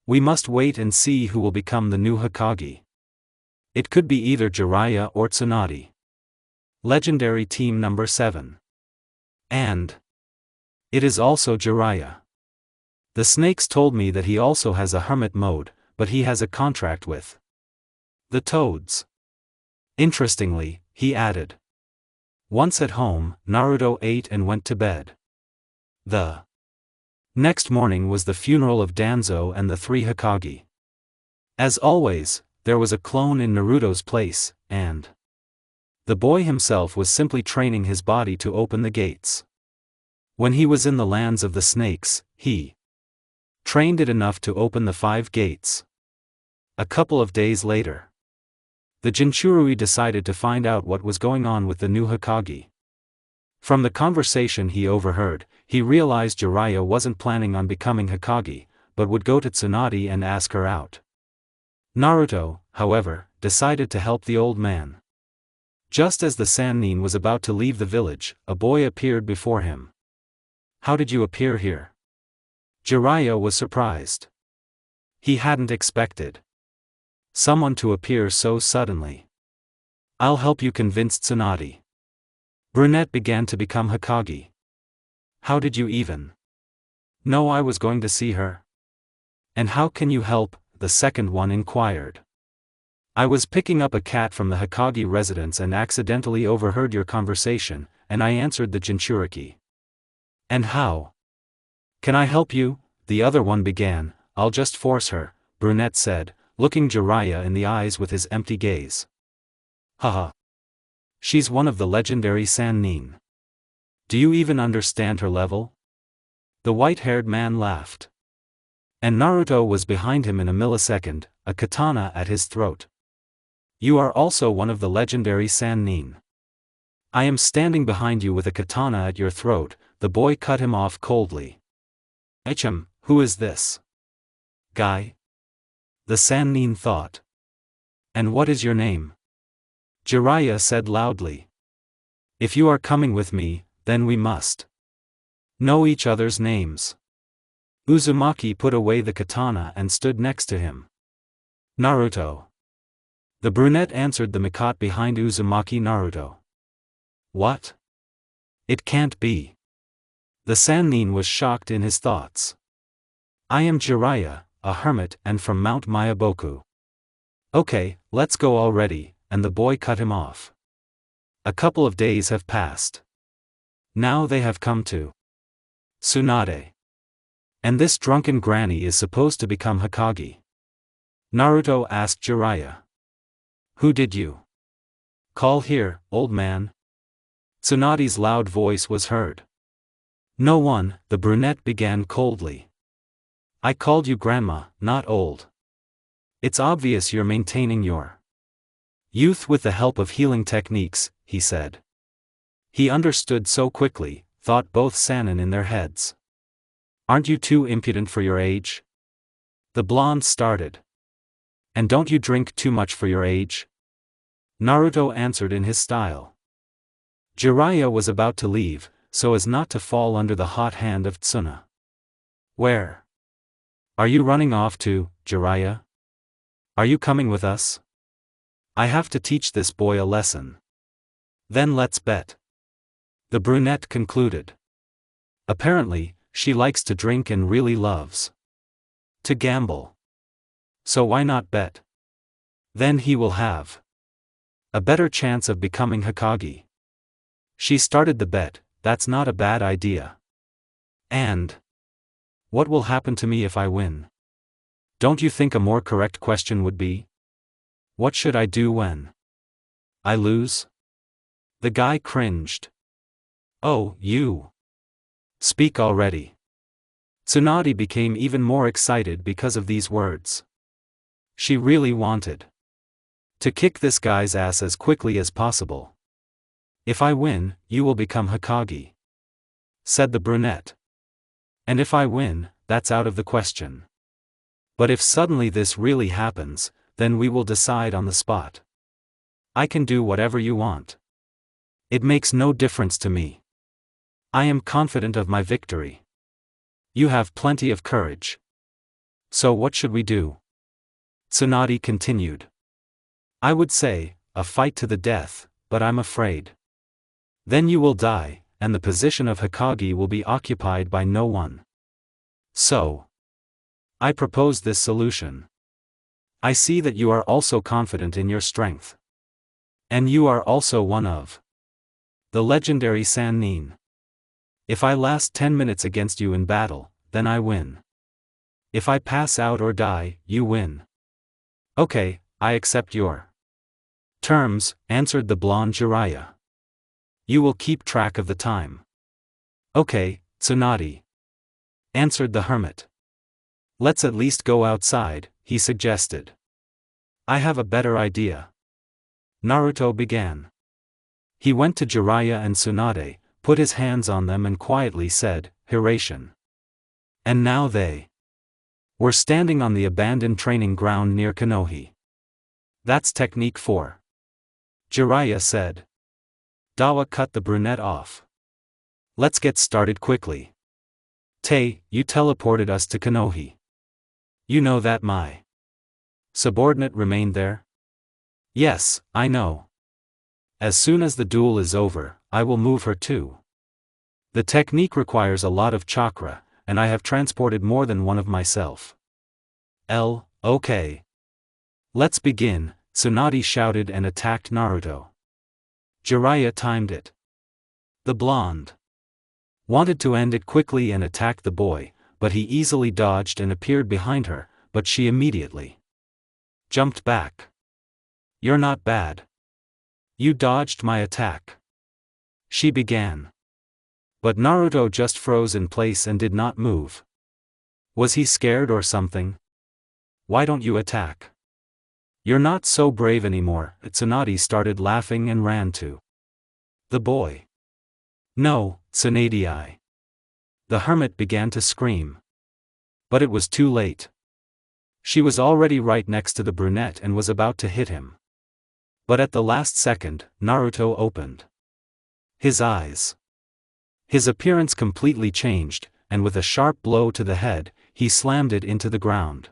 We must wait and see who will become the new Hokage. It could be either Jiraiya or Tsunade. Legendary Team Number 7. And it is also Jiraiya. The snakes told me that he also has a hermit mode, but he has a contract with the toads. Interestingly, he added. Once at home, Naruto ate and went to bed. The next morning was the funeral of Danzo and the 3 Hokage. As always, there was a clone in Naruto's place, and the boy himself was simply training his body to open the gates. When he was in the lands of the snakes, he trained it enough to open the 5 gates. A couple of days later, the Jinchurui decided to find out what was going on with the new Hokage. From the conversation he overheard, he realized Jiraiya wasn't planning on becoming Hokage, but would go to Tsunade and ask her out. Naruto, however, decided to help the old man. Just as the Sannin was about to leave the village, a boy appeared before him. How did you appear here? Jiraiya was surprised. He hadn't expected someone to appear so suddenly. I'll help you convince Tsunade. Brunette began to become Hokage. How did you even know I was going to see her? And how can you help? The second one inquired. I was picking up a cat from the Hokage residence and accidentally overheard your conversation, and I answered the Jinchuriki. And how can I help you? The other one began. I'll just force her, Brunette said, looking Jiraiya in the eyes with his empty gaze. Haha. She's one of the legendary Sannin. Do you even understand her level? The white-haired man laughed. And Naruto was behind him in a millisecond, a katana at his throat. You are also one of the legendary Sannin. I am standing behind you with a katana at your throat. The boy cut him off coldly. Ichem, who is this guy? The Sannin thought. And what is your name? Jiraiya said loudly. If you are coming with me, then we must know each other's names. Uzumaki put away the katana and stood next to him. Naruto. The brunette answered the Mikat behind Uzumaki. Naruto. What? It can't be. The Sannin was shocked in his thoughts. I am Jiraiya, a hermit and from Mount Mayaboku. Okay, let's go already, and the boy cut him off. A couple of days have passed. Now they have come to Tsunade. And this drunken granny is supposed to become Hokage. Naruto asked Jiraiya. Who did you call here, old man? Tsunade's loud voice was heard. No one, the brunette began coldly. I called you grandma, not old. It's obvious you're maintaining your youth with the help of healing techniques, he said. He understood so quickly, thought both Sannin in their heads. Aren't you too impudent for your age? The blonde started. And don't you drink too much for your age? Naruto answered in his style. Jiraiya was about to leave, so as not to fall under the hot hand of Tsuna. Where are you running off to, Jiraiya? Are you coming with us? I have to teach this boy a lesson. Then let's bet. The brunette concluded. Apparently, she likes to drink and really loves to gamble. So why not bet? Then he will have a better chance of becoming Hokage. She started the bet. That's not a bad idea. And what will happen to me if I win? Don't you think a more correct question would be? What should I do when I lose? The guy cringed. Oh, you. Speak already. Tsunade became even more excited because of these words. She really wanted to kick this guy's ass as quickly as possible. If I win, you will become Hokage, said the brunette. And if I win, that's out of the question. But if suddenly this really happens, then we will decide on the spot. I can do whatever you want. It makes no difference to me. I am confident of my victory. You have plenty of courage. So what should we do? Tsunade continued. I would say, a fight to the death, but I'm afraid. Then you will die, and the position of Hokage will be occupied by no one. So I propose this solution. I see that you are also confident in your strength. And you are also one of the legendary Sannin. If I last 10 minutes against you in battle, then I win. If I pass out or die, you win. Okay, I accept your terms, answered the blonde Jiraiya. You will keep track of the time. Okay, Tsunade, answered the hermit. Let's at least go outside, he suggested. I have a better idea. Naruto began. He went to Jiraiya and Tsunade, put his hands on them and quietly said, Hiration. And now they were standing on the abandoned training ground near Konoha. That's technique 4. Jiraiya said. Dawa cut the brunette off. Let's get started quickly. Tay, you teleported us to Konoha. You know that my subordinate remained there? Yes, I know. As soon as the duel is over, I will move her too. The technique requires a lot of chakra, and I have transported more than one of myself. Okay. Let's begin, Tsunade shouted and attacked Naruto. Jiraiya timed it. The blonde wanted to end it quickly and attack the boy, but he easily dodged and appeared behind her, but she immediately jumped back. You're not bad. You dodged my attack, she began. But Naruto just froze in place and did not move. Was he scared or something? Why don't you attack? You're not so brave anymore. Tsunade started laughing and ran to the boy. No, Tsunade. The hermit began to scream. But it was too late. She was already right next to the brunette and was about to hit him. But at the last second, Naruto opened his eyes. His appearance completely changed, and with a sharp blow to the head, he slammed it into the ground.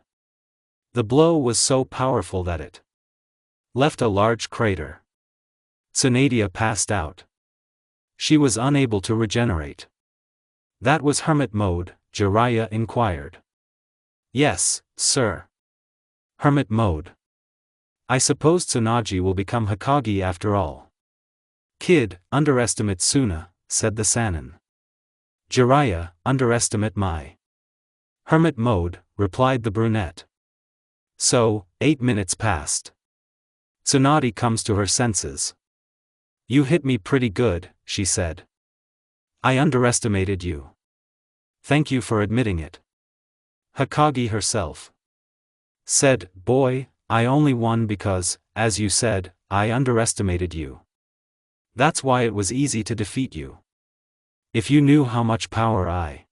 The blow was so powerful that it left a large crater. Tsunade passed out. She was unable to regenerate. That was hermit mode, Jiraiya inquired. Yes, sir. Hermit mode. I suppose Tsunaji will become Hokage after all. Kid, underestimate Suna, said the Sannin. Jiraiya, underestimate my hermit mode, replied the brunette. So, 8 minutes passed. Tsunade comes to her senses. You hit me pretty good, she said. I underestimated you. Thank you for admitting it. Hokage herself said, boy, I only won because, as you said, I underestimated you. That's why it was easy to defeat you. If you knew how much power I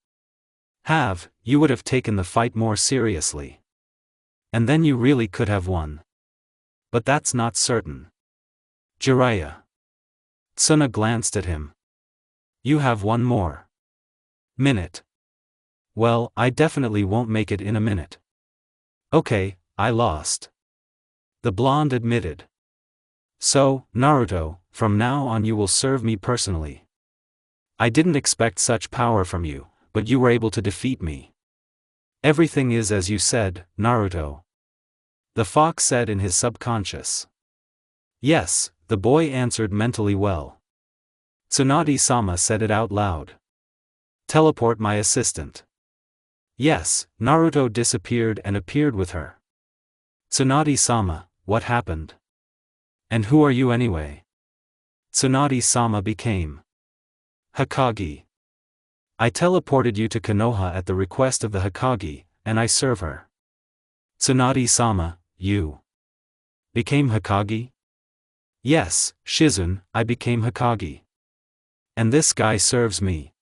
have, you would have taken the fight more seriously. And then you really could have won. But that's not certain. Jiraiya. Tsuna glanced at him. You have one more minute. Well, I definitely won't make it in a minute. Okay, I lost. The blonde admitted. So, Naruto, from now on you will serve me personally. I didn't expect such power from you, but you were able to defeat me. Everything is as you said, Naruto. The fox said in his subconscious. Yes, the boy answered mentally well. Tsunade-sama said it out loud. Teleport my assistant. Yes, Naruto disappeared and appeared with her. Tsunade-sama, what happened? And who are you anyway? Tsunade-sama became Hokage. I teleported you to Konoha at the request of the Hokage, and I serve her. Tsunade-sama, you became Hokage? Yes, Shizune, I became Hokage. And this guy serves me.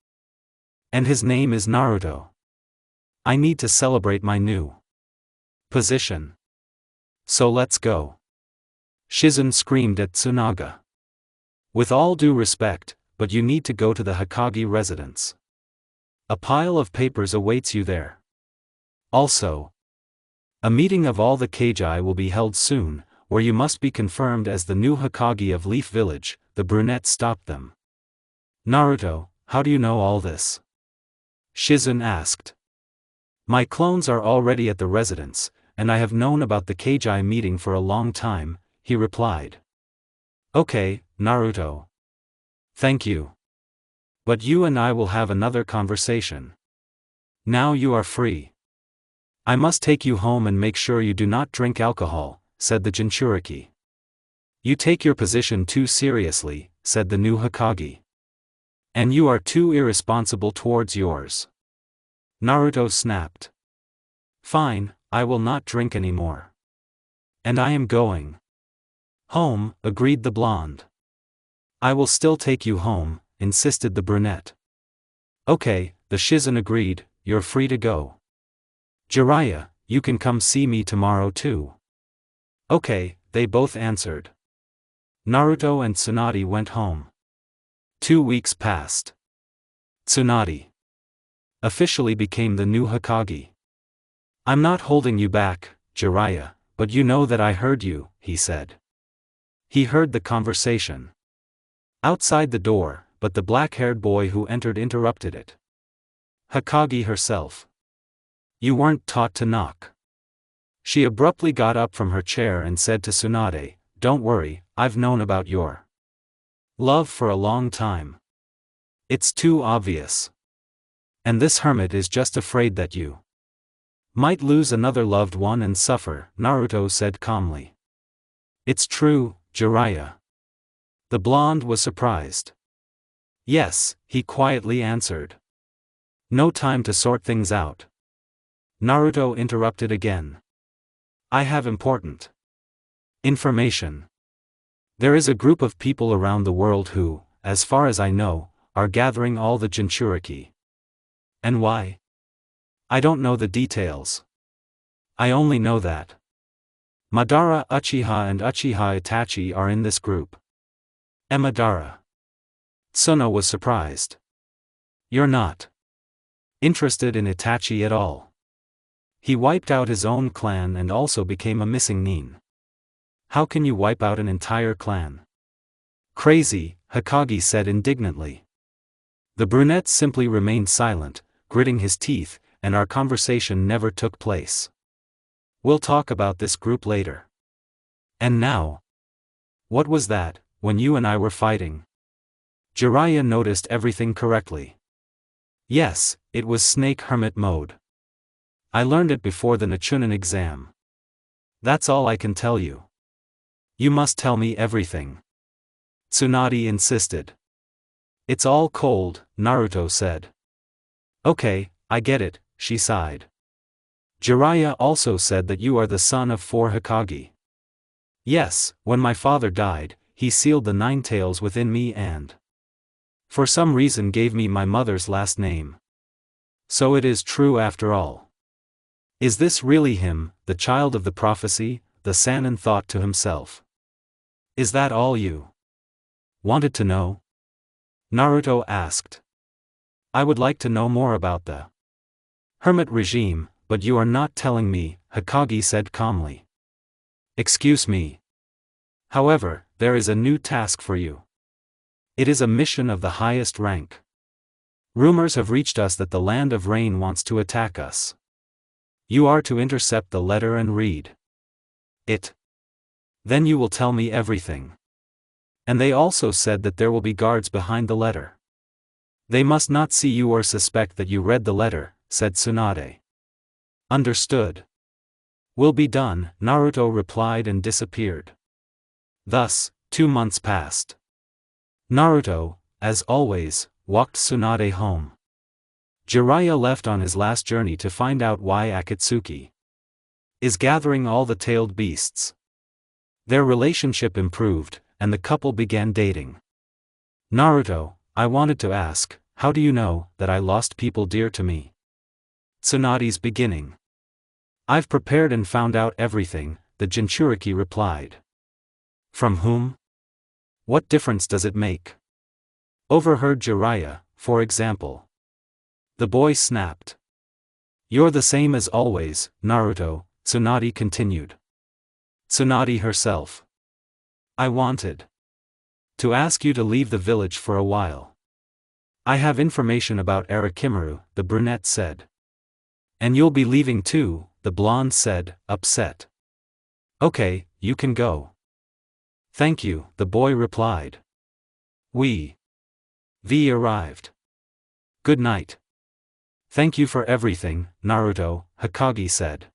And his name is Naruto. I need to celebrate my new position. So let's go. Shizune screamed at Tsunaga. With all due respect, but you need to go to the Hokage residence. A pile of papers awaits you there. Also, a meeting of all the Kagi will be held soon, where you must be confirmed as the new Hokage of Leaf Village. The brunette stopped them. Naruto, how do you know all this? Shizune asked. My clones are already at the residence, and I have known about the Kagi meeting for a long time, he replied. Okay, Naruto. Thank you. But you and I will have another conversation. Now you are free. I must take you home and make sure you do not drink alcohol, said the Jinchuriki. You take your position too seriously, said the new Hokage. And you are too irresponsible towards yours. Naruto snapped. Fine, I will not drink anymore. And I am going home, agreed the blonde. I will still take you home, insisted the brunette. Okay, the Shizune agreed, you're free to go. Jiraiya, you can come see me tomorrow too. Okay, they both answered. Naruto and Tsunade went home. 2 weeks passed. Tsunade officially became the new Hokage. I'm not holding you back, Jiraiya, but you know that I heard you, he said. He heard the conversation outside the door, but the black-haired boy who entered interrupted it. Hokage herself. You weren't taught to knock. She abruptly got up from her chair and said to Tsunade, don't worry, I've known about your love for a long time. It's too obvious. And this hermit is just afraid that you might lose another loved one and suffer, Naruto said calmly. It's true, Jiraiya. The blonde was surprised. Yes, he quietly answered. No time to sort things out. Naruto interrupted again. I have important information. There is a group of people around the world who, as far as I know, are gathering all the Jinchuriki. And why? I don't know the details. I only know that Madara, Uchiha and Uchiha Itachi are in this group. Madara. Tsuna was surprised. You're not interested in Itachi at all. He wiped out his own clan and also became a missing nin. How can you wipe out an entire clan? Crazy, Hokage said indignantly. The brunette simply remained silent, gritting his teeth, and our conversation never took place. We'll talk about this group later. And now? What was that, when you and I were fighting? Jiraiya noticed everything correctly. Yes, it was Snake Hermit mode. I learned it before the Nichunin exam. That's all I can tell you. You must tell me everything. Tsunade insisted. It's all cold, Naruto said. Okay, I get it, she sighed. Jiraiya also said that you are the son of 4 Hokage. Yes, when my father died, he sealed the 9 tails within me and for some reason gave me my mother's last name. So it is true after all. Is this really him, the child of the prophecy? The Sannin thought to himself. Is that all you wanted to know? Naruto asked. I would like to know more about the hermit regime, but you are not telling me, Hokage said calmly. Excuse me. However, there is a new task for you. It is a mission of the highest rank. Rumors have reached us that the Land of Rain wants to attack us. You are to intercept the letter and read it. Then you will tell me everything. And they also said that there will be guards behind the letter. They must not see you or suspect that you read the letter, said Tsunade. Understood. Will be done, Naruto replied and disappeared. Thus, 2 months passed. Naruto, as always, walked Tsunade home. Jiraiya left on his last journey to find out why Akatsuki is gathering all the tailed beasts. Their relationship improved, and the couple began dating. Naruto, I wanted to ask, how do you know that I lost people dear to me? Tsunade's beginning. I've prepared and found out everything, the Jinchuriki replied. From whom? What difference does it make? Overheard Jiraiya, for example. The boy snapped. You're the same as always, Naruto, Tsunade continued. Tsunade herself. I wanted to ask you to leave the village for a while. I have information about Arakimaru, the brunette said. And you'll be leaving too, the blonde said, upset. Okay, you can go. Thank you, the boy replied. We arrived. Good night. Thank you for everything, Naruto, Hokage said.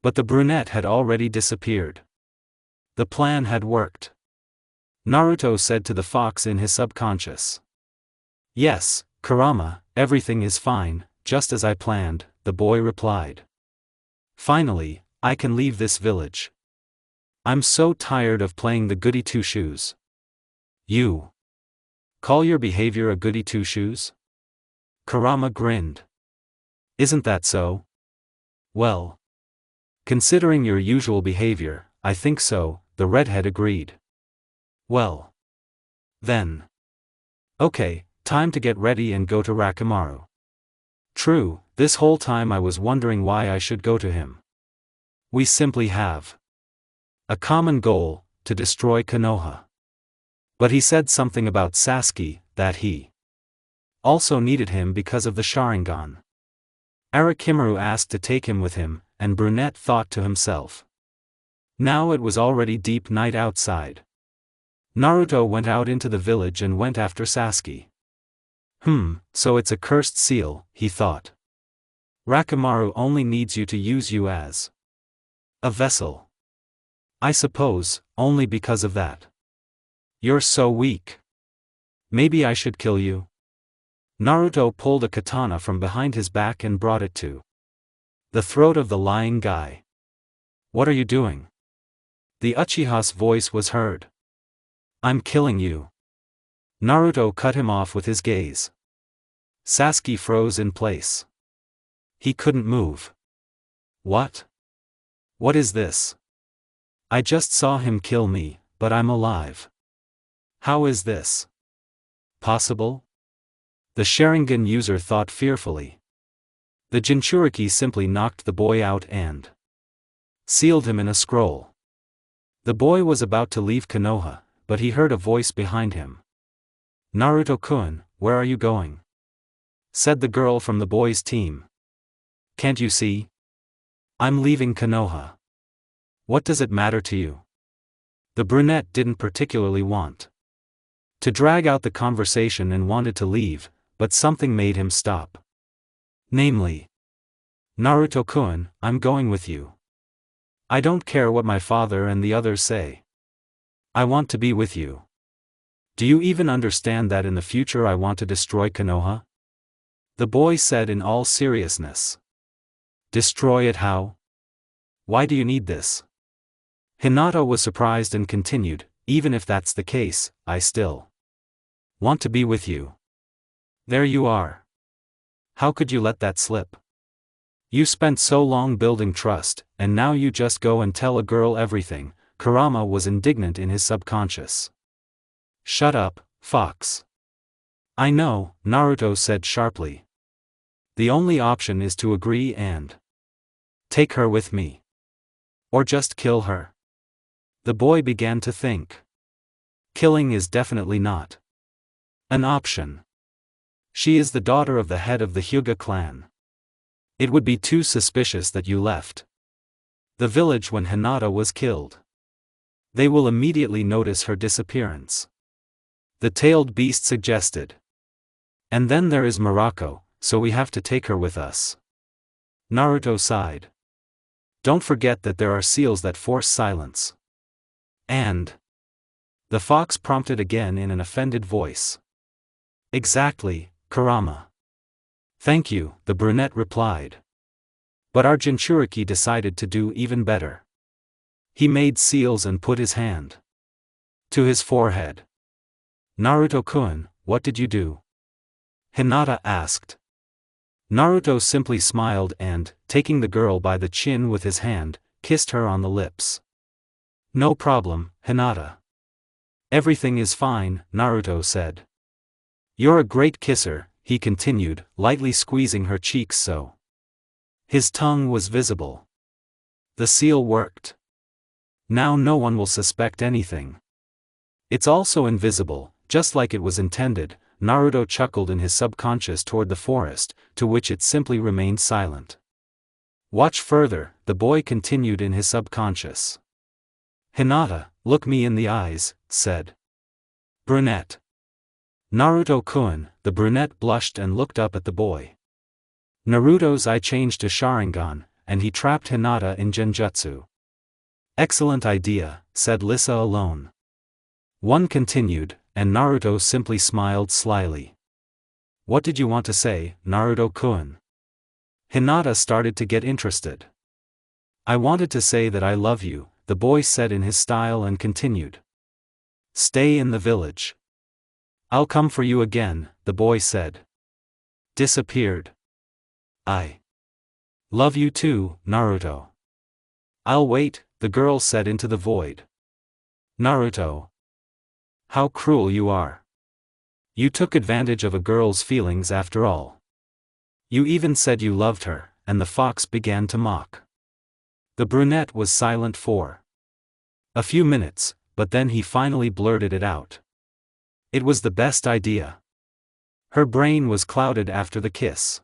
But the brunette had already disappeared. The plan had worked. Naruto said to the fox in his subconscious. Yes, Kurama, everything is fine, just as I planned, the boy replied. Finally, I can leave this village. I'm so tired of playing the goody two-shoes. You call your behavior a goody two-shoes? Kurama grinned. Isn't that so? Well, considering your usual behavior, I think so, the redhead agreed. Well, then. Okay, time to get ready and go to Rakimaru. True, this whole time I was wondering why I should go to him. We simply have a common goal, to destroy Konoha. But he said something about Sasuke, that he also needed him because of the Sharingan. Arakimaru asked to take him with him, and Brunette thought to himself. Now it was already deep night outside. Naruto went out into the village and went after Sasuke. So it's a cursed seal, he thought. Rakimaru only needs you to use you as a vessel. I suppose, only because of that. You're so weak. Maybe I should kill you? Naruto pulled a katana from behind his back and brought it to the throat of the lying guy. What are you doing? The Uchiha's voice was heard. I'm killing you. Naruto cut him off with his gaze. Sasuke froze in place. He couldn't move. What? What is this? I just saw him kill me, but I'm alive. How is this possible? The Sharingan user thought fearfully. The Jinchuriki simply knocked the boy out and sealed him in a scroll. The boy was about to leave Konoha, but he heard a voice behind him. Naruto-kun, where are you going? Said the girl from the boys' team. Can't you see? I'm leaving Konoha. What does it matter to you? The brunette didn't particularly want to drag out the conversation and wanted to leave, but something made him stop. Namely, Naruto-kun, I'm going with you. I don't care what my father and the others say. I want to be with you. Do you even understand that in the future I want to destroy Konoha? The boy said in all seriousness. Destroy it how? Why do you need this? Hinata was surprised and continued, even if that's the case, I still want to be with you. There you are. How could you let that slip? You spent so long building trust, and now you just go and tell a girl everything. Kurama was indignant in his subconscious. Shut up, fox. I know, Naruto said sharply. The only option is to agree and take her with me. Or just kill her. The boy began to think. Killing is definitely not an option. She is the daughter of the head of the Hyuga clan. It would be too suspicious that you left the village when Hinata was killed. They will immediately notice her disappearance. The tailed beast suggested. And then there is Morocco, so we have to take her with us. Naruto sighed. Don't forget that there are seals that force silence. And the fox prompted again in an offended voice. Exactly, Kurama. Thank you, the brunette replied. But our Jinchuriki decided to do even better. He made seals and put his hand to his forehead. Naruto-kun, what did you do? Hinata asked. Naruto simply smiled and, taking the girl by the chin with his hand, kissed her on the lips. No problem, Hinata. Everything is fine, Naruto said. You're a great kisser, he continued, lightly squeezing her cheeks so his tongue was visible. The seal worked. Now no one will suspect anything. It's also invisible, just like it was intended. Naruto chuckled in his subconscious toward the forest, to which it simply remained silent. Watch further, the boy continued in his subconscious. Hinata, look me in the eyes, said brunette. Naruto-kun, the brunette blushed and looked up at the boy. Naruto's eye changed to Sharingan, and he trapped Hinata in Genjutsu. Excellent idea, said Lissa alone. One continued, and Naruto simply smiled slyly. What did you want to say, Naruto-kun? Hinata started to get interested. I wanted to say that I love you, the boy said in his style and continued. Stay in the village. I'll come for you again, the boy said. Disappeared. I love you too, Naruto. I'll wait, the girl said into the void. Naruto. How cruel you are. You took advantage of a girl's feelings after all. You even said you loved her, and the fox began to mock. The brunette was silent for a few minutes, but then he finally blurted it out. It was the best idea. Her brain was clouded after the kiss.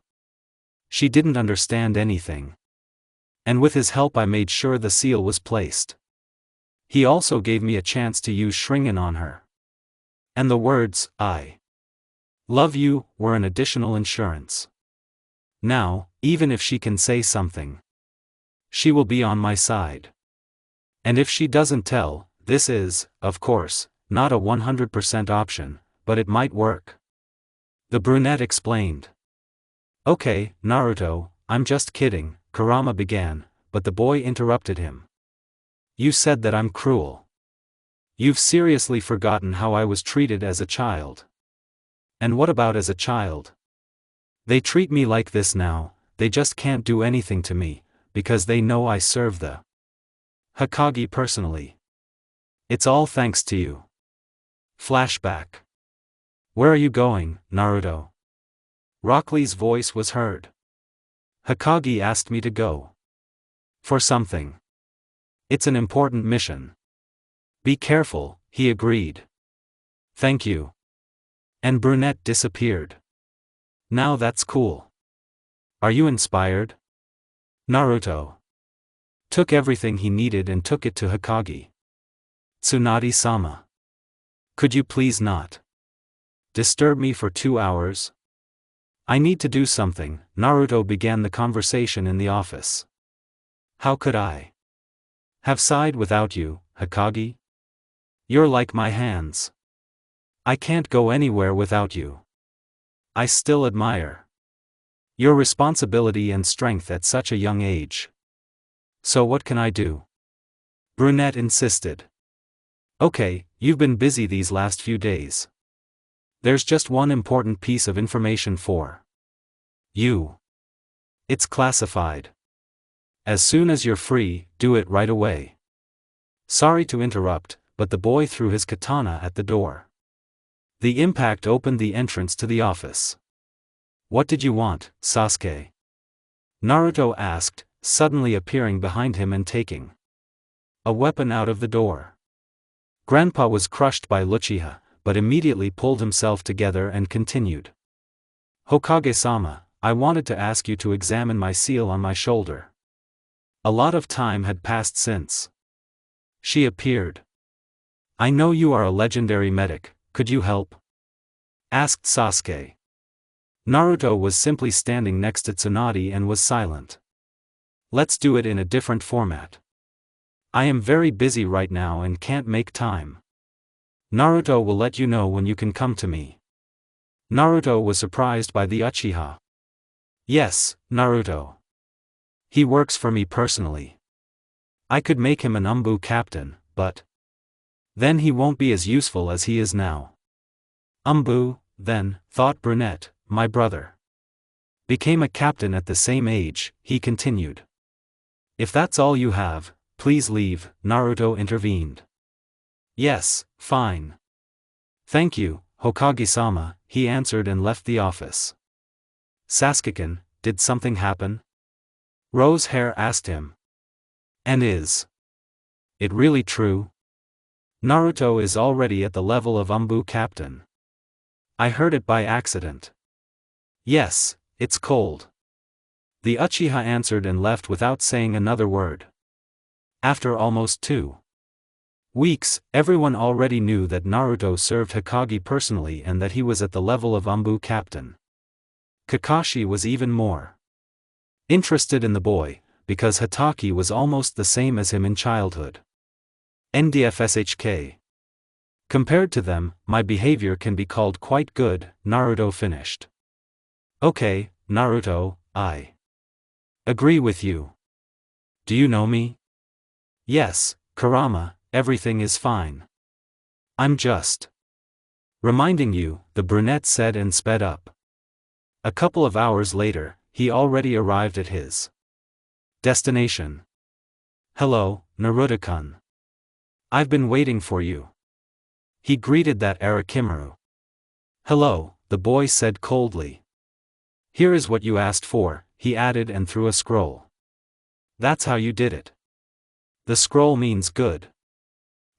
She didn't understand anything. And with his help I made sure the seal was placed. He also gave me a chance to use Shringen on her. And the words, I love you, were an additional insurance. Now, even if she can say something, she will be on my side. And if she doesn't tell, this is, of course, not a 100% option, but it might work. The brunette explained. Okay, Naruto, I'm just kidding, Kurama began, but the boy interrupted him. You said that I'm cruel. You've seriously forgotten how I was treated as a child. And what about as a child? They treat me like this now, they just can't do anything to me, because they know I serve the Hokage personally. It's all thanks to you. Flashback. Where are you going, Naruto? Rock Lee's voice was heard. Hokage asked me to go. For something. It's an important mission. Be careful, he agreed. Thank you. And brunette disappeared. Now that's cool. Are you inspired? Naruto took everything he needed and took it to Hokage. Tsunade-sama. Could you please not disturb me for 2 hours? I need to do something. Naruto began the conversation in the office. How could I have sighed without you, Hokage? You're like my hands. I can't go anywhere without you. I still admire your responsibility and strength at such a young age. So what can I do? Brunette insisted. Okay, you've been busy these last few days. There's just one important piece of information for you. It's classified. As soon as you're free, do it right away. Sorry to interrupt, but the boy threw his katana at the door. The impact opened the entrance to the office. What did you want, Sasuke? Naruto asked, suddenly appearing behind him and taking a weapon out of the door. Grandpa was crushed by Uchiha, but immediately pulled himself together and continued. Hokage-sama, I wanted to ask you to examine my seal on my shoulder. A lot of time had passed since she appeared. I know you are a legendary medic, could you help? Asked Sasuke. Naruto was simply standing next to Tsunade and was silent. Let's do it in a different format. I am very busy right now and can't make time. Naruto will let you know when you can come to me. Naruto was surprised by the Uchiha. Yes, Naruto. He works for me personally. I could make him an Umbu captain, but then he won't be as useful as he is now. Umbu, then, thought Brunette, my brother became a captain at the same age, he continued. If that's all you have, please leave, Naruto intervened. Yes, fine. Thank you, Hokage-sama, he answered and left the office. Sasuke-kun, did something happen? Rose Hair asked him. And is it really true? Naruto is already at the level of Umbu captain. I heard it by accident. Yes, it's cold. The Uchiha answered and left without saying another word. After almost 2 weeks, everyone already knew that Naruto served Hokage personally and that he was at the level of Umbu captain. Kakashi was even more interested in the boy, because Hatake was almost the same as him in childhood. NDFSHK. Compared to them, my behavior can be called quite good, Naruto finished. Okay, Naruto, I agree with you. Do you know me? Yes, Kurama, everything is fine. I'm just reminding you, the brunette said and sped up. A couple of hours later, he already arrived at his destination. Hello, Naruto-kun. I've been waiting for you. He greeted that Arakimaru. Hello, the boy said coldly. Here is what you asked for, he added and threw a scroll. That's how you did it. The scroll means good.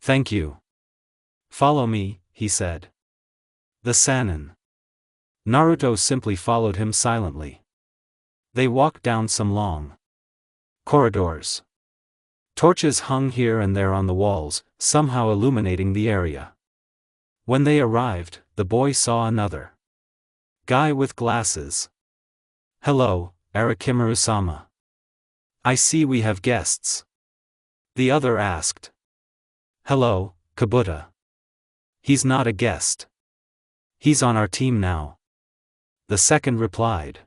Thank you. Follow me, he said. The Sannin. Naruto simply followed him silently. They walked down some long corridors. Torches hung here and there on the walls, somehow illuminating the area. When they arrived, the boy saw another guy with glasses. Hello, Arakimaru-sama. I see we have guests. The other asked. Hello, Kabuta. He's not a guest. He's on our team now. The second replied.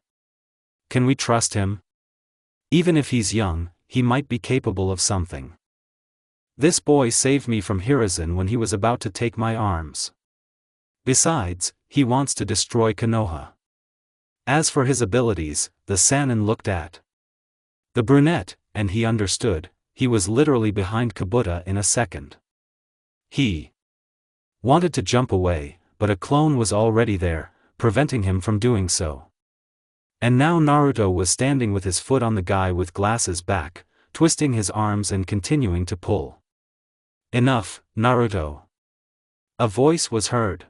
Can we trust him? Even if he's young, he might be capable of something. This boy saved me from Hiruzen when he was about to take my arms. Besides, he wants to destroy Konoha. As for his abilities, the Sannin looked at the brunette, and he understood, he was literally behind Kabuta in a second. He wanted to jump away, but a clone was already there, preventing him from doing so. And now Naruto was standing with his foot on the guy with glasses back, twisting his arms and continuing to pull. Enough, Naruto. A voice was heard.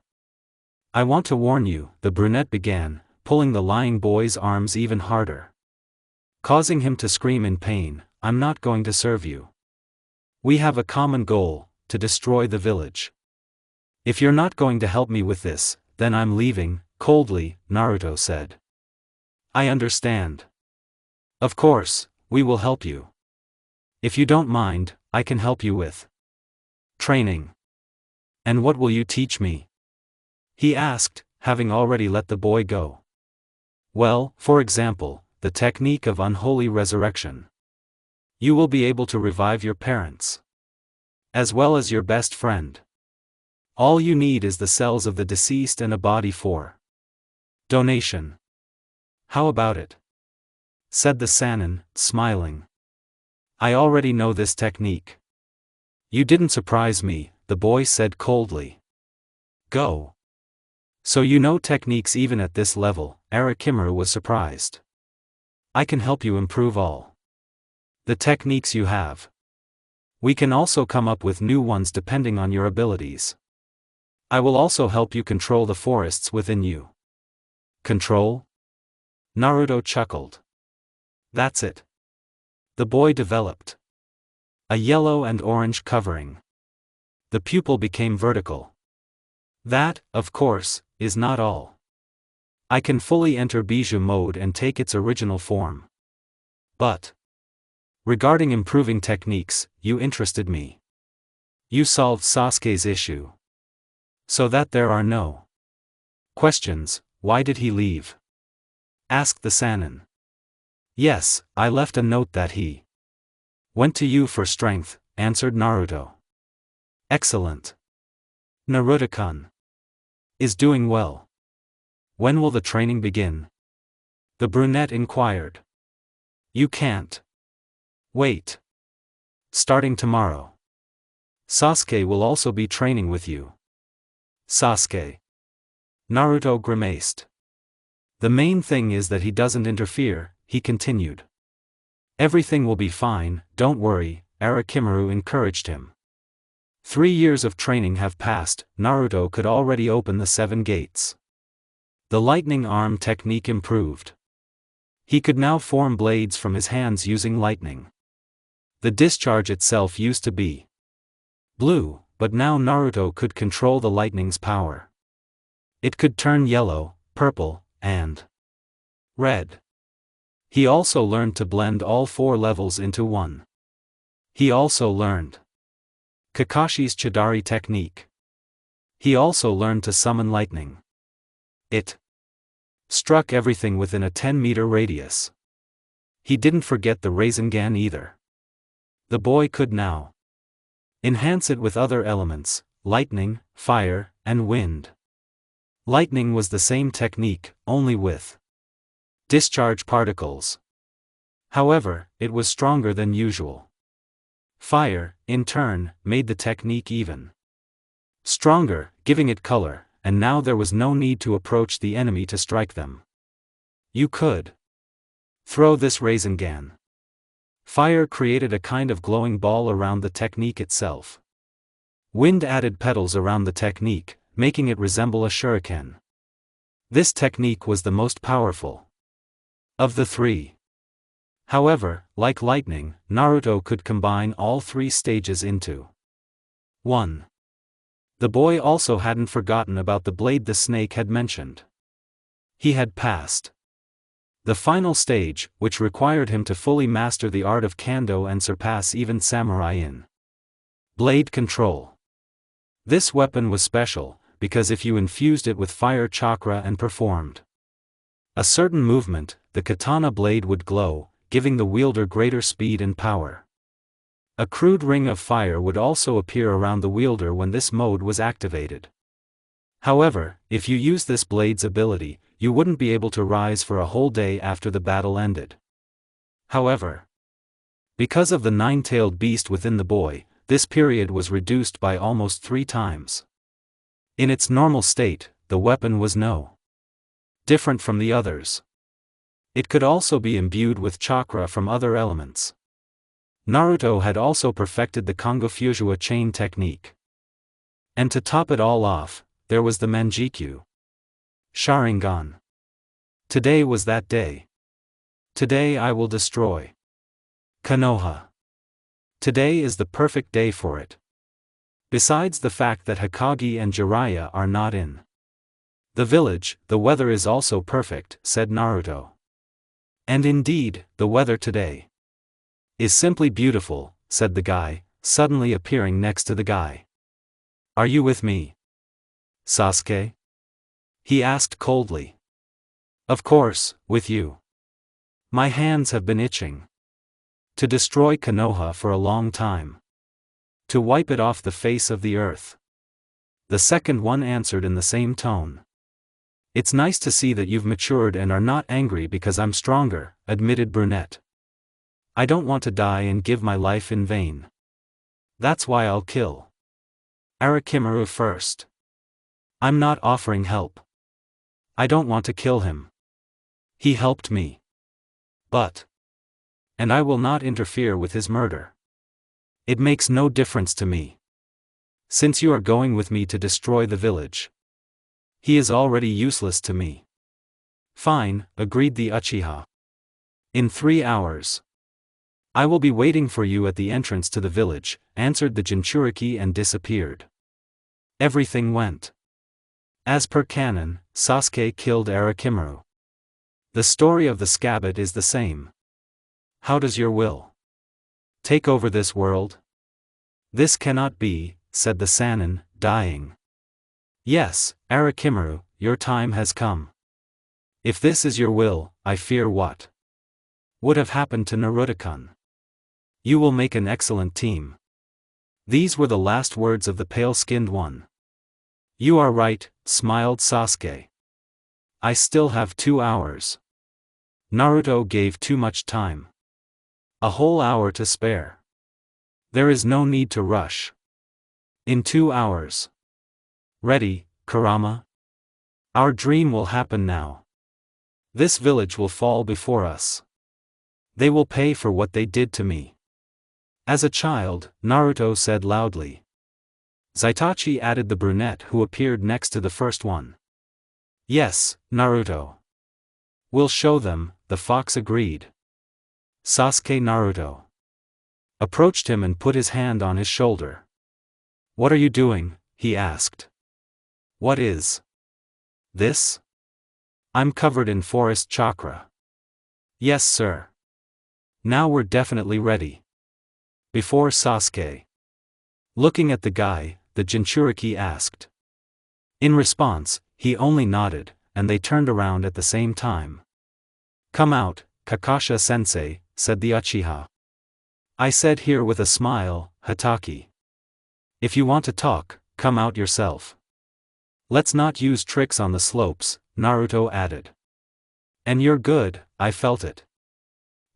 I want to warn you, the brunette began, pulling the lying boy's arms even harder, causing him to scream in pain. I'm not going to serve you. We have a common goal, to destroy the village. If you're not going to help me with this, then I'm leaving, coldly, Naruto said. I understand. Of course, we will help you. If you don't mind, I can help you with training. And what will you teach me? He asked, having already let the boy go. Well, for example, the technique of unholy resurrection. You will be able to revive your parents, as well as your best friend. All you need is the cells of the deceased and a body for donation. How about it? Said the Sannin, smiling. I already know this technique. You didn't surprise me, the boy said coldly. Go. So you know techniques even at this level, Arakimaru was surprised. I can help you improve all the techniques you have. We can also come up with new ones depending on your abilities. I will also help you control the forests within you. Control? Naruto chuckled. That's it. The boy developed a yellow and orange covering. The pupil became vertical. That, of course, is not all. I can fully enter Bijou mode and take its original form. But regarding improving techniques, you interested me. You solved Sasuke's issue. So that there are no questions. Why did he leave? Asked the Sannin. Yes, I left a note that he went to you for strength, answered Naruto. Excellent. Naruto-kun is doing well. When will the training begin? The brunette inquired. You can't wait. Starting tomorrow. Sasuke will also be training with you. Sasuke. Naruto grimaced. The main thing is that he doesn't interfere, he continued. Everything will be fine, don't worry, Arakimaru encouraged him. 3 years of training have passed, Naruto could already open the 7 gates. The lightning arm technique improved. He could now form blades from his hands using lightning. The discharge itself used to be blue, but now Naruto could control the lightning's power. It could turn yellow, purple, and red. He also learned to blend all 4 levels into one. He also learned Kakashi's Chidari technique. He also learned to summon lightning. It struck everything within a 10-meter radius. He didn't forget the Rasengan either. The boy could now enhance it with other elements, lightning, fire, and wind. Lightning was the same technique, only with discharge particles. However, it was stronger than usual. Fire, in turn, made the technique even stronger, giving it color, and now there was no need to approach the enemy to strike them. You could throw this Rasengan. Fire created a kind of glowing ball around the technique itself. Wind added petals around the technique, making it resemble a shuriken. This technique was the most powerful of the 3. However, like lightning, Naruto could combine all 3 stages into one. The boy also hadn't forgotten about the blade the snake had mentioned. He had passed the final stage, which required him to fully master the art of kendo and surpass even samurai in blade control. This weapon was special, because if you infused it with fire chakra and performed a certain movement, the katana blade would glow, giving the wielder greater speed and power. A crude ring of fire would also appear around the wielder when this mode was activated. However, if you use this blade's ability, you wouldn't be able to rise for a whole day after the battle ended. However, because of the 9-tailed beast within the boy, this period was reduced by almost 3 times. In its normal state, the weapon was no different from the others. It could also be imbued with chakra from other elements. Naruto had also perfected the Kongofusua chain technique. And to top it all off, there was the Manjikyu Sharingan. Today was that day. Today I will destroy Konoha. Today is the perfect day for it. Besides the fact that Hokage and Jiraiya are not in the village, the weather is also perfect, said Naruto. And indeed, the weather today is simply beautiful, said the guy, suddenly appearing next to the guy. Are you with me, Sasuke? He asked coldly. Of course, with you. My hands have been itching to destroy Konoha for a long time. To wipe it off the face of the earth. The second one answered in the same tone. It's nice to see that you've matured and are not angry because I'm stronger, admitted Brunette. I don't want to die and give my life in vain. That's why I'll kill Arakimaru first. I'm not offering help. I don't want to kill him. He helped me. And I will not interfere with his murder. It makes no difference to me. Since you are going with me to destroy the village. He is already useless to me. Fine, agreed the Uchiha. In 3 hours. I will be waiting for you at the entrance to the village, answered the Jinchuriki and disappeared. Everything went as per canon. Sasuke killed Arakimaru. The story of the scabbard is the same. How does your will take over this world? This cannot be, said the Sannin, dying. Yes, Arakimaru, your time has come. If this is your will, I fear what would have happened to Naruto-kun. You will make an excellent team. These were the last words of the pale-skinned one. You are right, smiled Sasuke. I still have 2 hours. Naruto gave too much time. A whole hour to spare. There is no need to rush. In 2 hours. Ready, Kurama? Our dream will happen now. This village will fall before us. They will pay for what they did to me. As a child, Naruto said loudly. Zaitachi added the brunette who appeared next to the first one. Yes, Naruto. We'll show them, the fox agreed. Sasuke Naruto approached him and put his hand on his shoulder. What are you doing? He asked. What is this? I'm covered in forest chakra. Yes, sir. Now we're definitely ready. Before Sasuke. Looking at the guy, the Jinchuriki asked. In response, he only nodded, and they turned around at the same time. Come out, Kakashi-sensei, said the Uchiha. I said here with a smile, Hatake. If you want to talk, come out yourself. Let's not use tricks on the slopes, Naruto added. And you're good, I felt it.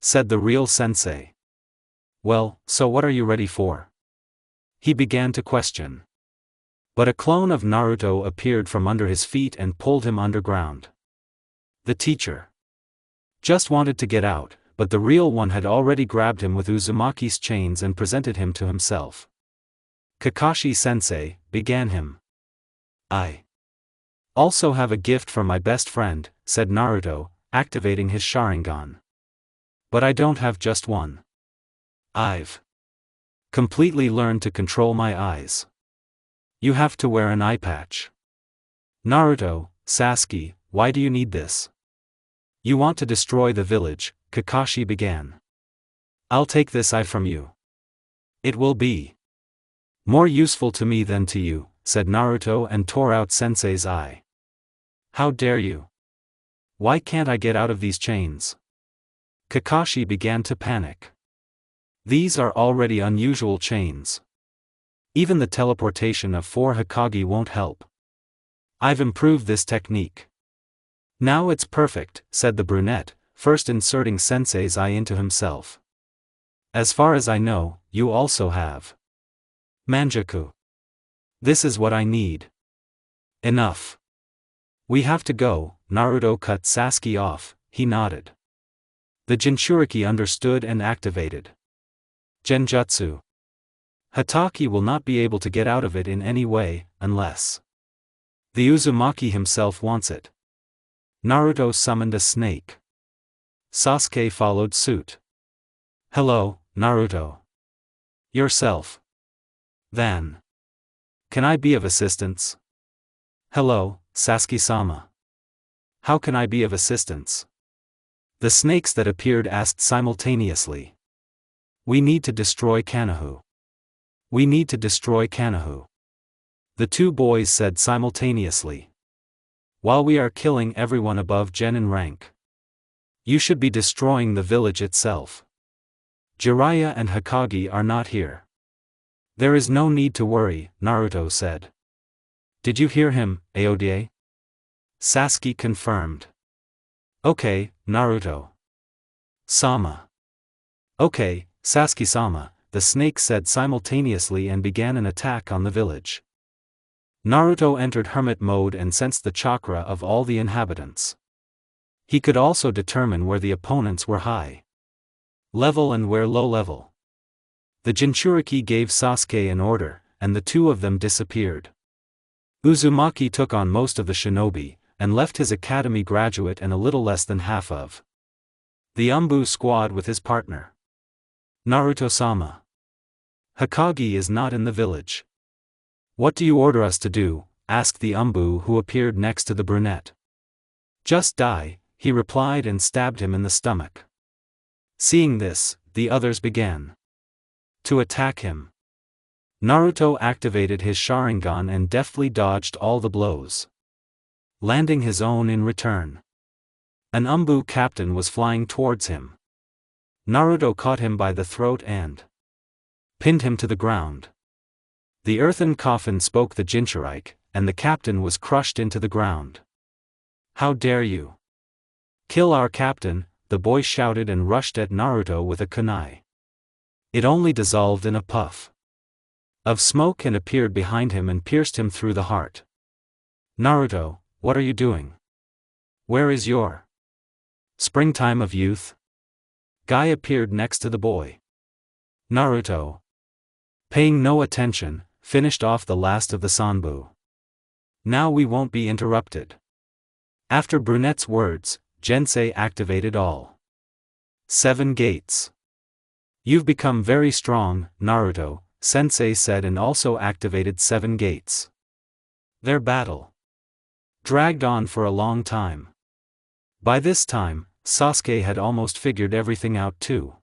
Said the real sensei. Well, so what are you ready for? He began to question. But a clone of Naruto appeared from under his feet and pulled him underground. The teacher just wanted to get out, but the real one had already grabbed him with Uzumaki's chains and presented him to himself. Kakashi-sensei, began him. I also have a gift from my best friend, said Naruto, activating his Sharingan. But I don't have just one. I've completely learned to control my eyes. You have to wear an eye patch. Naruto, Sasuke, why do you need this? You want to destroy the village, Kakashi began. I'll take this eye from you. It will be more useful to me than to you, said Naruto and tore out Sensei's eye. How dare you? Why can't I get out of these chains? Kakashi began to panic. These are already unusual chains. Even the teleportation of 4 Hokage won't help. I've improved this technique. Now it's perfect, said the brunette, first inserting Sensei's eye into himself. As far as I know, you also have Manjaku. This is what I need. Enough. We have to go, Naruto cut Sasuke off, he nodded. The Jinchuriki understood and activated. Genjutsu. Hatake will not be able to get out of it in any way, unless the Uzumaki himself wants it. Naruto summoned a snake. Sasuke followed suit. Hello, Naruto. Yourself. Then Can I be of assistance? Hello, Sasuke-sama. How can I be of assistance? The snakes that appeared asked simultaneously. We need to destroy Kanahu. We need to destroy Kanahu. The two boys said simultaneously. While we are killing everyone above Gen in rank. You should be destroying the village itself. Jiraiya and Hokage are not here. There is no need to worry, Naruto said. Did you hear him, Aoda? Sasuke confirmed. Okay, Naruto. Sama. Okay, Sasuke-sama, the snakes said simultaneously and began an attack on the village. Naruto entered hermit mode and sensed the chakra of all the inhabitants. He could also determine where the opponents were high level and where low level. The Jinchuriki gave Sasuke an order, and the two of them disappeared. Uzumaki took on most of the shinobi, and left his academy graduate and a little less than half of the Umbu squad with his partner. Naruto-sama. Hokage is not in the village. What do you order us to do? Asked the Umbu who appeared next to the brunette. Just die, he replied and stabbed him in the stomach. Seeing this, the others began to attack him. Naruto activated his Sharingan and deftly dodged all the blows, landing his own in return. An Umbu captain was flying towards him. Naruto caught him by the throat and pinned him to the ground. The earthen coffin spoke the Jinchuriki, and the captain was crushed into the ground. How dare you kill our captain? The boy shouted and rushed at Naruto with a kunai. It only dissolved in a puff of smoke and appeared behind him and pierced him through the heart. Naruto, what are you doing? Where is your springtime of youth? Guy appeared next to the boy. Naruto, paying no attention, finished off the last of the Sanbu. Now we won't be interrupted. After Brunette's words, Jensei activated all 7 gates. You've become very strong, Naruto, Sensei said and also activated 7 gates. Their battle dragged on for a long time. By this time, Sasuke had almost figured everything out too.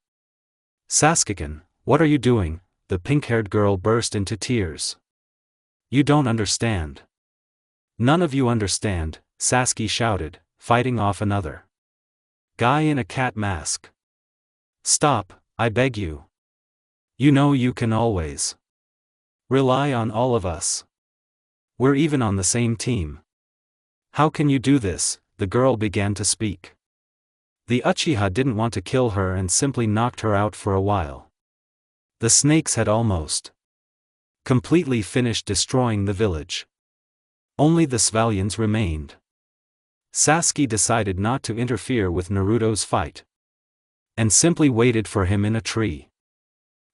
Sasuke-kun, what are you doing? The pink-haired girl burst into tears. You don't understand. None of you understand, Sasuke shouted, fighting off another guy in a cat mask. Stop, I beg you. You know you can always rely on all of us. We're even on the same team. How can you do this? The girl began to speak. The Uchiha didn't want to kill her and simply knocked her out for a while. The snakes had almost completely finished destroying the village. Only the civilians remained. Sasuke decided not to interfere with Naruto's fight, and simply waited for him in a tree.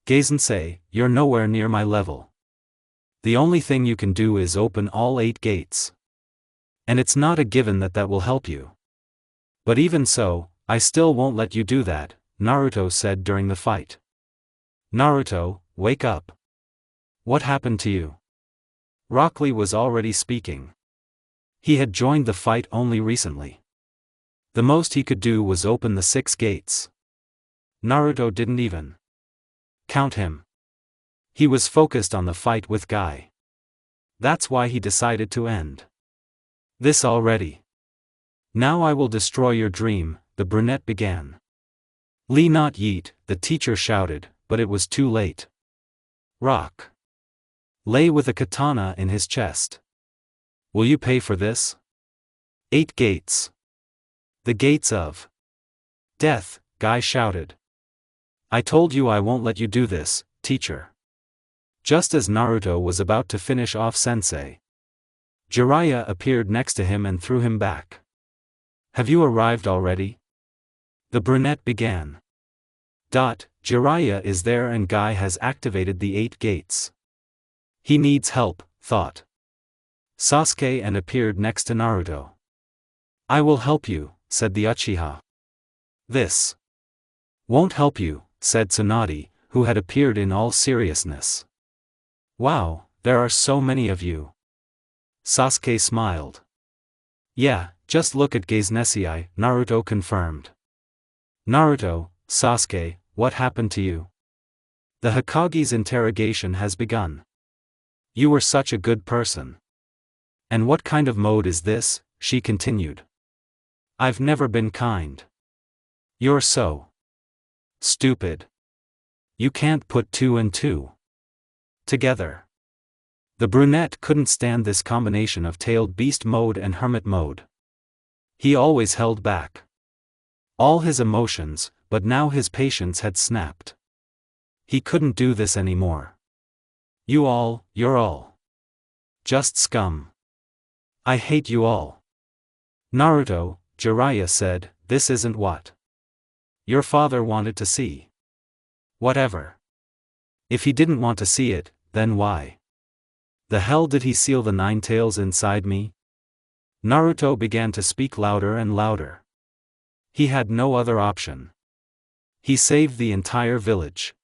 Gaizensei, you're nowhere near my level. The only thing you can do is open all 8 gates. And it's not a given that that will help you. But even so, I still won't let you do that, Naruto said during the fight. Naruto, wake up. What happened to you? Rock Lee was already speaking. He had joined the fight only recently. The most he could do was open the 6 gates. Naruto didn't even count him. He was focused on the fight with Guy. That's why he decided to end this already. Now I will destroy your dream, the brunette began. Lee not yeet, the teacher shouted, but it was too late. Rock lay with a katana in his chest. Will you pay for this? 8 gates. The gates of death, Guy shouted. I told you I won't let you do this, teacher. Just as Naruto was about to finish off Sensei, Jiraiya appeared next to him and threw him back. Have you arrived already? The brunette began. Jiraiya is there and Guy has activated the 8 gates. He needs help, thought Sasuke and appeared next to Naruto. I will help you, said the Uchiha. This won't help you, said Tsunade, who had appeared in all seriousness. Wow, There are so many of you. Sasuke smiled. Yeah, just look at Gaze Nesii, Naruto confirmed. Naruto, Sasuke, what happened to you? The Hokage's interrogation has begun. You were such a good person. And what kind of mode is this? She continued. I've never been kind. You're so stupid. You can't put 2 and 2 together. The brunette couldn't stand this combination of tailed beast mode and hermit mode. He always held back all his emotions, but now his patience had snapped. He couldn't do this anymore. You're all just scum. I hate you all. Naruto, Jiraiya said, this isn't what your father wanted to see. Whatever. If he didn't want to see it, then why the hell did he seal the 9 tails inside me? Naruto began to speak louder and louder. He had no other option. He saved the entire village.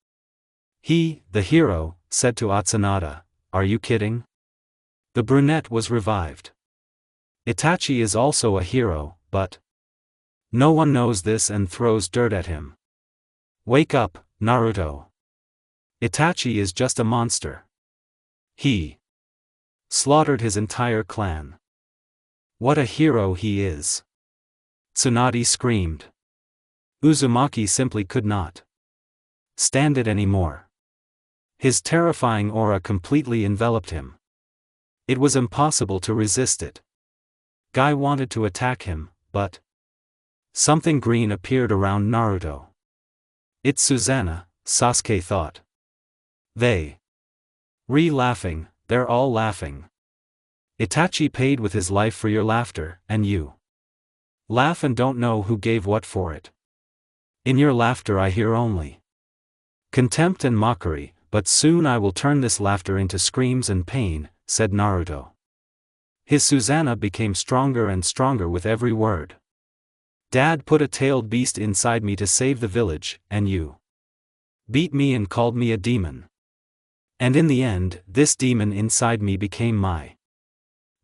He, the hero, said to Atsunada, are you kidding? The brunette was revived. Itachi is also a hero, but no one knows this and throws dirt at him. Wake up, Naruto. Itachi is just a monster. He slaughtered his entire clan. What a hero he is. Tsunade screamed. Uzumaki simply could not stand it anymore. His terrifying aura completely enveloped him. It was impossible to resist it. Guy wanted to attack him, but something green appeared around Naruto. It's Susanna, Sasuke thought. They laughing, they're all laughing. Itachi paid with his life for your laughter, and you laugh and don't know who gave what for it. In your laughter I hear only contempt and mockery, but soon I will turn this laughter into screams and pain, said Naruto. His Susanna became stronger and stronger with every word. Dad put a tailed beast inside me to save the village, and you beat me and called me a demon. And in the end, this demon inside me became my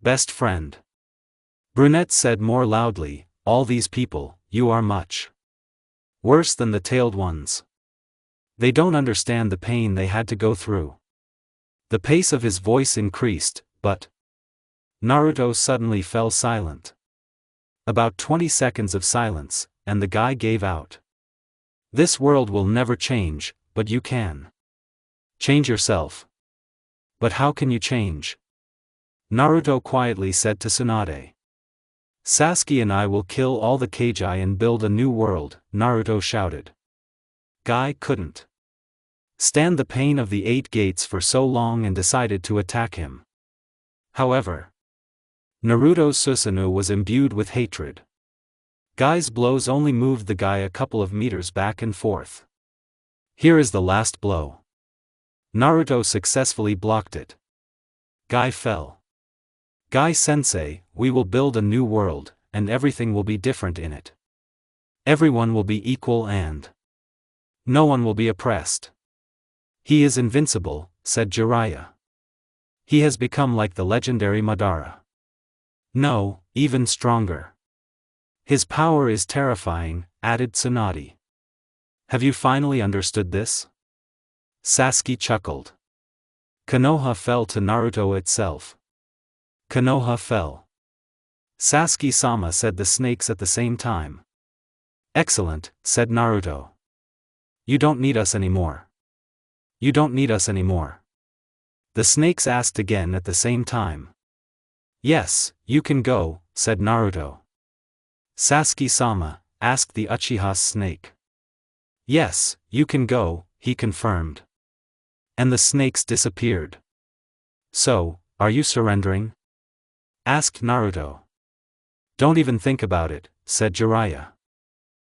best friend. Brunette said more loudly, all these people, you are much worse than the tailed ones. They don't understand the pain they had to go through. The pace of his voice increased, but Naruto suddenly fell silent. About 20 seconds of silence, and the guy gave out. This world will never change, but you can change yourself. But how can you change? Naruto quietly said to Tsunade. Sasuke and I will kill all the Kage and build a new world, Naruto shouted. Guy couldn't stand the pain of the 8 gates for so long and decided to attack him. However, Naruto's Susanoo was imbued with hatred. Guy's blows only moved the guy a couple of meters back and forth. Here is the last blow. Naruto successfully blocked it. Guy fell. Guy-sensei, we will build a new world, and everything will be different in it. Everyone will be equal and no one will be oppressed. He is invincible, said Jiraiya. He has become like the legendary Madara. No, even stronger. His power is terrifying, added Tsunade. Have you finally understood this? Sasuke chuckled. Konoha fell to Naruto itself. Konoha fell. Sasuke-sama said the snakes at the same time. Excellent, said Naruto. You don't need us anymore. You don't need us anymore. The snakes asked again at the same time. Yes, you can go, said Naruto. Sasuke-sama, asked the Uchiha's snake. Yes, you can go, he confirmed. And the snakes disappeared. So, are you surrendering? Asked Naruto. Don't even think about it, said Jiraiya.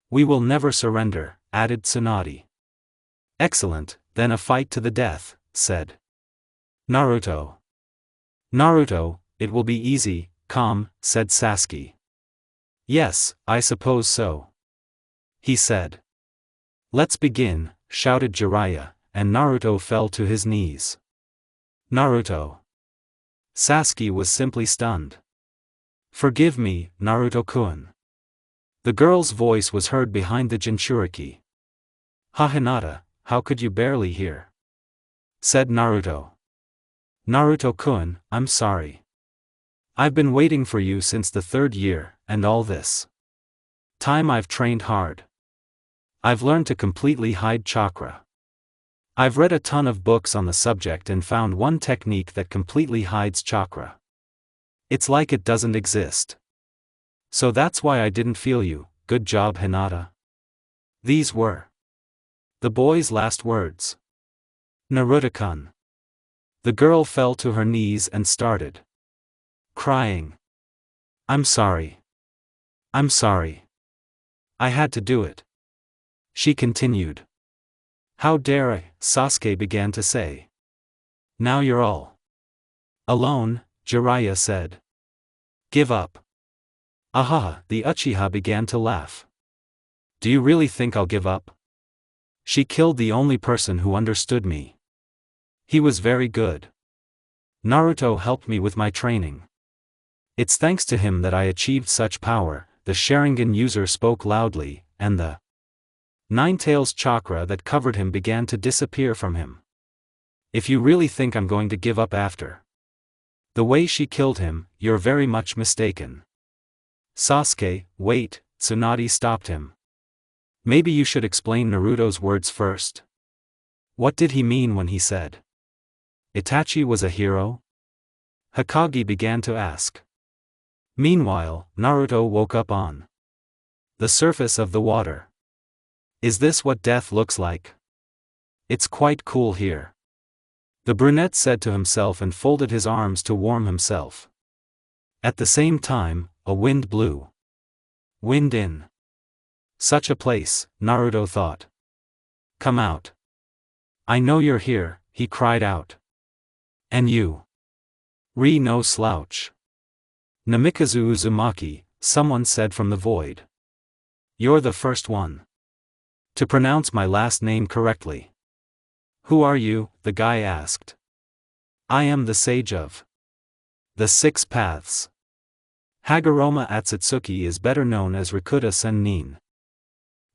We will never surrender, added Tsunade. Excellent, then a fight to the death, said Naruto. Naruto, it will be easy, calm, said Sasuke. Yes, I suppose so. He said. Let's begin, shouted Jiraiya, and Naruto fell to his knees. Naruto. Sasuke was simply stunned. Forgive me, Naruto-kun. The girl's voice was heard behind the Jinchuriki. Ha Hinata, how could you barely hear? Said Naruto. Naruto-kun, I'm sorry. I've been waiting for you since the 3rd year, and all this time I've trained hard. I've learned to completely hide chakra. I've read a ton of books on the subject and found one technique that completely hides chakra. It's like it doesn't exist. So that's why I didn't feel you. Good job, Hinata. These were the boy's last words. Naruto-kun. The girl fell to her knees and started crying. I'm sorry. I'm sorry. I had to do it. She continued. How dare I, Sasuke began to say. Now you're all alone, Jiraiya said. Give up. Aha, the Uchiha began to laugh. Do you really think I'll give up? She killed the only person who understood me. He was very good. Naruto helped me with my training. It's thanks to him that I achieved such power. The Sharingan user spoke loudly, and the Nine-Tails chakra that covered him began to disappear from him. If you really think I'm going to give up after the way she killed him, you're very much mistaken. Sasuke, wait, Tsunade stopped him. Maybe you should explain Naruto's words first. What did he mean when he said Itachi was a hero? Hokage began to ask. Meanwhile, Naruto woke up on the surface of the water. Is this what death looks like? It's quite cool here. The brunette said to himself and folded his arms to warm himself. At the same time, a wind blew. Wind in. Such a place, Naruto thought. Come out. I know you're here, he cried out. And you? No slouch. Namikaze Uzumaki, someone said from the void. You're the first one to pronounce my last name correctly. Who are you? The guy asked. I am the sage of the 6 paths. Hagoromo Atsutsuki is better known as Rikuta Sennin.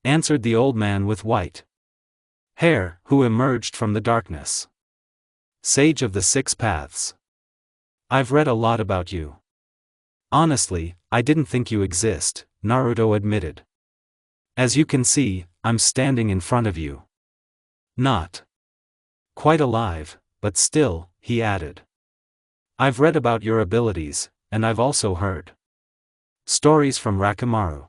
Answered the old man with white hair, who emerged from the darkness. Sage of the 6 paths. I've read a lot about you. Honestly, I didn't think you exist, Naruto admitted. As you can see, I'm standing in front of you. Not quite alive, but still, he added. I've read about your abilities, and I've also heard stories from Rakimaru.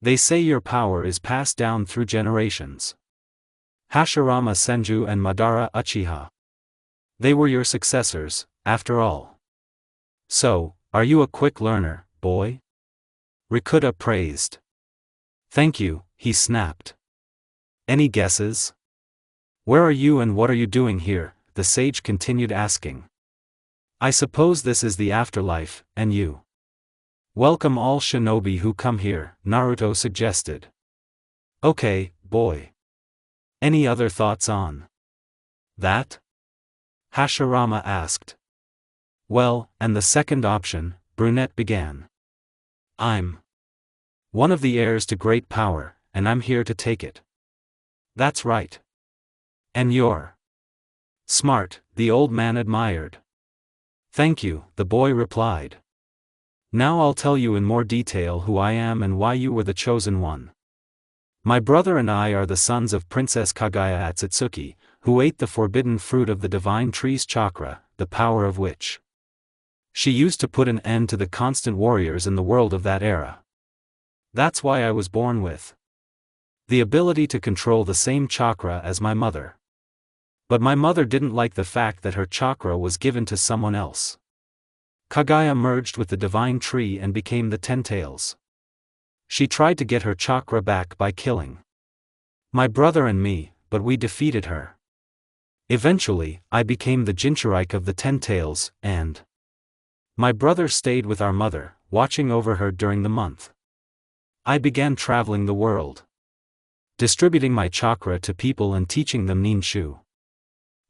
They say your power is passed down through generations. Hashirama Senju and Madara Uchiha. They were your successors, after all. So, are you a quick learner, boy? Rikuta praised. Thank you, he snapped. Any guesses? Where are you and what are you doing here? The sage continued asking. I suppose this is the afterlife, and you welcome all shinobi who come here, Naruto suggested. Okay, boy. Any other thoughts on that? Hashirama asked. Well, and the second option, brunette began. I'm one of the heirs to great power, and I'm here to take it. That's right. And you're smart, the old man admired. Thank you, the boy replied. Now I'll tell you in more detail who I am and why you were the chosen one. My brother and I are the sons of Princess Kaguya Atsutsuki, who ate the forbidden fruit of the divine tree's chakra, the power of which she used to put an end to the constant warriors in the world of that era. That's why I was born with the ability to control the same chakra as my mother. But my mother didn't like the fact that her chakra was given to someone else. Kaguya merged with the divine tree and became the 10 Tails. She tried to get her chakra back by killing my brother and me, but we defeated her. Eventually, I became the Jinchuriki of the 10 Tails, and my brother stayed with our mother, watching over her during the month. I began traveling the world, distributing my chakra to people and teaching them Ninshu.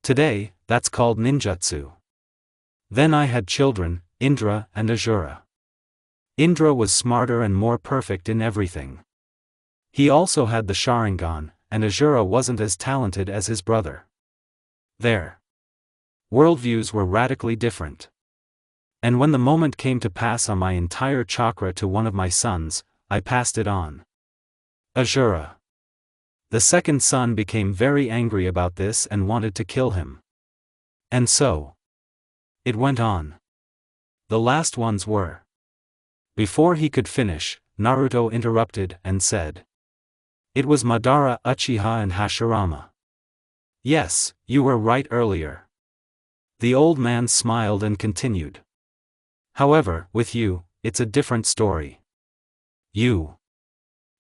Today, that's called ninjutsu. Then I had children, Indra and Asura. Indra was smarter and more perfect in everything. He also had the Sharingan, and Asura wasn't as talented as his brother. Their worldviews were radically different. And when the moment came to pass on my entire chakra to one of my sons, I passed it on. Asura. The second son became very angry about this and wanted to kill him. And so it went on. The last ones were. Before he could finish, Naruto interrupted and said, "It was Madara, Uchiha and Hashirama." "Yes, you were right earlier." The old man smiled and continued. "However, with you, it's a different story. You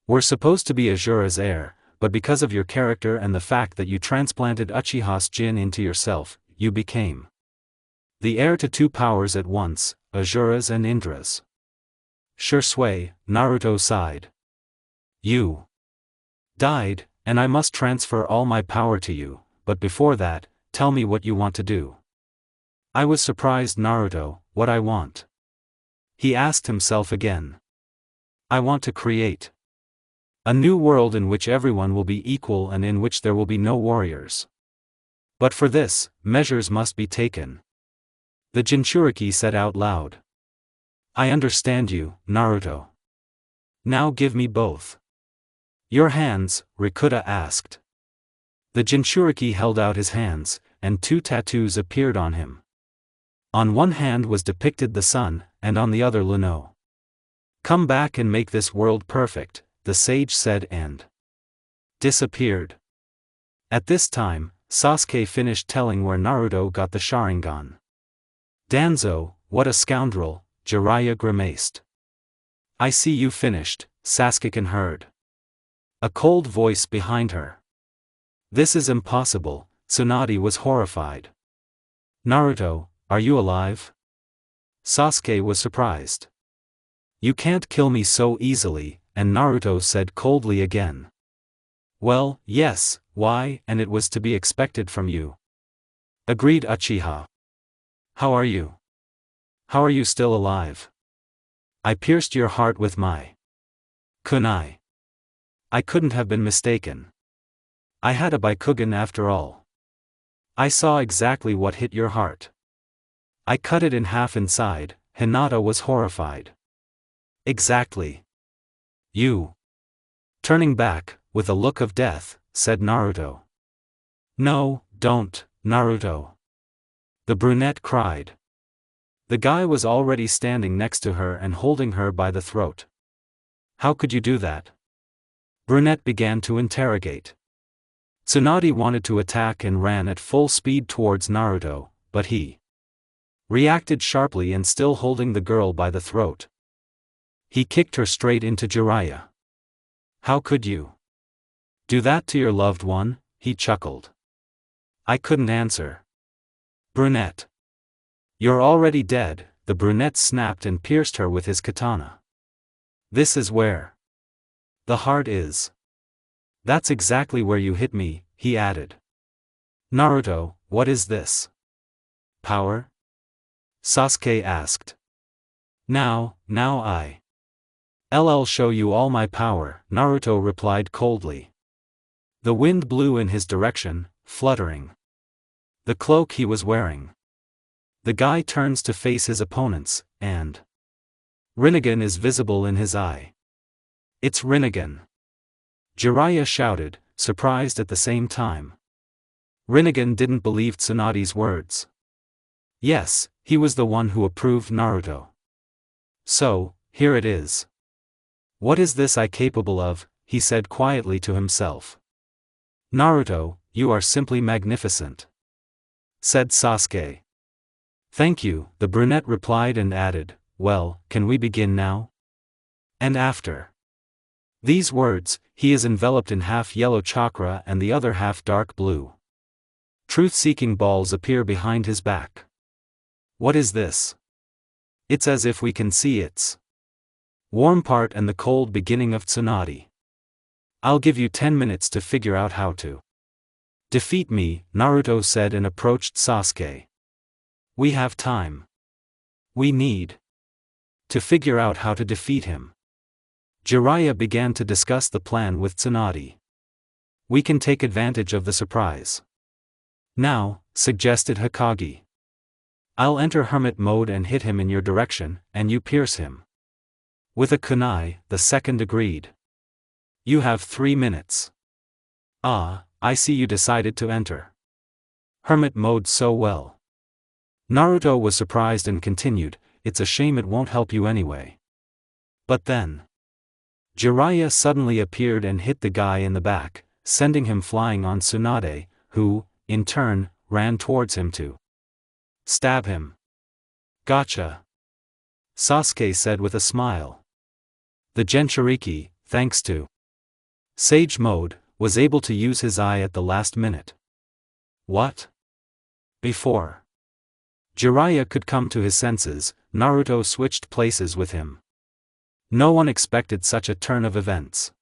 were supposed to be Asura's heir, but because of your character and the fact that you transplanted Uchiha's Jin into yourself, you became the heir to two powers at once, Asura's and Indra's." "Sure, Naruto sighed. "You died, and I must transfer all my power to you, but before that, tell me what you want to do." I was surprised. "Naruto, what I want?" He asked himself again. "I want to create a new world in which everyone will be equal and in which there will be no warriors. But for this, measures must be taken." The Jinchuriki said out loud. "I understand you, Naruto. Now give me both your hands," Rikuta asked. The Jinchuriki held out his hands, and two tattoos appeared on him. On one hand was depicted the sun, and on the other Luno. "Come back and make this world perfect," the sage said and disappeared. At this time, Sasuke finished telling where Naruto got the Sharingan. "Danzo, what a scoundrel," Jiraiya grimaced. "I see you finished," Sasuke heard a cold voice behind her. "This is impossible," Tsunade was horrified. "Naruto, are you alive?" Sasuke was surprised. "You can't kill me so easily," and Naruto said coldly again. "Well, yes, why, and it was to be expected from you," agreed Uchiha. "How are you? How are you still alive? I pierced your heart with my kunai. I couldn't have been mistaken. I had a Byakugan after all. I saw exactly what hit your heart. I cut it in half inside." Hinata was horrified. "Exactly. You." Turning back, with a look of death, said Naruto. "No, don't, Naruto." The brunette cried. The guy was already standing next to her and holding her by the throat. "How could you do that?" Brunette began to interrogate. Tsunade wanted to attack and ran at full speed towards Naruto, but he reacted sharply and still holding the girl by the throat. He kicked her straight into Jiraiya. "How could you do that to your loved one?" he chuckled. I couldn't answer. "Brunette. You're already dead," the brunette snapped and pierced her with his katana. "This is where the heart is." "That's exactly where you hit me," he added. "Naruto, what is this? Power?" Sasuke asked. Now I'll show you all my power," Naruto replied coldly. The wind blew in his direction, fluttering the cloak he was wearing. The guy turns to face his opponents, and Rinnegan is visible in his eye. "It's Rinnegan!" Jiraiya shouted, surprised at the same time. Rinnegan didn't believe Tsunade's words. Yes, he was the one who approved Naruto. "So, here it is. What is this I capable of?" he said quietly to himself. "Naruto, you are simply magnificent," said Sasuke. "Thank you," the brunette replied and added, "Well, can we begin now?" And after these words, he is enveloped in half yellow chakra and the other half dark blue. Truth-seeking balls appear behind his back. What is this? It's as if we can see its warm part and the cold beginning of Tsunade. I'll give you 10 minutes to figure out how to Defeat me, Naruto said and approached Sasuke. We have time. We need to figure out how to defeat him. Jiraiya began to discuss the plan with Tsunade. We can take advantage of the surprise. Now, suggested Hokage. I'll enter hermit mode and hit him in your direction, and you pierce him. With a kunai, the second agreed. You have 3 minutes. Ah, I see you decided to enter hermit mode so well. Naruto was surprised and continued, it's a shame it won't help you anyway. But then Jiraiya suddenly appeared and hit the guy in the back, sending him flying on Tsunade, who, in turn, ran towards him to stab him. Gotcha, Sasuke said with a smile. The Jinchuriki, thanks to Sage Mode, was able to use his eye at the last minute. What? Before Jiraiya could come to his senses, Naruto switched places with him. No one expected such a turn of events.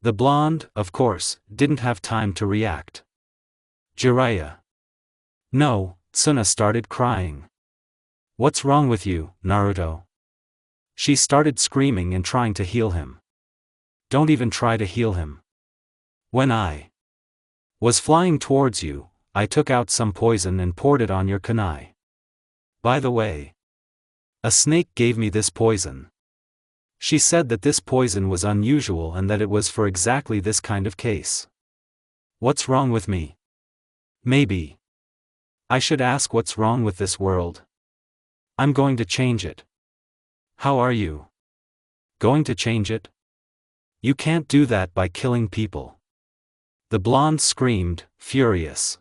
The blonde, of course, didn't have time to react. Jiraiya. No, Tsuna started crying. What's wrong with you, Naruto? She started screaming and trying to heal him. Don't even try to heal him. When I was flying towards you, I took out some poison and poured it on your kunai. By the way, a snake gave me this poison. She said that this poison was unusual and that it was for exactly this kind of case. What's wrong with me? Maybe I should ask what's wrong with this world. I'm going to change it. How are you going to change it? You can't do that by killing people. The blonde screamed, furious.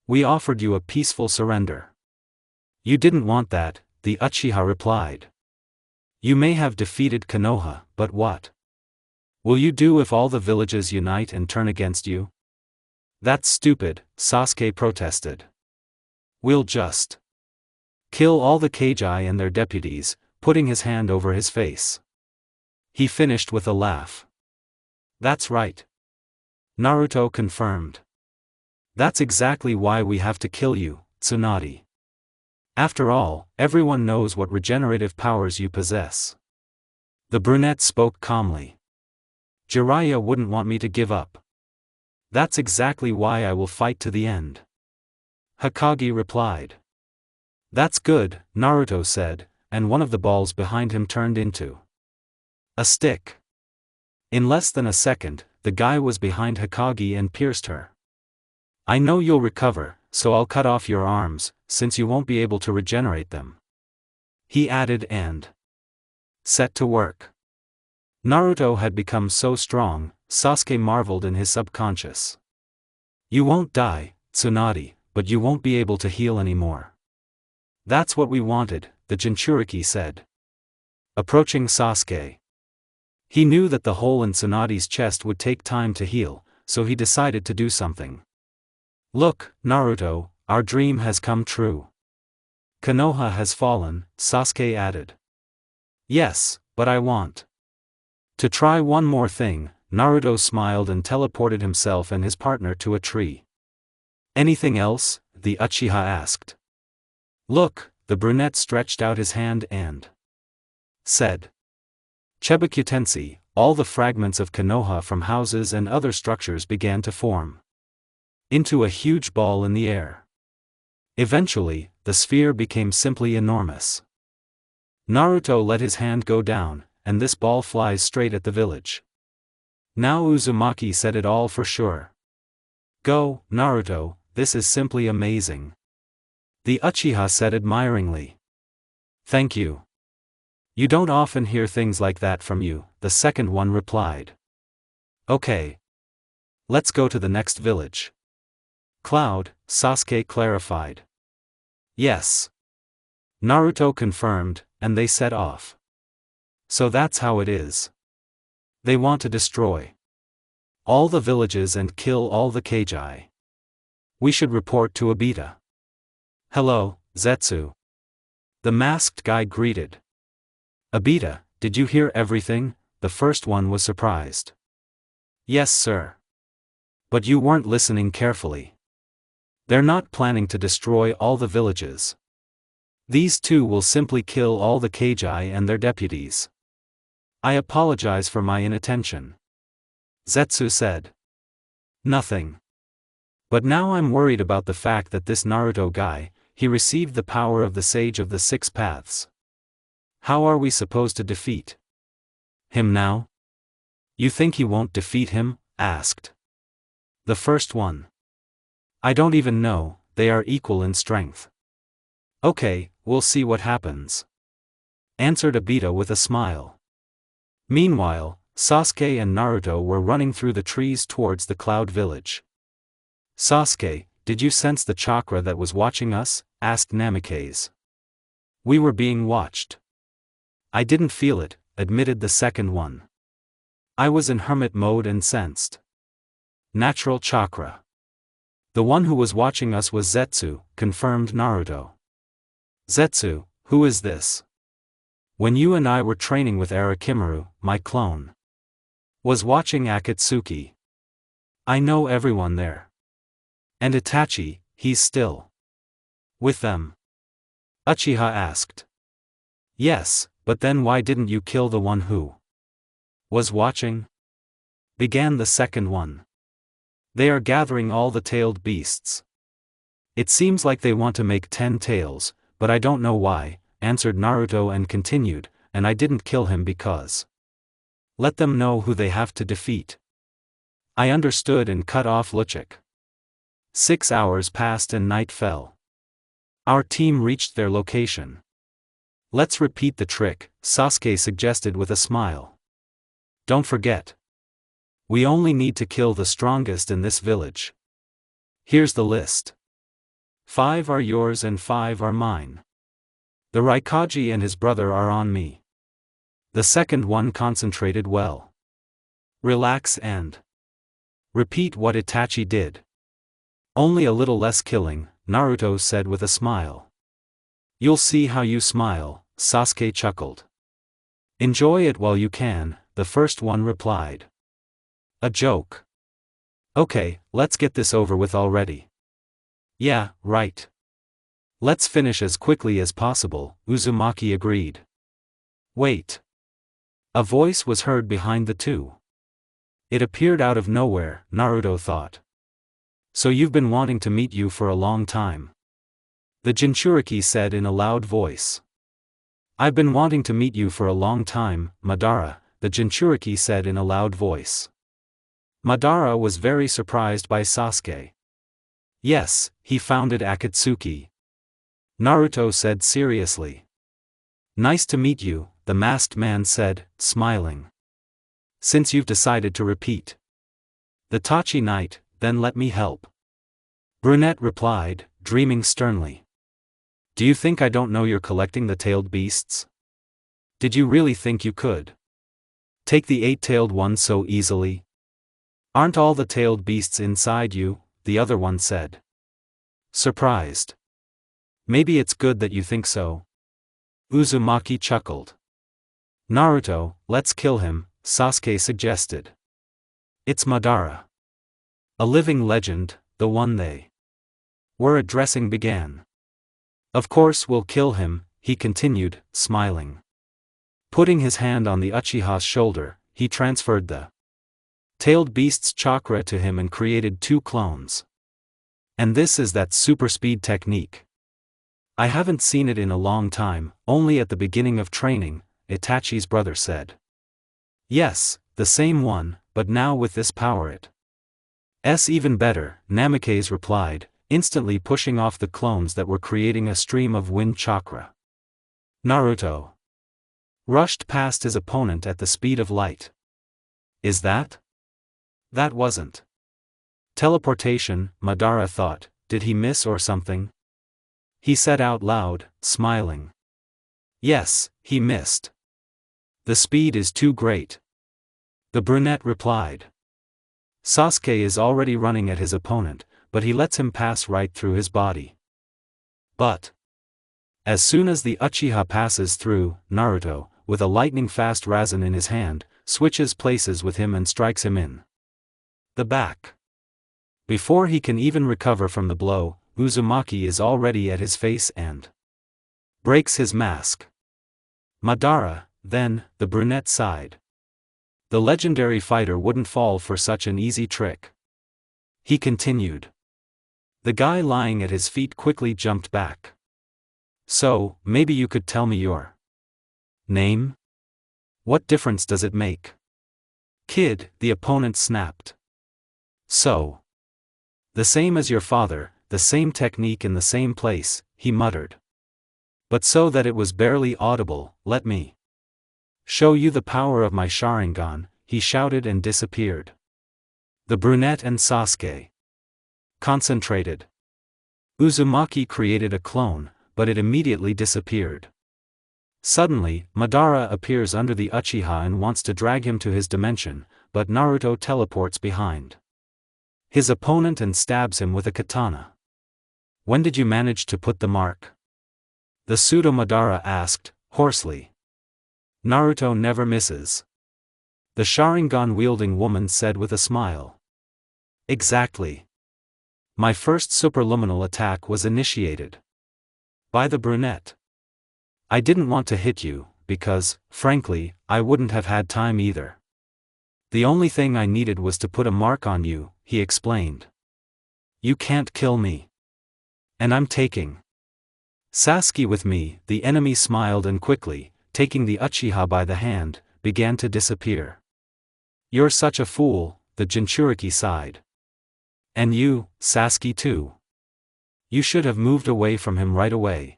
We offered you a peaceful surrender. You didn't want that, the Uchiha replied. You may have defeated Konoha, but what will you do if all the villages unite and turn against you? That's stupid, Sasuke protested. We'll just kill all the Kage and their deputies, putting his hand over his face. He finished with a laugh. That's right, Naruto confirmed. That's exactly why we have to kill you, Tsunade. After all, everyone knows what regenerative powers you possess. The brunette spoke calmly. Jiraiya wouldn't want me to give up. That's exactly why I will fight to the end. Hokage replied. That's good, Naruto said, and one of the balls behind him turned into a stick. In less than a second, the guy was behind Hokage and pierced her. I know you'll recover, so I'll cut off your arms, since you won't be able to regenerate them. He added and set to work. Naruto had become so strong, Sasuke marveled in his subconscious. You won't die, Tsunade, but you won't be able to heal anymore. That's what we wanted, the Jinchuriki said. Approaching Sasuke. He knew that the hole in Tsunade's chest would take time to heal, so he decided to do something. Look, Naruto, our dream has come true. Konoha has fallen, Sasuke added. Yes, but I want to try one more thing. Naruto smiled and teleported himself and his partner to a tree. Anything else? The Uchiha asked. Look, the brunette stretched out his hand and said. Chibukutensi, all the fragments of Konoha from houses and other structures began to form into a huge ball in the air. Eventually, the sphere became simply enormous. Naruto let his hand go down, and this ball flies straight at the village. Now Uzumaki said it all for sure. Go, Naruto, this is simply amazing. The Uchiha said admiringly. Thank you. You don't often hear things like that from you, the second one replied. Okay. Let's go to the next village. Cloud, Sasuke clarified. Yes. Naruto confirmed, and they set off. So that's how it is. They want to destroy all the villages and kill all the Kage. We should report to Obita. Hello, Zetsu. The masked guy greeted. Obita, did you hear everything? The first one was surprised. Yes, sir. But you weren't listening carefully. They're not planning to destroy all the villages. These two will simply kill all the Kagi and their deputies. I apologize for my inattention. Zetsu said. Nothing. But now I'm worried about the fact that this Naruto guy, he received the power of the Sage of the Six Paths. How are we supposed to defeat him now? You think he won't defeat him? Asked the first one. I don't even know, they are equal in strength. Okay, we'll see what happens, answered Obito with a smile. Meanwhile, Sasuke and Naruto were running through the trees towards the Cloud Village. Sasuke, did you sense the chakra that was watching us? Asked Namikaze. We were being watched. I didn't feel it, admitted the second one. I was in hermit mode and sensed natural chakra. The one who was watching us was Zetsu, confirmed Naruto. Zetsu, who is this? When you and I were training with Arakimaru, my clone was watching Akatsuki. I know everyone there. And Itachi, he's still with them? Uchiha asked. Yes, but then why didn't you kill the one who was watching? Began the second one. They are gathering all the tailed beasts. It seems like they want to make 10 tails, but I don't know why, answered Naruto and continued, and I didn't kill him because. Let them know who they have to defeat. I understood and cut off Luchik. 6 hours passed and night fell. Our team reached their location. Let's repeat the trick, Sasuke suggested with a smile. Don't forget. We only need to kill the strongest in this village. Here's the list. 5 are yours and 5 are mine. The Raikage and his brother are on me. The second one concentrated well. Relax and repeat what Itachi did. Only a little less killing, Naruto said with a smile. You'll see how you smile, Sasuke chuckled. Enjoy it while you can, the first one replied. A joke. Okay, let's get this over with already. Yeah, right. Let's finish as quickly as possible, Uzumaki agreed. Wait. A voice was heard behind the two. It appeared out of nowhere, Naruto thought. So you've been wanting to meet you for a long time. The Jinchuriki said in a loud voice. I've been wanting to meet you for a long time, Madara, the Jinchuriki said in a loud voice. Madara was very surprised by Sasuke. Yes, he founded Akatsuki. Naruto said seriously. Nice to meet you, the masked man said, smiling. Since you've decided to repeat the Tachi Knight, then let me help. Brunette replied, dreaming sternly. Do you think I don't know you're collecting the tailed beasts? Did you really think you could take the 8-tailed one so easily? Aren't all the tailed beasts inside you? The other one said. Surprised. Maybe it's good that you think so. Uzumaki chuckled. Naruto, let's kill him, Sasuke suggested. It's Madara. A living legend, the one they were addressing began. Of course we'll kill him, he continued, smiling. Putting his hand on the Uchiha's shoulder, he transferred the tailed beast's chakra to him and created 2 clones. And this is that super speed technique. I haven't seen it in a long time, only at the beginning of training, Itachi's brother said. Yes, the same one, but now with this power it's even better, Namikaze replied, instantly pushing off the clones that were creating a stream of wind chakra. Naruto rushed past his opponent at the speed of light. Is that? That wasn't teleportation, Madara thought. Did he miss or something? He said out loud, smiling. Yes, he missed. The speed is too great. The brunette replied. Sasuke is already running at his opponent, but he lets him pass right through his body. But as soon as the Uchiha passes through, Naruto, with a lightning-fast Rasen in his hand, switches places with him and strikes him in the back. Before he can even recover from the blow, Uzumaki is already at his face and breaks his mask. Madara, then, the brunette sighed. The legendary fighter wouldn't fall for such an easy trick. He continued. The guy lying at his feet quickly jumped back. So, maybe you could tell me your name? What difference does it make? Kid, the opponent snapped. So. The same as your father, the same technique in the same place, he muttered. But so that it was barely audible, let me show you the power of my Sharingan, he shouted and disappeared. The brunette and Sasuke concentrated. Uzumaki created a clone, but it immediately disappeared. Suddenly, Madara appears under the Uchiha and wants to drag him to his dimension, but Naruto teleports behind his opponent and stabs him with a katana. When did you manage to put the mark? The pseudo Madara asked, hoarsely. Naruto never misses. The Sharingan-wielding woman said with a smile. Exactly. My first superluminal attack was initiated by the brunette. I didn't want to hit you, because, frankly, I wouldn't have had time either. The only thing I needed was to put a mark on you, he explained. You can't kill me. And I'm taking Sasuke with me. The enemy smiled and quickly, taking the Uchiha by the hand, began to disappear. You're such a fool, the Jinchuriki sighed. And you, Sasuke too. You should have moved away from him right away.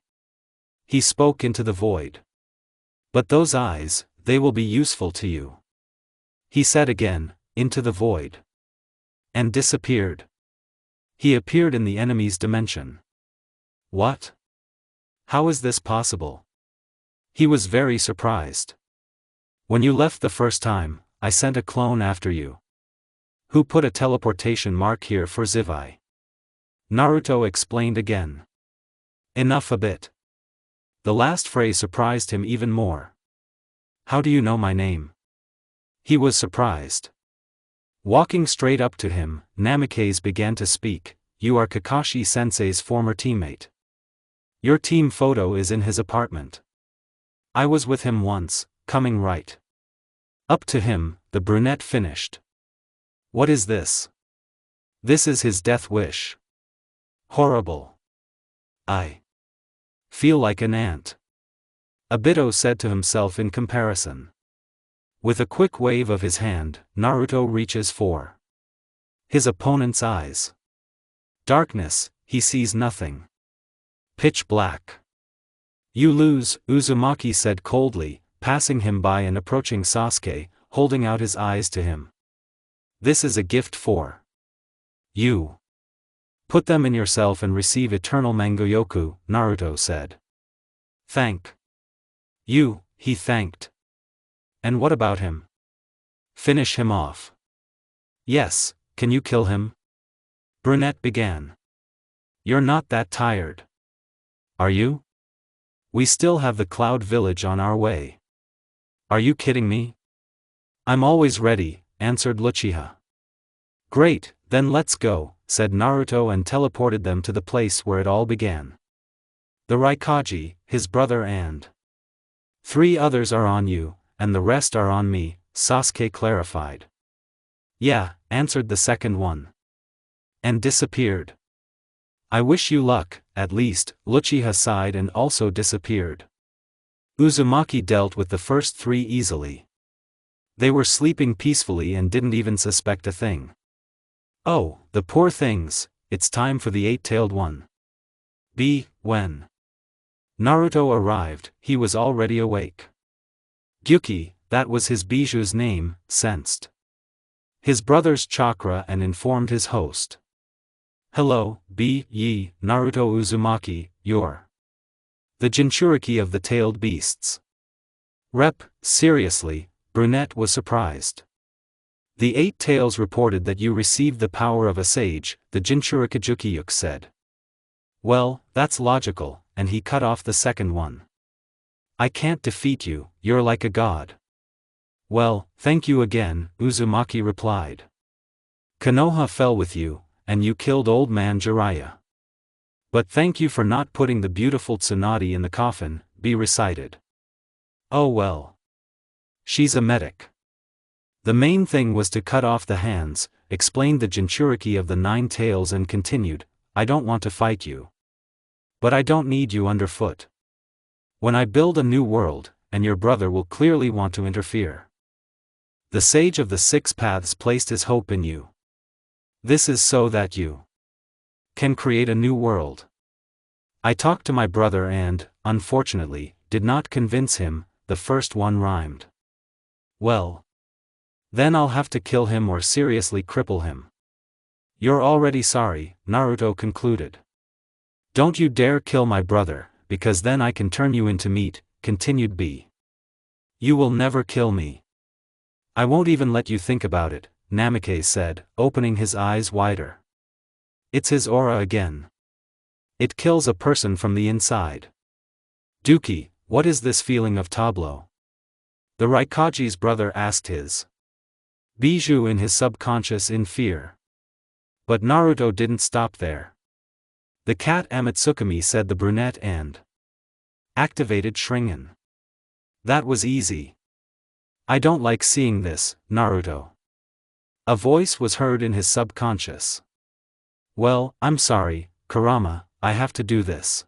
He spoke into the void. But those eyes, they will be useful to you. He said again, into the void. And disappeared. He appeared in the enemy's dimension. What? How is this possible? He was very surprised. When you left the first time, I sent a clone after you. Who put a teleportation mark here for Zivai? Naruto explained again. Enough a bit. The last phrase surprised him even more. How do you know my name? He was surprised. Walking straight up to him, Namikaze began to speak. You are Kakashi-sensei's former teammate. Your team photo is in his apartment. I was with him once, coming right up to him, the brunette finished. What is this? This is his death wish. Horrible. I feel like an ant. Obito said to himself in comparison. With a quick wave of his hand, Naruto reaches for his opponent's eyes. Darkness, he sees nothing. Pitch black. You lose, Uzumaki said coldly, passing him by and approaching Sasuke, holding out his eyes to him. This is a gift for you. Put them in yourself and receive eternal Mangoyoku, Naruto said. Thank you, he thanked. And what about him? Finish him off. Yes, can you kill him? Brunette began. You're not that tired. Are you? We still have the Cloud Village on our way. Are you kidding me? I'm always ready, answered Uchiha. Great, then let's go, said Naruto and teleported them to the place where it all began. The Raikage, his brother and 3 others are on you, and the rest are on me, Sasuke clarified. Yeah, answered the second one. And disappeared. I wish you luck, at least, Uchiha sighed and also disappeared. Uzumaki dealt with the first 3 easily. They were sleeping peacefully and didn't even suspect a thing. Oh, the poor things, it's time for the 8-tailed one. When Naruto arrived, he was already awake. Gyuki, that was his biju's name, sensed his brother's chakra and informed his host. Hello, Naruto Uzumaki, you're the Jinchuriki of the tailed beasts. Rep, seriously, Brunette was surprised. The 8 tails reported that you received the power of a sage, the Jinchurikijukiyuk said. Well, that's logical, and he cut off the second one. I can't defeat you, you're like a god. Well, thank you again, Uzumaki replied. Konoha fell with you, and you killed old man Jiraiya. But thank you for not putting the beautiful Tsunade in the coffin, be recited. Oh well. She's a medic. The main thing was to cut off the hands, explained the Jinchuriki of the 9 tails and continued, I don't want to fight you. But I don't need you underfoot. When I build a new world, and your brother will clearly want to interfere. The sage of the 6 paths placed his hope in you. This is so that you can create a new world. I talked to my brother and, unfortunately, did not convince him, the first one rhymed. Well. Then I'll have to kill him or seriously cripple him. You're already sorry, Naruto concluded. Don't you dare kill my brother, because then I can turn you into meat, continued B. You will never kill me. I won't even let you think about it, Namikaze said, opening his eyes wider. It's his aura again. It kills a person from the inside. Duki, what is this feeling of tableau? The Raikage's brother asked his Bijou in his subconscious in fear. But Naruto didn't stop there. The cat Amatsukami said the brunette and activated Shringen. That was easy. I don't like seeing this, Naruto. A voice was heard in his subconscious. Well, I'm sorry, Kurama, I have to do this.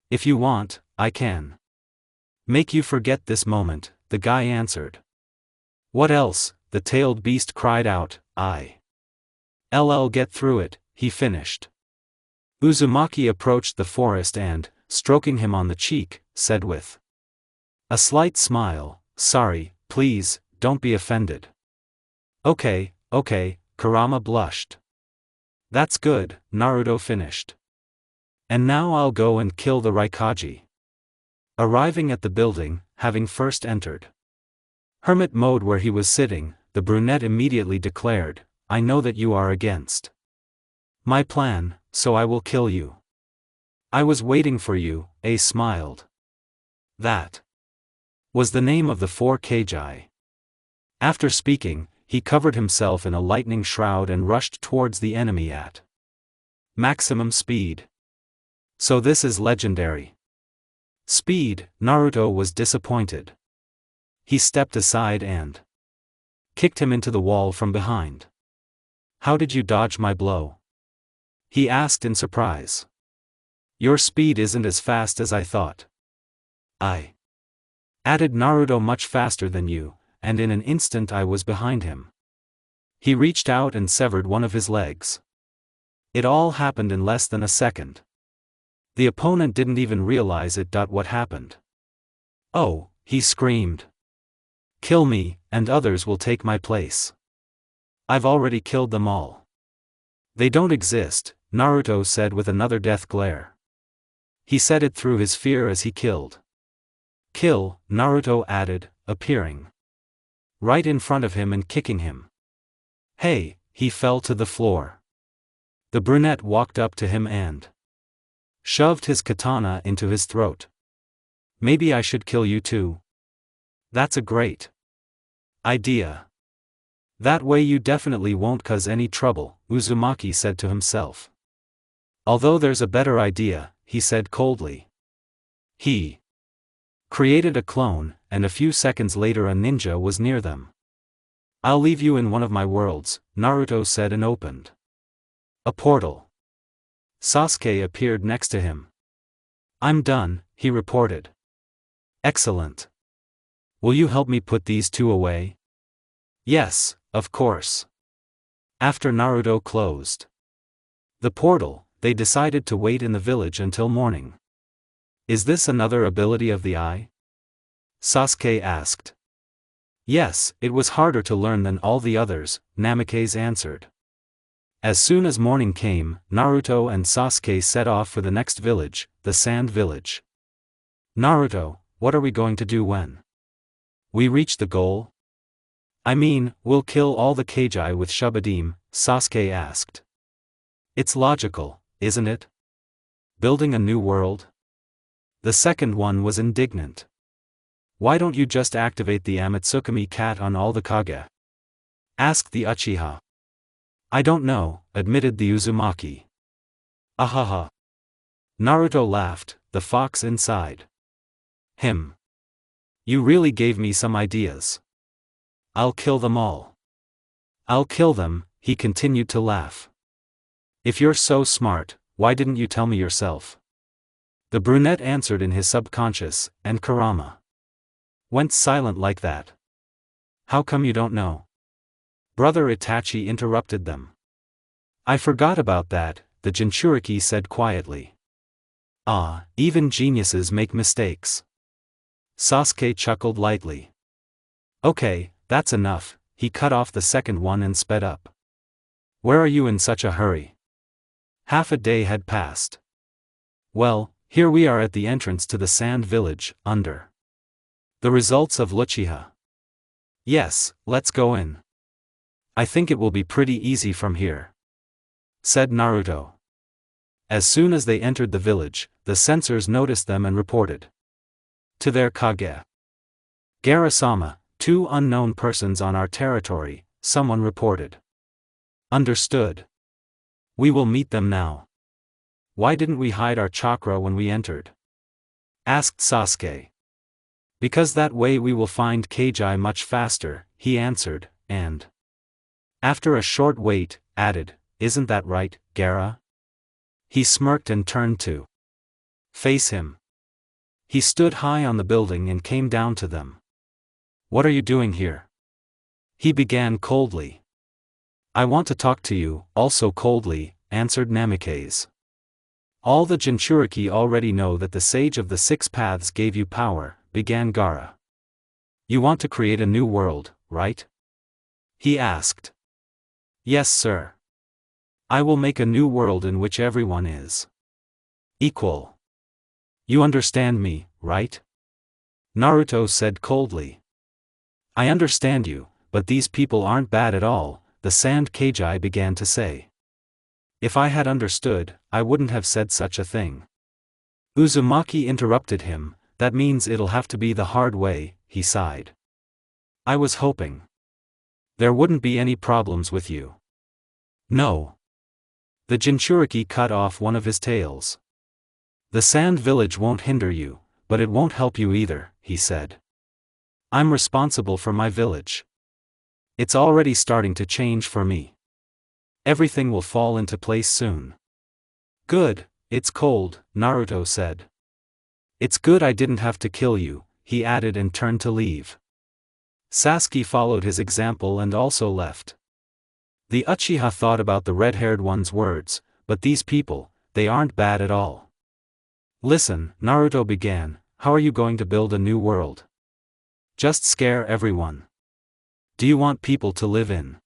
If you want, I can make you forget this moment, the guy answered. What else? The tailed beast cried out, I'll get through it, he finished. Uzumaki approached the forest and, stroking him on the cheek, said with a slight smile, sorry, please, don't be offended. Okay, Kurama blushed. That's good, Naruto finished. And now I'll go and kill the Raikage. Arriving at the building, having first entered hermit mode where he was sitting, the brunette immediately declared, I know that you are against my plan, so I will kill you. I was waiting for you, A smiled. That was the name of the 4 Kagi. After speaking, he covered himself in a lightning shroud and rushed towards the enemy at maximum speed. So this is legendary speed, Naruto was disappointed. He stepped aside and kicked him into the wall from behind. How did you dodge my blow? He asked in surprise. Your speed isn't as fast as I thought. I added Naruto much faster than you, and in an instant I was behind him. He reached out and severed one of his legs. It all happened in less than a second. The opponent didn't even realize it. What happened? Oh, he screamed. Kill me, and others will take my place. I've already killed them all. They don't exist, Naruto said with another death glare. He said it through his fear as he killed. Kill, Naruto added, appearing right in front of him and kicking him. Hey, he fell to the floor. The brunette walked up to him and shoved his katana into his throat. Maybe I should kill you too. That's a great idea. That way you definitely won't cause any trouble, Uzumaki said to himself. Although there's a better idea, he said coldly. He created a clone, and a few seconds later a ninja was near them. I'll leave you in one of my worlds, Naruto said and opened a portal. Sasuke appeared next to him. I'm done, he reported. Excellent. Will you help me put these 2 away? Yes, of course. After Naruto closed the portal, they decided to wait in the village until morning. Is this another ability of the eye? Sasuke asked. Yes, it was harder to learn than all the others, Namikaze answered. As soon as morning came, Naruto and Sasuke set off for the next village, the Sand Village. Naruto, what are we going to do when we reach the goal? I mean, we'll kill all the Kagi with Shubadim, Sasuke asked. It's logical, isn't it? Building a new world? The second one was indignant. Why don't you just activate the Amatsukami cat on all the Kage? Asked the Uchiha. I don't know, admitted the Uzumaki. Ahaha. Naruto laughed, the fox inside. Him. You really gave me some ideas. I'll kill them all. I'll kill them, he continued to laugh. If you're so smart, why didn't you tell me yourself? The brunette answered in his subconscious, and Kurama went silent like that. How come you don't know? Brother Itachi interrupted them. I forgot about that, the Jinchuriki said quietly. Ah, even geniuses make mistakes. Sasuke chuckled lightly. Okay, that's enough, he cut off the second one and sped up. Where are you in such a hurry? Half a day had passed. Well, here we are at the entrance to the sand village, under the results of Uchiha. Yes, let's go in. I think it will be pretty easy from here, said Naruto. As soon as they entered the village, the censors noticed them and reported to their Kage. Gaara-sama, 2 unknown persons on our territory, someone reported. Understood. We will meet them now. Why didn't we hide our chakra when we entered? Asked Sasuke. Because that way we will find Kagi much faster, he answered, and after a short wait, added, isn't that right, Gaara? He smirked and turned to face him. He stood high on the building and came down to them. What are you doing here? He began coldly. I want to talk to you, also coldly, answered Namikaze. All the Jinchuriki already know that the Sage of the Six Paths gave you power, began Gaara. You want to create a new world, right? He asked. Yes, sir. I will make a new world in which everyone is equal. You understand me, right? Naruto said coldly. I understand you, but these people aren't bad at all, the Sand Kagi began to say. If I had understood, I wouldn't have said such a thing. Uzumaki interrupted him, that means it'll have to be the hard way, he sighed. I was hoping there wouldn't be any problems with you. No. The Jinchuriki cut off one of his tails. The sand village won't hinder you, but it won't help you either, he said. I'm responsible for my village. It's already starting to change for me. Everything will fall into place soon. Good, it's cold, Naruto said. It's good I didn't have to kill you, he added and turned to leave. Sasuke followed his example and also left. The Uchiha thought about the red-haired one's words, but these people, they aren't bad at all. Listen, Naruto began, how are you going to build a new world? Just scare everyone. Do you want people to live in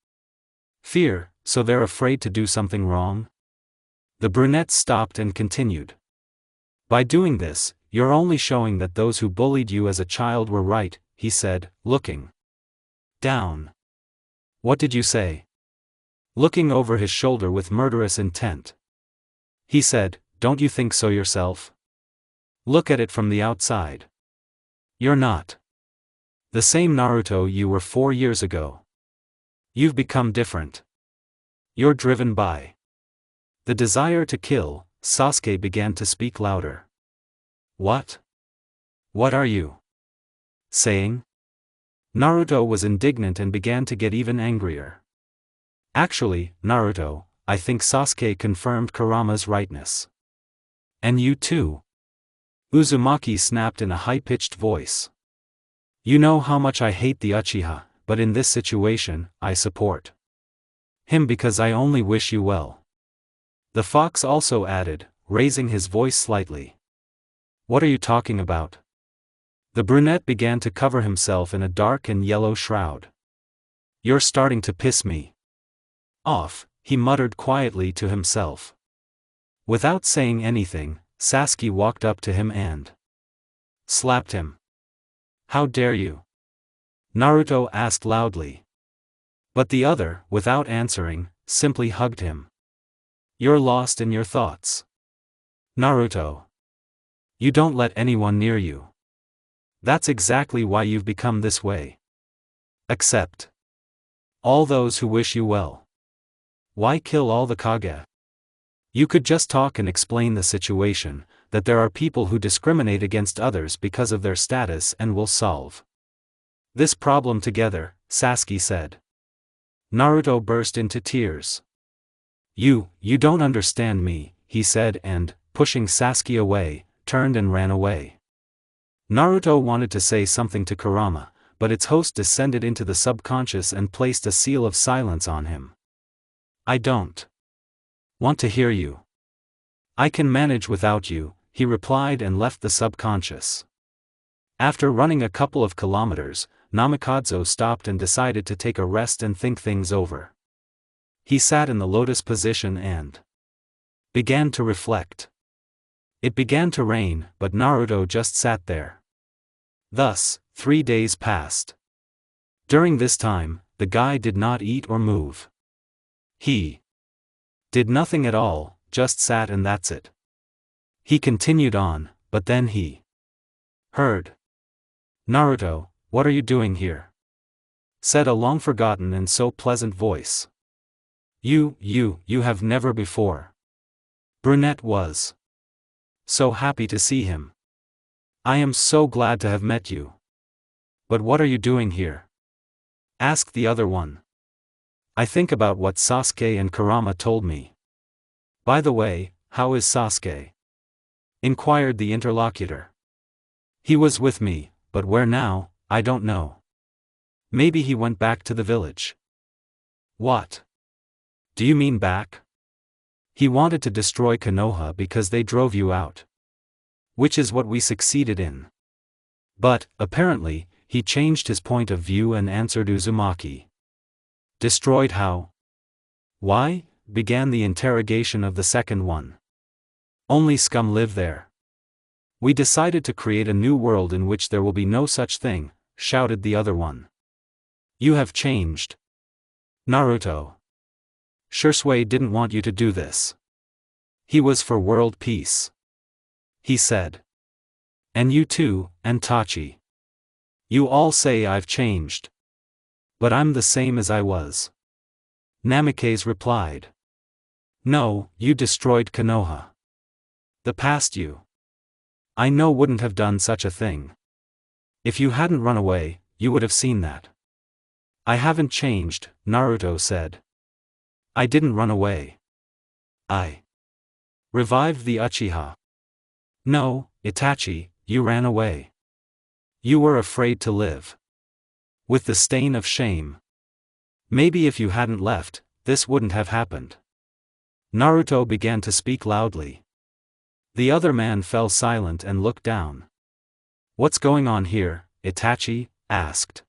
fear, so they're afraid to do something wrong? The brunette stopped and continued. By doing this, you're only showing that those who bullied you as a child were right, he said, looking down. What did you say? Looking over his shoulder with murderous intent. He said, don't you think so yourself? Look at it from the outside. You're not the same Naruto you were 4 years ago. You've become different. You're driven by the desire to kill. Sasuke began to speak louder. What? What are you saying? Naruto was indignant and began to get even angrier. Actually, Naruto, I think Sasuke confirmed Kurama's rightness. And you too. Uzumaki snapped in a high-pitched voice. You know how much I hate the Uchiha, but in this situation, I support him because I only wish you well. The fox also added, raising his voice slightly. What are you talking about? The brunette began to cover himself in a dark and yellow shroud. You're starting to piss me off, he muttered quietly to himself. Without saying anything, Sasuke walked up to him and slapped him. How dare you? Naruto asked loudly. But the other, without answering, simply hugged him. You're lost in your thoughts, Naruto. You don't let anyone near you. That's exactly why you've become this way. Except all those who wish you well. Why kill all the Kage? You could just talk and explain the situation, that there are people who discriminate against others because of their status and will solve this problem together, Sasuke said. Naruto burst into tears. You don't understand me, he said and, pushing Sasuke away, turned and ran away. Naruto wanted to say something to Kurama, but its host descended into the subconscious and placed a seal of silence on him. I don't want to hear you. I can manage without you, he replied and left the subconscious. After running a couple of kilometers, Namikaze stopped and decided to take a rest and think things over. He sat in the lotus position and began to reflect. It began to rain, but Naruto just sat there. Thus, 3 days passed. During this time, the guy did not eat or move. He did nothing at all, just sat and that's it. He continued on, but then he heard. Naruto, what are you doing here? Said a long-forgotten and so pleasant voice. You have never before. Brunette was so happy to see him. I am so glad to have met you. But what are you doing here? Asked the other one. I think about what Sasuke and Kurama told me. By the way, how is Sasuke? Inquired the interlocutor. He was with me, but where now, I don't know. Maybe he went back to the village. What? Do you mean back? He wanted to destroy Konoha because they drove you out. Which is what we succeeded in. But, apparently, he changed his point of view and answered Uzumaki. Destroyed how? Why? Began the interrogation of the second one. Only scum live there. We decided to create a new world in which there will be no such thing, shouted the other one. You have changed. Naruto. Shisui didn't want you to do this. He was for world peace. He said. And you too, and Tachi. You all say I've changed. But I'm the same as I was. Namikaze replied. No, you destroyed Konoha. The past you I know wouldn't have done such a thing. If you hadn't run away, you would have seen that. I haven't changed, Naruto said. I didn't run away. I revived the Uchiha. No, Itachi, you ran away. You were afraid to live. With the stain of shame. Maybe if you hadn't left, this wouldn't have happened. Naruto began to speak loudly. The other man fell silent and looked down. What's going on here? Itachi asked.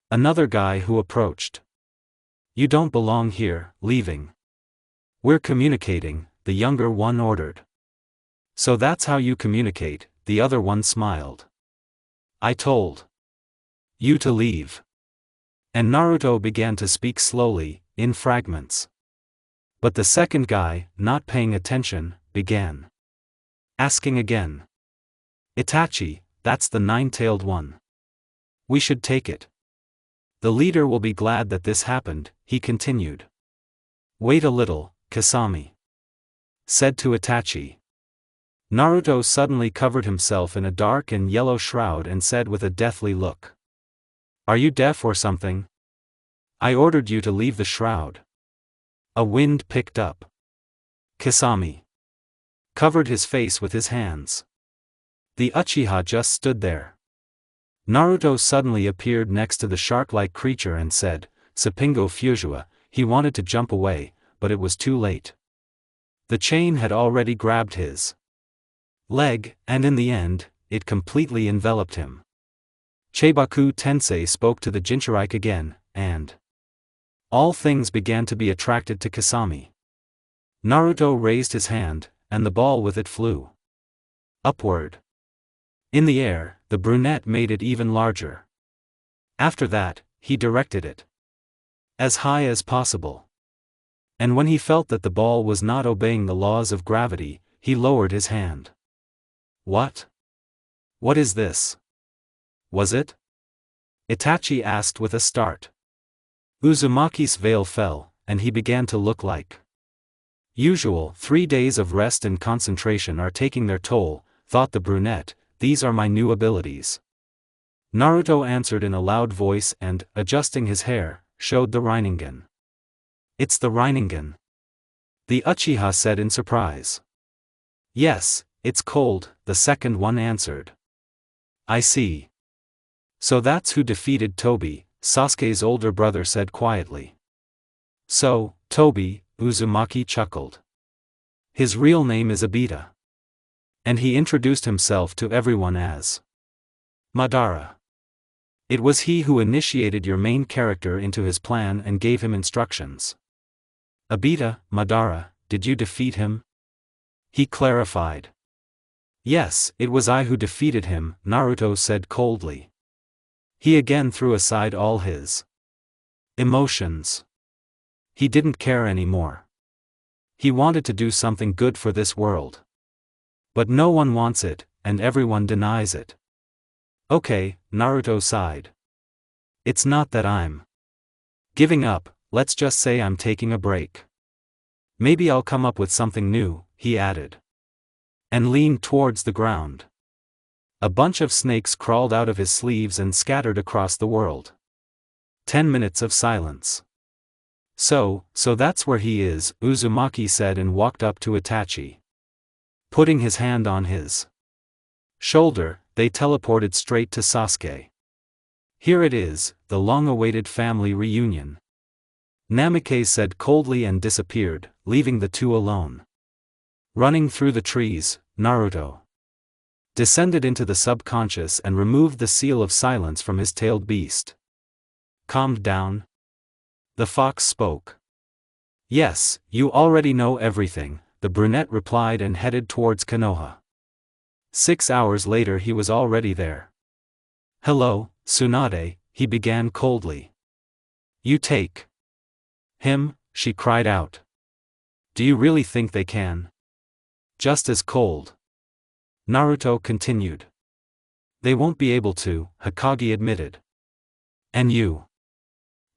Another guy who approached. You don't belong here, leaving. We're communicating, the younger one ordered. So that's how you communicate, the other one smiled. I told you to leave. And Naruto began to speak slowly, in fragments. But the second guy, not paying attention, began asking again. Itachi, that's the nine-tailed one. We should take it. The leader will be glad that this happened, he continued. Wait a little, Kasami said to Itachi. Naruto suddenly covered himself in a dark and yellow shroud and said with a deathly look. Are you deaf or something? I ordered you to leave the shroud. A wind picked up. Kasami covered his face with his hands. The Uchiha just stood there. Naruto suddenly appeared next to the shark-like creature and said, Sapingo Fujua. He wanted to jump away, but it was too late. The chain had already grabbed his leg, and in the end, it completely enveloped him. Sabaku Tensei spoke to the Jinchurike again, and all things began to be attracted to Kasami. Naruto raised his hand, and the ball with it flew upward. In the air, the brunette made it even larger. After that, he directed it as high as possible. And when he felt that the ball was not obeying the laws of gravity, he lowered his hand. What? What is this? Was it? Itachi asked with a start. Uzumaki's veil fell, and he began to look like usual. 3 days of rest and concentration are taking their toll, thought the brunette. These are my new abilities. Naruto answered in a loud voice and, adjusting his hair, showed the Rinnegan. It's the Rinnegan. The Uchiha said in surprise. Yes, it's cold, the second one answered. I see. So that's who defeated Tobi, Sasuke's older brother said quietly. So, Tobi, Uzumaki chuckled. His real name is Obita. And he introduced himself to everyone as Madara. It was he who initiated your main character into his plan and gave him instructions. Obita, Madara, did you defeat him? He clarified. Yes, it was I who defeated him, Naruto said coldly. He again threw aside all his emotions. He didn't care anymore. He wanted to do something good for this world. But no one wants it, and everyone denies it. Okay, Naruto sighed. It's not that I'm giving up, let's just say I'm taking a break. Maybe I'll come up with something new, he added. And leaned towards the ground. A bunch of snakes crawled out of his sleeves and scattered across the world. 10 minutes of silence. So that's where he is, Uzumaki said and walked up to Itachi. Putting his hand on his shoulder, they teleported straight to Sasuke. Here it is, the long-awaited family reunion. Namikaze said coldly and disappeared, leaving the two alone. Running through the trees, Naruto descended into the subconscious and removed the seal of silence from his tailed beast. Calmed down? The fox spoke. Yes, you already know everything, the brunette replied and headed towards Konoha. 6 hours later he was already there. Hello, Tsunade, he began coldly. You take him, she cried out. Do you really think they can? Just as cold. Naruto continued. They won't be able to, Hokage admitted. And you?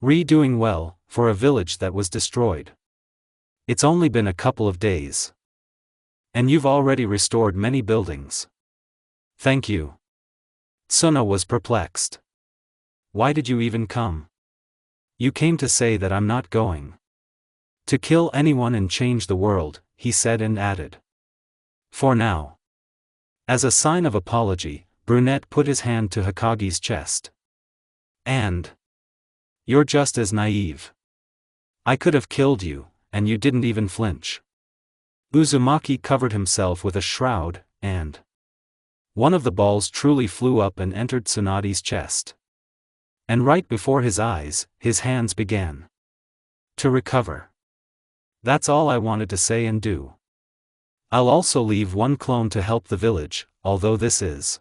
Doing well, for a village that was destroyed. It's only been a couple of days. And you've already restored many buildings. Thank you. Tsuna was perplexed. Why did you even come? You came to say that I'm not going to kill anyone and change the world, he said and added. For now. As a sign of apology, Brunette put his hand to Hokage's chest. And you're just as naive. I could have killed you, and you didn't even flinch. Uzumaki covered himself with a shroud, and one of the balls truly flew up and entered Tsunade's chest. And right before his eyes, his hands began to recover. That's all I wanted to say and do. I'll also leave one clone to help the village, although this is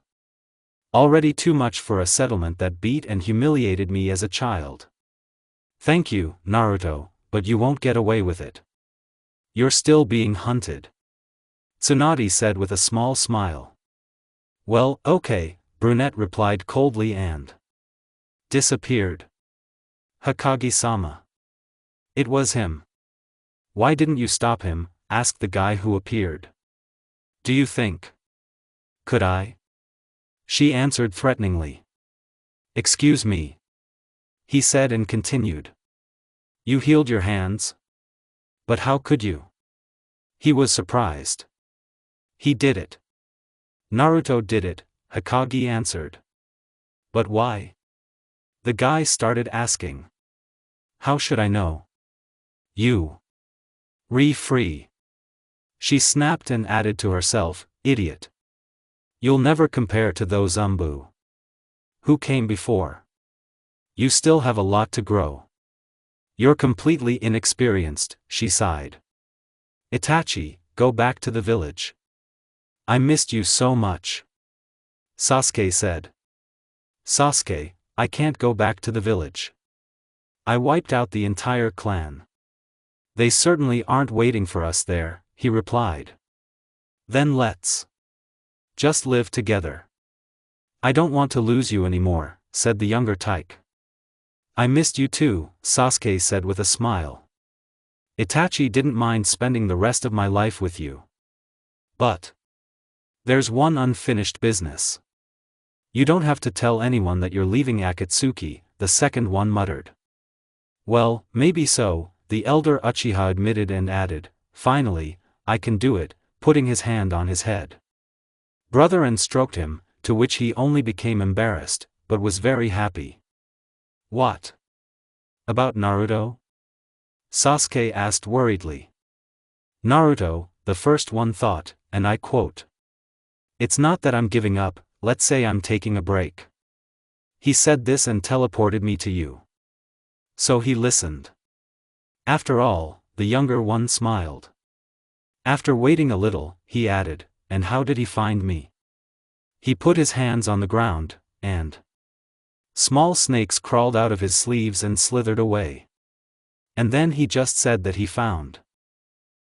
already too much for a settlement that beat and humiliated me as a child. Thank you, Naruto, but you won't get away with it. You're still being hunted. Tsunade said with a small smile. Well, okay, Brunette replied coldly and disappeared. Hokage-sama. It was him. Why didn't you stop him? Asked the guy who appeared. Do you think? Could I? She answered threateningly. Excuse me. He said and continued. You healed your hands? But how could you? He was surprised. He did it. Naruto did it, Hokage answered. But why? The guy started asking. How should I know? You. Free. She snapped and added to herself, idiot. You'll never compare to those Umbu who came before. You still have a lot to grow. You're completely inexperienced, she sighed. Itachi, go back to the village. I missed you so much. Sasuke said. Sasuke, I can't go back to the village. I wiped out the entire clan. They certainly aren't waiting for us there, he replied. Then let's just live together. I don't want to lose you anymore, said the younger Taik. I missed you too, Sasuke said with a smile. Itachi didn't mind spending the rest of my life with you. But there's one unfinished business. You don't have to tell anyone that you're leaving Akatsuki, the second one muttered. Well, maybe so, the elder Uchiha admitted and added, finally, I can do it, putting his hand on his head. Brother and stroked him, to which he only became embarrassed, but was very happy. What? About Naruto? Sasuke asked worriedly. Naruto, the first one thought, and I quote. It's not that I'm giving up, let's say I'm taking a break. He said this and teleported me to you. So he listened. After all, the younger one smiled. After waiting a little, he added, and how did he find me? He put his hands on the ground, and small snakes crawled out of his sleeves and slithered away. And then he just said that he found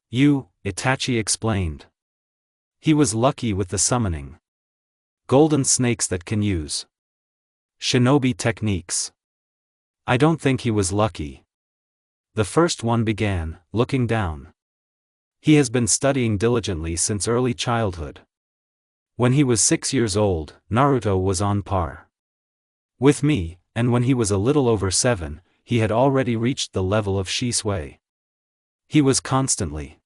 you, Itachi explained. He was lucky with the summoning golden snakes that can use shinobi techniques. I don't think he was lucky. The first one began, looking down. He has been studying diligently since early childhood. When he was 6 years old, Naruto was on par with me, and when he was a little over 7, he had already reached the level of Shisui. He was constantly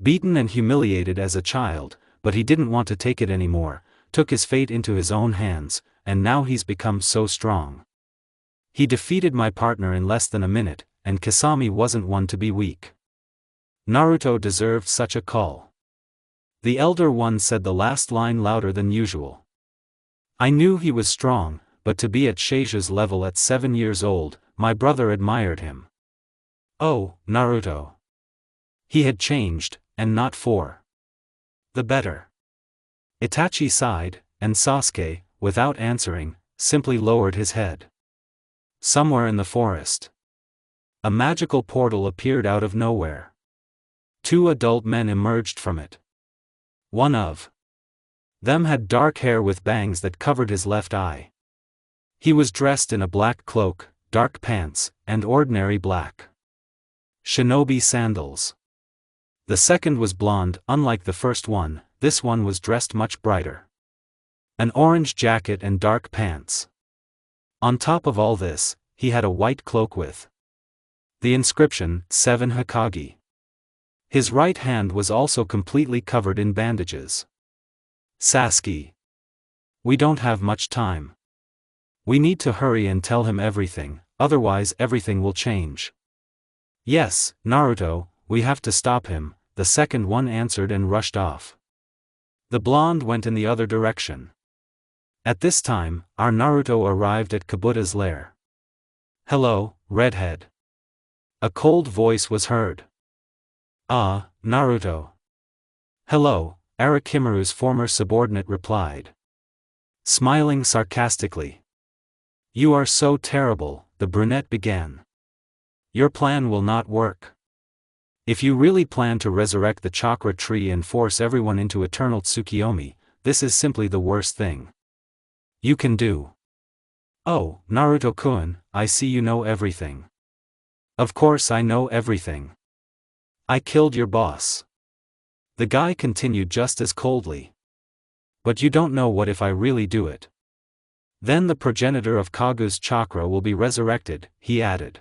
beaten and humiliated as a child, but he didn't want to take it anymore, took his fate into his own hands, and now he's become so strong. He defeated my partner in less than a minute, and Kasami wasn't one to be weak. Naruto deserved such a call. The elder one said the last line louder than usual. I knew he was strong, but to be at Seiju's level at 7 years old, my brother admired him. Oh, Naruto. He had changed, and not for the better. Itachi sighed, and Sasuke, without answering, simply lowered his head. Somewhere in the forest, a magical portal appeared out of nowhere. 2 adult men emerged from it. One of them had dark hair with bangs that covered his left eye. He was dressed in a black cloak, dark pants, and ordinary black shinobi sandals. The second was blonde, unlike the first one, this one was dressed much brighter. An orange jacket and dark pants. On top of all this, he had a white cloak with the inscription, 7 Hokage. His right hand was also completely covered in bandages. Sasuke. We don't have much time. We need to hurry and tell him everything, otherwise everything will change. Yes, Naruto, we have to stop him, the second one answered and rushed off. The blonde went in the other direction. At this time, our Naruto arrived at Kabuta's lair. Hello, redhead. A cold voice was heard. Ah, Naruto. Hello, Arakimaru's former subordinate replied, smiling sarcastically. You are so terrible, the brunette began. Your plan will not work. If you really plan to resurrect the chakra tree and force everyone into eternal Tsukiyomi, this is simply the worst thing you can do. Oh, Naruto-kun, I see you know everything. Of course I know everything. I killed your boss. The guy continued just as coldly. But you don't know what if I really do it. Then the progenitor of Kagu's chakra will be resurrected, he added.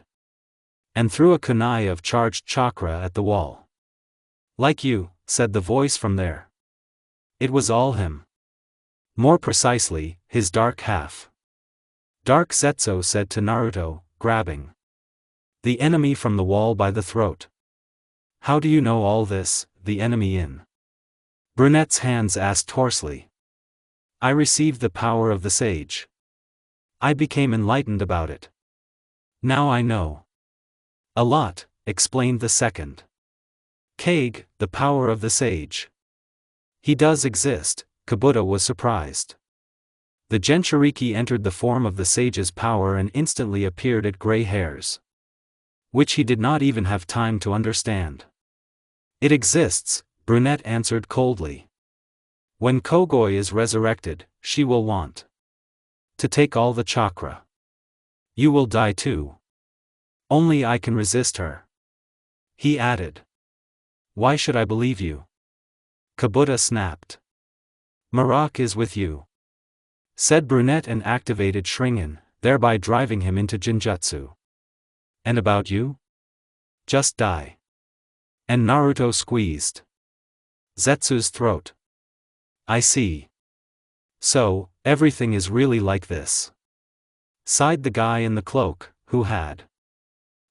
And threw a kunai of charged chakra at the wall. Like you, said the voice from there. It was all him. More precisely, his dark half. Dark Zetsu said to Naruto, grabbing the enemy from the wall by the throat. How do you know all this, the enemy in brunette's hands asked hoarsely. I received the power of the sage. I became enlightened about it. Now I know a lot, explained the second. Kage, the power of the sage. He does exist, Kabuta was surprised. The Jinchuriki entered the form of the sage's power and instantly appeared at gray hairs, which he did not even have time to understand. It exists, brunette answered coldly. When Kogoi is resurrected, she will want to take all the chakra. You will die too. Only I can resist her. he added. Why should I believe you? Kabuta snapped. Marak is with you, said Brunette and activated Shringen, thereby driving him into Genjutsu. And about you? Just die. And Naruto squeezed Zetsu's throat. I see. So, everything is really like this, sighed the guy in the cloak, who had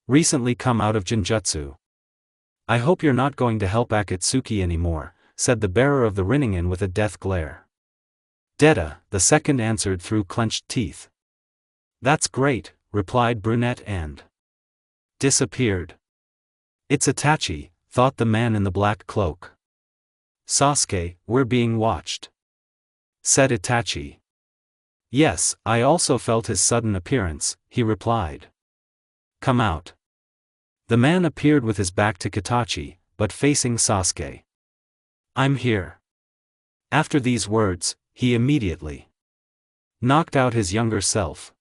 recently come out of Genjutsu. I hope you're not going to help Akatsuki anymore, said the bearer of the Rinnegan with a death glare. Deta, the second answered through clenched teeth. That's great, replied Brunette and disappeared. It's Itachi, thought the man in the black cloak. Sasuke, we're being watched, said Itachi. Yes, I also felt his sudden appearance, he replied. Come out. The man appeared with his back to Kitachi, but facing Sasuke. I'm here. After these words, he immediately knocked out his younger self.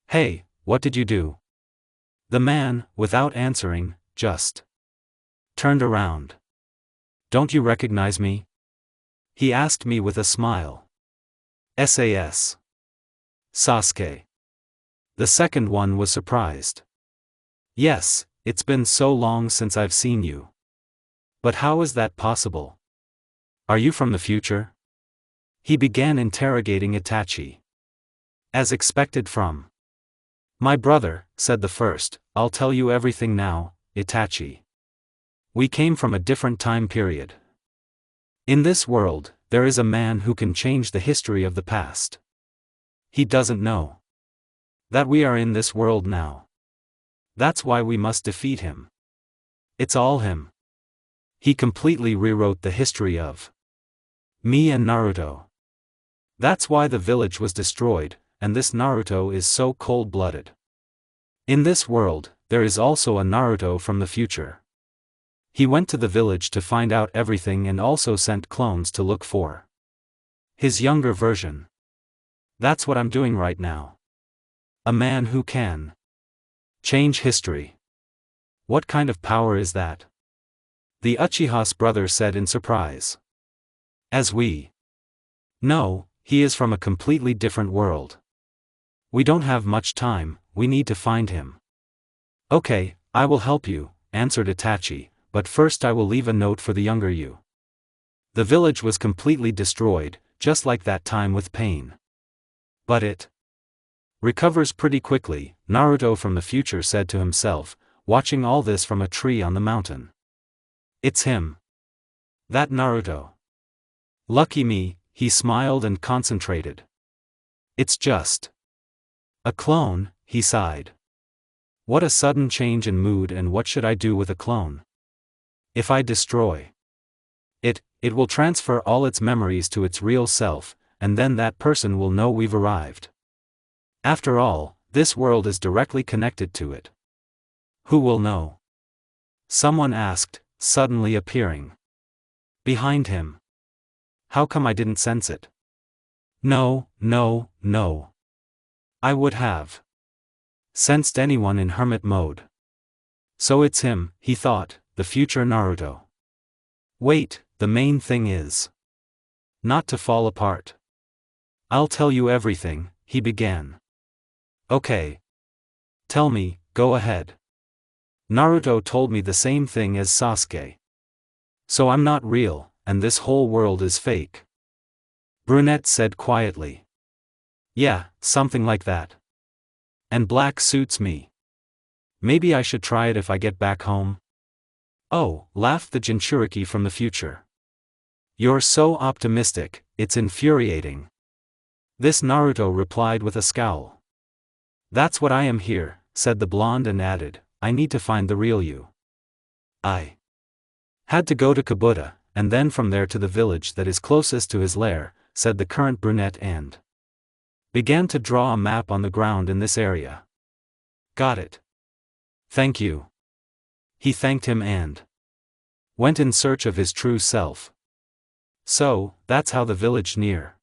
Hey, what did you do? The man, without answering, just turned around. Don't you recognize me? He asked me with a smile. SAS. Sasuke. The second one was surprised. Yes, it's been so long since I've seen you. But how is that possible? Are you from the future? He began interrogating Itachi. As expected from my brother, said the first, I'll tell you everything now, Itachi. We came from a different time period. In this world, there is a man who can change the history of the past. He doesn't know that we are in this world now. That's why we must defeat him. It's all him. He completely rewrote the history of me and Naruto. That's why the village was destroyed, and this Naruto is so cold-blooded. In this world, there is also a Naruto from the future. He went to the village to find out everything and also sent clones to look for his younger version. That's what I'm doing right now. A man who can change history. What kind of power is that? The Uchiha's brother said in surprise. As we know, he is from a completely different world. We don't have much time, we need to find him. Okay, I will help you, answered Itachi, but first I will leave a note for the younger you. The village was completely destroyed, just like that time with Pain. But it recovers pretty quickly, Naruto from the future said to himself, watching all this from a tree on the mountain. It's him. That Naruto. Lucky me, he smiled and concentrated. It's just a clone, he sighed. What a sudden change in mood, and what should I do with a clone? If I destroy it, it will transfer all its memories to its real self, and then that person will know we've arrived. After all, this world is directly connected to it. Who will know? Someone asked, suddenly appearing behind him. How come I didn't sense it? No. I would have sensed anyone in hermit mode. So it's him, he thought, the future Naruto. Wait, the main thing is not to fall apart. I'll tell you everything, he began. Okay. Tell me, go ahead. Naruto told me the same thing as Sasuke. So I'm not real, and this whole world is fake. Brunette said quietly. Yeah, something like that. And black suits me. Maybe I should try it if I get back home. Oh, laughed the Jinchuriki from the future. You're so optimistic, it's infuriating. This Naruto replied with a scowl. That's what I am here, said the blonde and added, I need to find the real you. I had to go to Kabuta, and then from there to the village that is closest to his lair, said the current brunette and began to draw a map on the ground in this area. Got it. Thank you. He thanked him and went in search of his true self. So, that's how the village near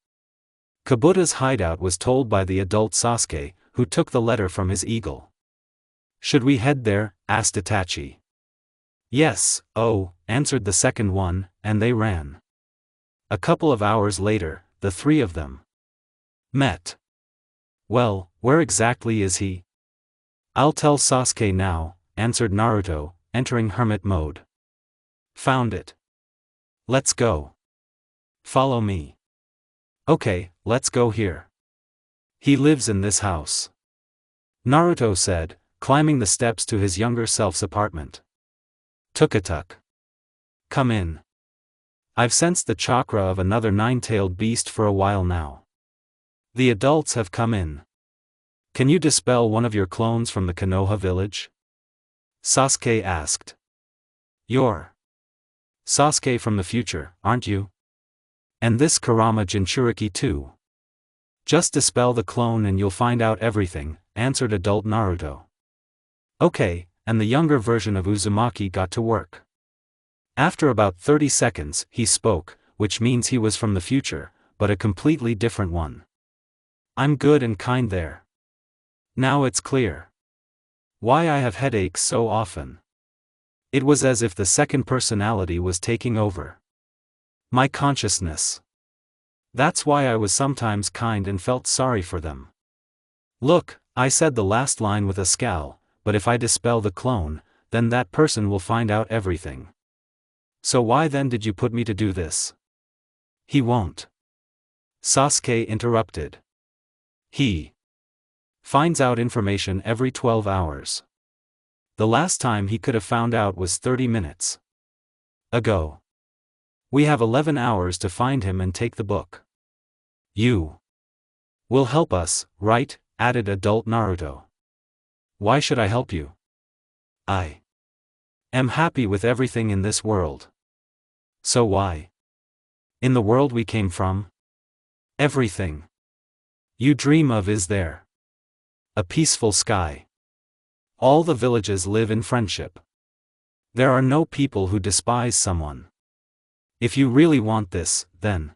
Kabuta's hideout was told by the adult Sasuke, who took the letter from his eagle. Should we head there? Asked Itachi. Yes, oh, answered the second one, and they ran. A couple of hours later, the three of them met. Well, where exactly is he? I'll tell Sasuke now, answered Naruto, entering hermit mode. Found it. Let's go. Follow me. Okay, let's go here. He lives in this house. Naruto said, climbing the steps to his younger self's apartment. Tuk-a-tuk. Come in. I've sensed the chakra of another nine-tailed beast for a while now. The adults have come in. Can you dispel one of your clones from the Konoha village? Sasuke asked. You're Sasuke from the future, aren't you? And this Kurama Jinchuriki too. Just dispel the clone and you'll find out everything, answered adult Naruto. Okay, and the younger version of Uzumaki got to work. After about 30 seconds, he spoke, which means he was from the future, but a completely different one. I'm good and kind there. Now it's clear why I have headaches so often. It was as if the second personality was taking over my consciousness. That's why I was sometimes kind and felt sorry for them. Look, I said the last line with a scowl, but if I dispel the clone, then that person will find out everything. So why then did you put me to do this? He won't. Sasuke interrupted. He finds out information every 12 hours. The last time he could have found out was 30 minutes ago. We have 11 hours to find him and take the book. You will help us, right? Added adult Naruto. Why should I help you? I am happy with everything in this world. So why? In the world we came from? Everything you dream of is there. A peaceful sky. All the villages live in friendship. There are no people who despise someone. If you really want this, then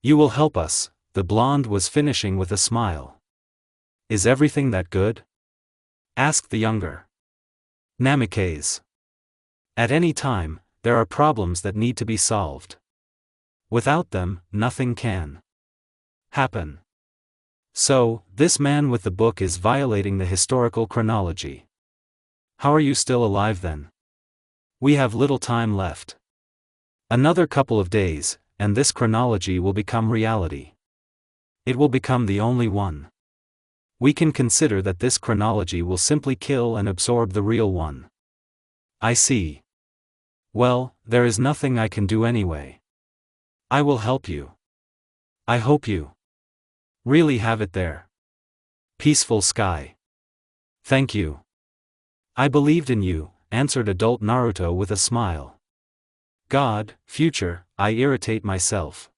you will help us, the blonde was finishing with a smile. Is everything that good? Asked the younger Namikaze. At any time, there are problems that need to be solved. Without them, nothing can happen. So, this man with the book is violating the historical chronology. How are you still alive then? We have little time left. Another couple of days, and this chronology will become reality. It will become the only one. We can consider that this chronology will simply kill and absorb the real one. I see. Well, there is nothing I can do anyway. I will help you. I hope you really have it there. Peaceful sky. Thank you. I believed in you, answered adult Naruto with a smile. God, future, I irritate myself.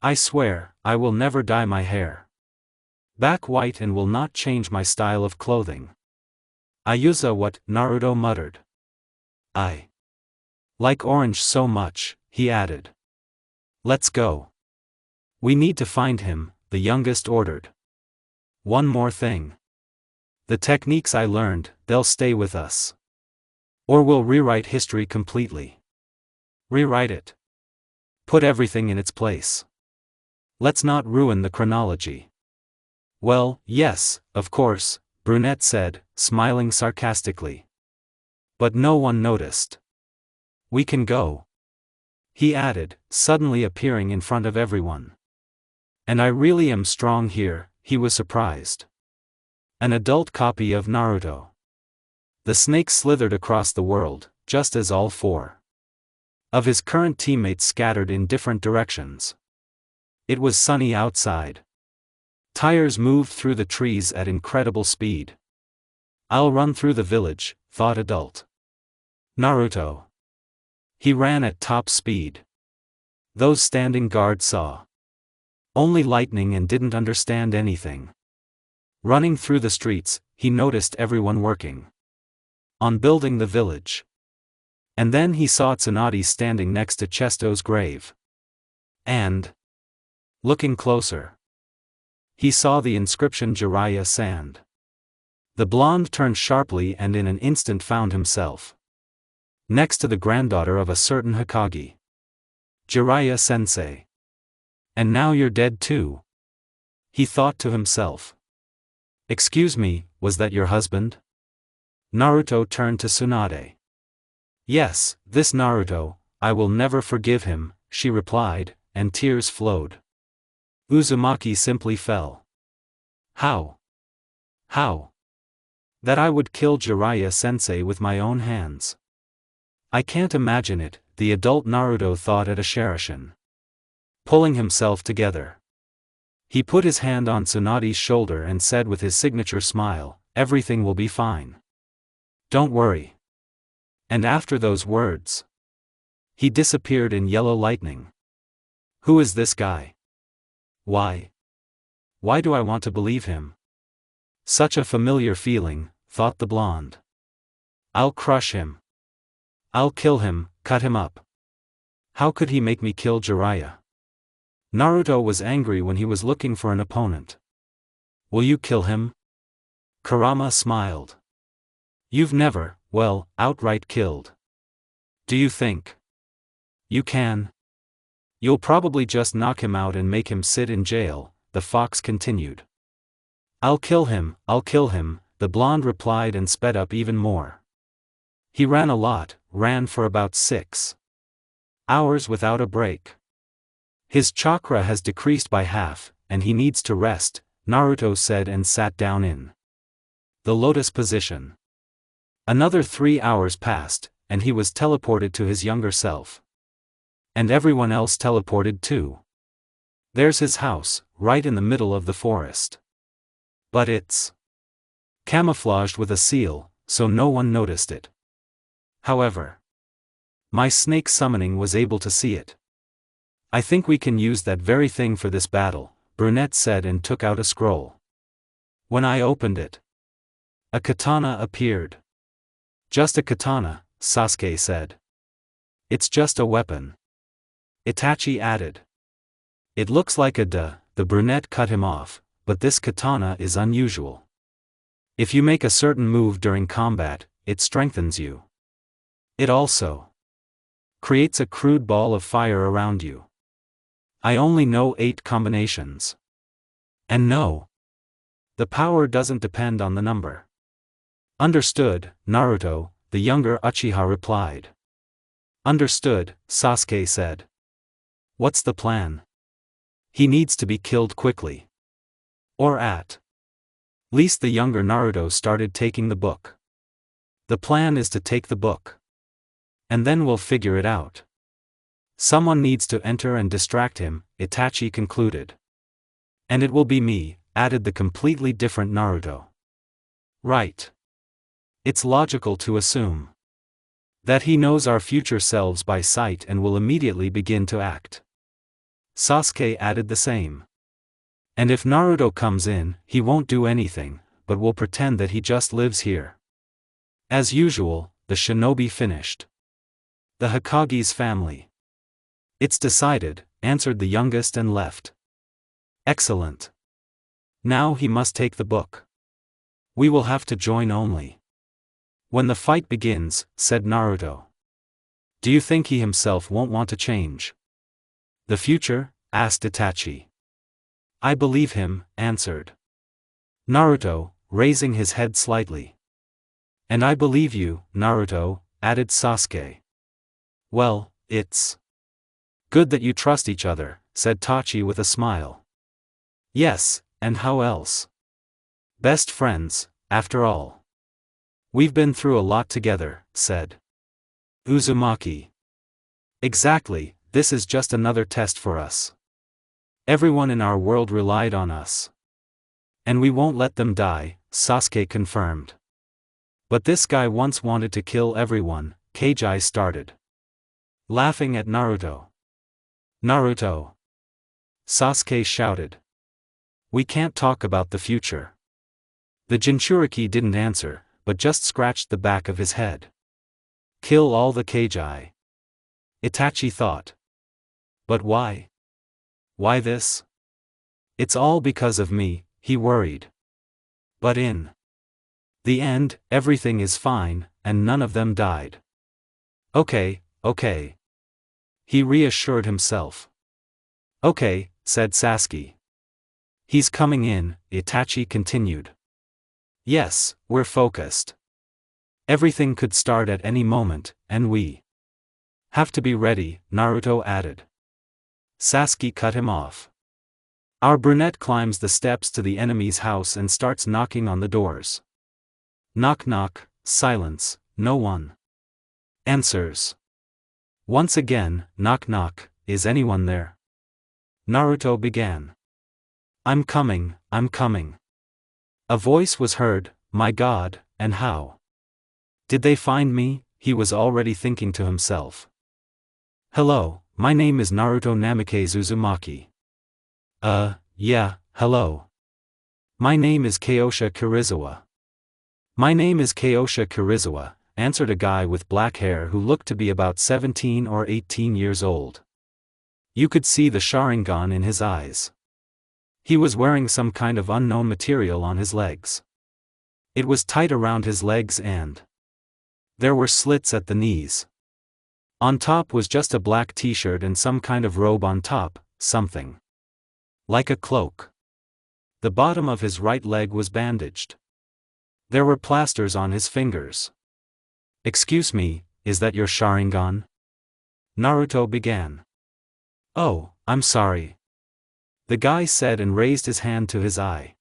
I swear, I will never dye my hair back white and will not change my style of clothing. Ayuza what? Naruto muttered. I like orange so much, he added. Let's go. We need to find him, the youngest ordered. One more thing. The techniques I learned, they'll stay with us. Or we'll rewrite history completely. Rewrite it. Put everything in its place. Let's not ruin the chronology. Well, yes, of course, Brunette said, smiling sarcastically. But no one noticed. We can go. He added, suddenly appearing in front of everyone. And I really am strong here, he was surprised. An adult copy of Naruto. The snake slithered across the world, just as all four of his current teammates scattered in different directions. It was sunny outside. Tires moved through the trees at incredible speed. I'll run through the village, thought adult Naruto. He ran at top speed. Those standing guard saw only lightning and didn't understand anything. Running through the streets, he noticed everyone working on building the village. And then he saw Tsunade standing next to Chesto's grave. And looking closer, he saw the inscription Jiraiya Sand. The blonde turned sharply and in an instant found himself Next to the granddaughter of a certain Hokage. Jiraiya-sensei. And now you're dead too. He thought to himself. Excuse me, was that your husband? Naruto turned to Tsunade. Yes, this Naruto, I will never forgive him, she replied, and tears flowed. Uzumaki simply fell. How? How? That I would kill Jiraiya-sensei with my own hands. I can't imagine it, the adult Naruto thought at a Sharingan. Pulling himself together. He put his hand on Tsunade's shoulder and said with his signature smile, everything will be fine. Don't worry. And after those words, he disappeared in yellow lightning. Who is this guy? Why? Why do I want to believe him? Such a familiar feeling, thought the blonde. I'll crush him. I'll kill him, cut him up. How could he make me kill Jiraiya? Naruto was angry when he was looking for an opponent. Will you kill him? Kurama smiled. You've never, well, outright killed. Do you think you can? You'll probably just knock him out and make him sit in jail, the fox continued. I'll kill him, the blonde replied and sped up even more. He ran a lot, ran for about 6 hours without a break. His chakra has decreased by half, and he needs to rest, Naruto said and sat down in the lotus position. Another 3 hours passed, and he was teleported to his younger self. And everyone else teleported too. There's his house, right in the middle of the forest. But it's camouflaged with a seal, so no one noticed it. However, my snake summoning was able to see it. I think we can use that very thing for this battle, Brunette said and took out a scroll. When I opened it, a katana appeared. Just a katana, Sasuke said. It's just a weapon. Itachi added. It looks like a the brunette cut him off, but this katana is unusual. If you make a certain move during combat, it strengthens you. It also creates a crude ball of fire around you. I only know 8 combinations. And no, the power doesn't depend on the number. Understood, Naruto, the younger Uchiha replied. Understood, Sasuke said. What's the plan? He needs to be killed quickly. Or at least the younger Naruto started taking the book. The plan is to take the book. And then we'll figure it out. Someone needs to enter and distract him, Itachi concluded. And it will be me, added the completely different Naruto. Right. It's logical to assume that he knows our future selves by sight and will immediately begin to act. Sasuke added the same. And if Naruto comes in, he won't do anything, but will pretend that he just lives here. As usual, the shinobi finished. The Hokage's family. It's decided, answered the youngest and left. Excellent. Now he must take the book. We will have to join only when the fight begins, said Naruto. Do you think he himself won't want to change the future? Asked Itachi. I believe him, answered Naruto, raising his head slightly. And I believe you, Naruto, added Sasuke. Well, it's good that you trust each other, said Tachi with a smile. Yes, and how else? Best friends, after all. We've been through a lot together, said Uzumaki. Exactly, this is just another test for us. Everyone in our world relied on us. And we won't let them die, Sasuke confirmed. But this guy once wanted to kill everyone, Kajai started. Laughing at Naruto. Naruto! Sasuke shouted. We can't talk about the future. The Jinchuriki didn't answer, but just scratched the back of his head. Kill all the Kajai. Itachi thought. But why? Why this? It's all because of me, he worried. But in the end, everything is fine, and none of them died. Okay, okay. He reassured himself. Okay, said Sasuke. He's coming in, Itachi continued. Yes, we're focused. Everything could start at any moment, and we have to be ready, Naruto added. Sasuke cut him off. Our brunette climbs the steps to the enemy's house and starts knocking on the doors. Knock knock, silence, no one answers. Once again, knock knock, is anyone there? Naruto began. I'm coming, I'm coming. A voice was heard, my god, and how did they find me? He was already thinking to himself. Hello, my name is Naruto Namikaze Uzumaki. Yeah, hello. My name is Kyoshi Kirizawa. My name is Kyoshi Kirizawa, answered a guy with black hair who looked to be about 17 or 18 years old. You could see the Sharingan in his eyes. He was wearing some kind of unknown material on his legs. It was tight around his legs and there were slits at the knees. On top was just a black t-shirt and some kind of robe on top, something like a cloak. The bottom of his right leg was bandaged. There were plasters on his fingers. Excuse me, is that your Sharingan? Naruto began. Oh, I'm sorry. The guy said and raised his hand to his eye.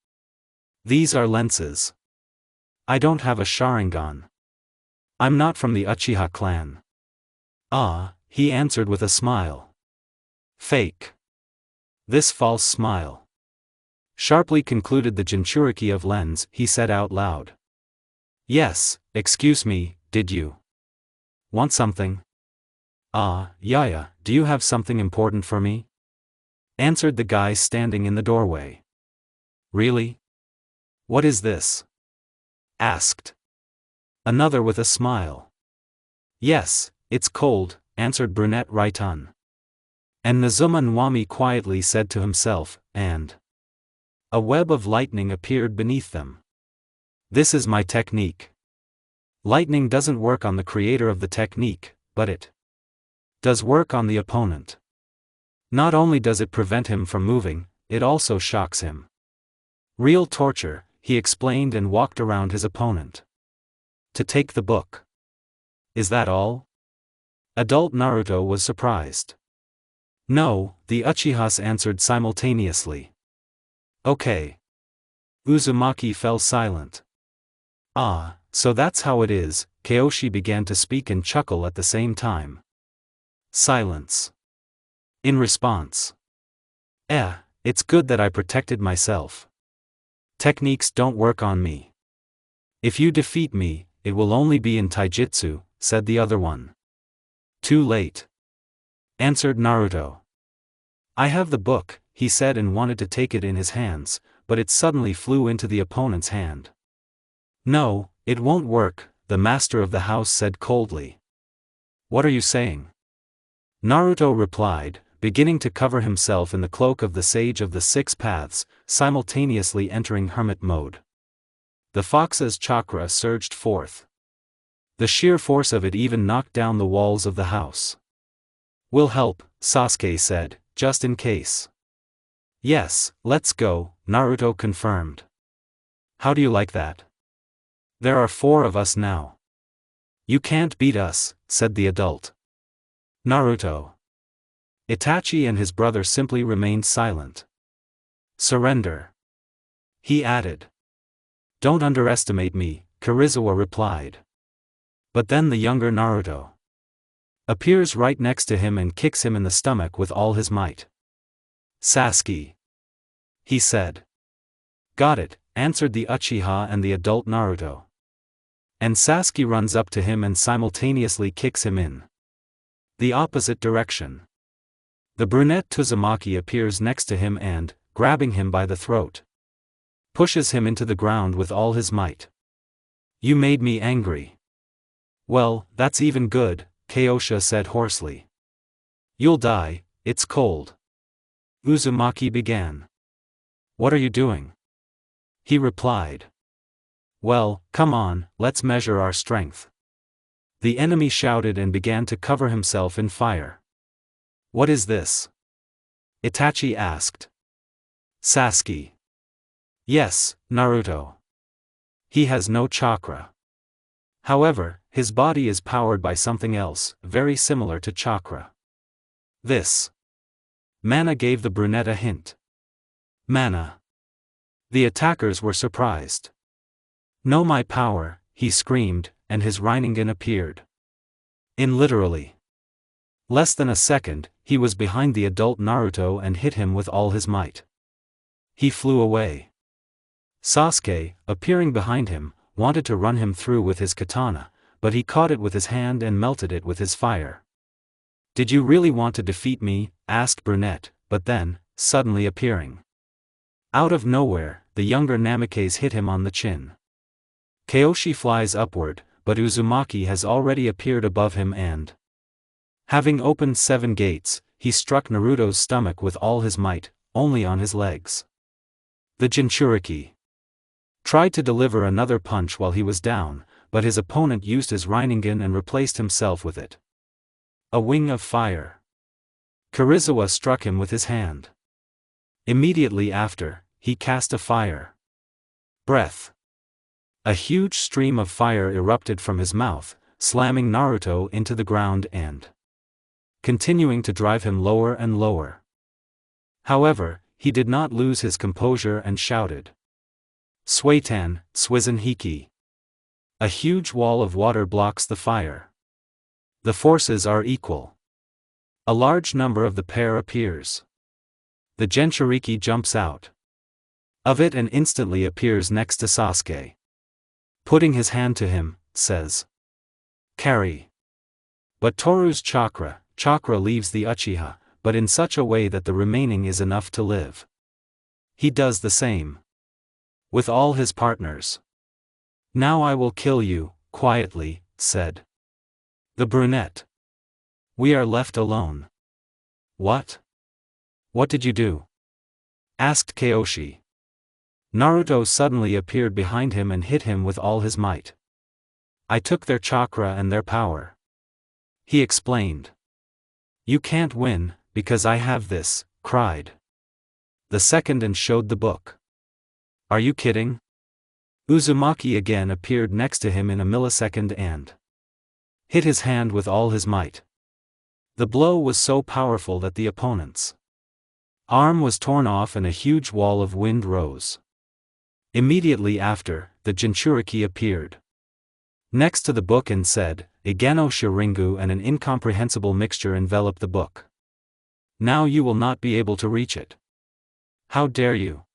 These are lenses. I don't have a Sharingan. I'm not from the Uchiha clan. Ah, he answered with a smile. Fake. This false smile sharply concluded the Jinchuriki of lens, he said out loud. Yes, excuse me, did you want something? Ah, yeah, do you have something important for me? Answered the guy standing in the doorway. Really? What is this? Asked another with a smile. Yes, it's cold, answered brunette Raitan. And Nazuma Nwami quietly said to himself, and a web of lightning appeared beneath them. This is my technique. Lightning doesn't work on the creator of the technique, but it does work on the opponent. Not only does it prevent him from moving, it also shocks him. Real torture, he explained and walked around his opponent. To take the book. Is that all? Adult Naruto was surprised. No, the Uchihas answered simultaneously. Okay. Uzumaki fell silent. Ah, so that's how it is, Kyoshi began to speak and chuckle at the same time. Silence. In response. It's good that I protected myself. Techniques don't work on me. If you defeat me, it will only be in taijutsu, said the other one. Too late. Answered Naruto. I have the book, he said and wanted to take it in his hands, but it suddenly flew into the opponent's hand. No, it won't work, the master of the house said coldly. What are you saying? Naruto replied, beginning to cover himself in the cloak of the Sage of the Six Paths, simultaneously entering hermit mode. The fox's chakra surged forth. The sheer force of it even knocked down the walls of the house. We'll help, Sasuke said, just in case. Yes, let's go, Naruto confirmed. How do you like that? There are 4 of us now. You can't beat us, said the adult. Naruto. Itachi and his brother simply remained silent. Surrender. He added. Don't underestimate me, Kirizawa replied. But then the younger Naruto appears right next to him and kicks him in the stomach with all his might. Sasuke. He said. Got it, answered the Uchiha and the adult Naruto. And Sasuke runs up to him and simultaneously kicks him in the opposite direction. The brunette Uzumaki appears next to him and, grabbing him by the throat, pushes him into the ground with all his might. You made me angry. Well, that's even good, Kyoshi said hoarsely. You'll die, it's cold. Uzumaki began. What are you doing? He replied. Well, come on, let's measure our strength. The enemy shouted and began to cover himself in fire. What is this? Itachi asked. Sasuke. Yes, Naruto. He has no chakra. However, his body is powered by something else, very similar to chakra. This. Mana gave the brunette a hint. Mana. The attackers were surprised. Know my power, he screamed, and his Rinnegan appeared. In literally less than a second, he was behind the adult Naruto and hit him with all his might. He flew away. Sasuke, appearing behind him, wanted to run him through with his katana, but he caught it with his hand and melted it with his fire. Did you really want to defeat me? Asked Brunette, but then, suddenly appearing. Out of nowhere, the younger Namikaze hit him on the chin. Kyoshi flies upward, but Uzumaki has already appeared above him and, having opened 7 gates, he struck Naruto's stomach with all his might, only on his legs. The Jinchuriki tried to deliver another punch while he was down, but his opponent used his Rinnegan and replaced himself with it. A wing of fire. Kirizawa struck him with his hand. Immediately after, he cast a fire breath. A huge stream of fire erupted from his mouth, slamming Naruto into the ground and continuing to drive him lower and lower. However, he did not lose his composure and shouted. Suitan, Suizen Hiki. A huge wall of water blocks the fire. The forces are equal. A large number of the pair appears. The Jinchuriki jumps out of it and instantly appears next to Sasuke. Putting his hand to him, says, "Carry." But Toru's chakra leaves the Uchiha, but in such a way that the remaining is enough to live. He does the same with all his partners. Now I will kill you, quietly, said the brunette. We are left alone. What? What did you do? Asked Kyoshi. Naruto suddenly appeared behind him and hit him with all his might. I took their chakra and their power. He explained. You can't win, because I have this, cried the second and showed the book. Are you kidding? Uzumaki again appeared next to him in a millisecond and hit his hand with all his might. The blow was so powerful that the opponent's arm was torn off and a huge wall of wind rose. Immediately after, the Jinchuriki appeared next to the book and said, Igano Sharingu, and an incomprehensible mixture enveloped the book. Now you will not be able to reach it. How dare you?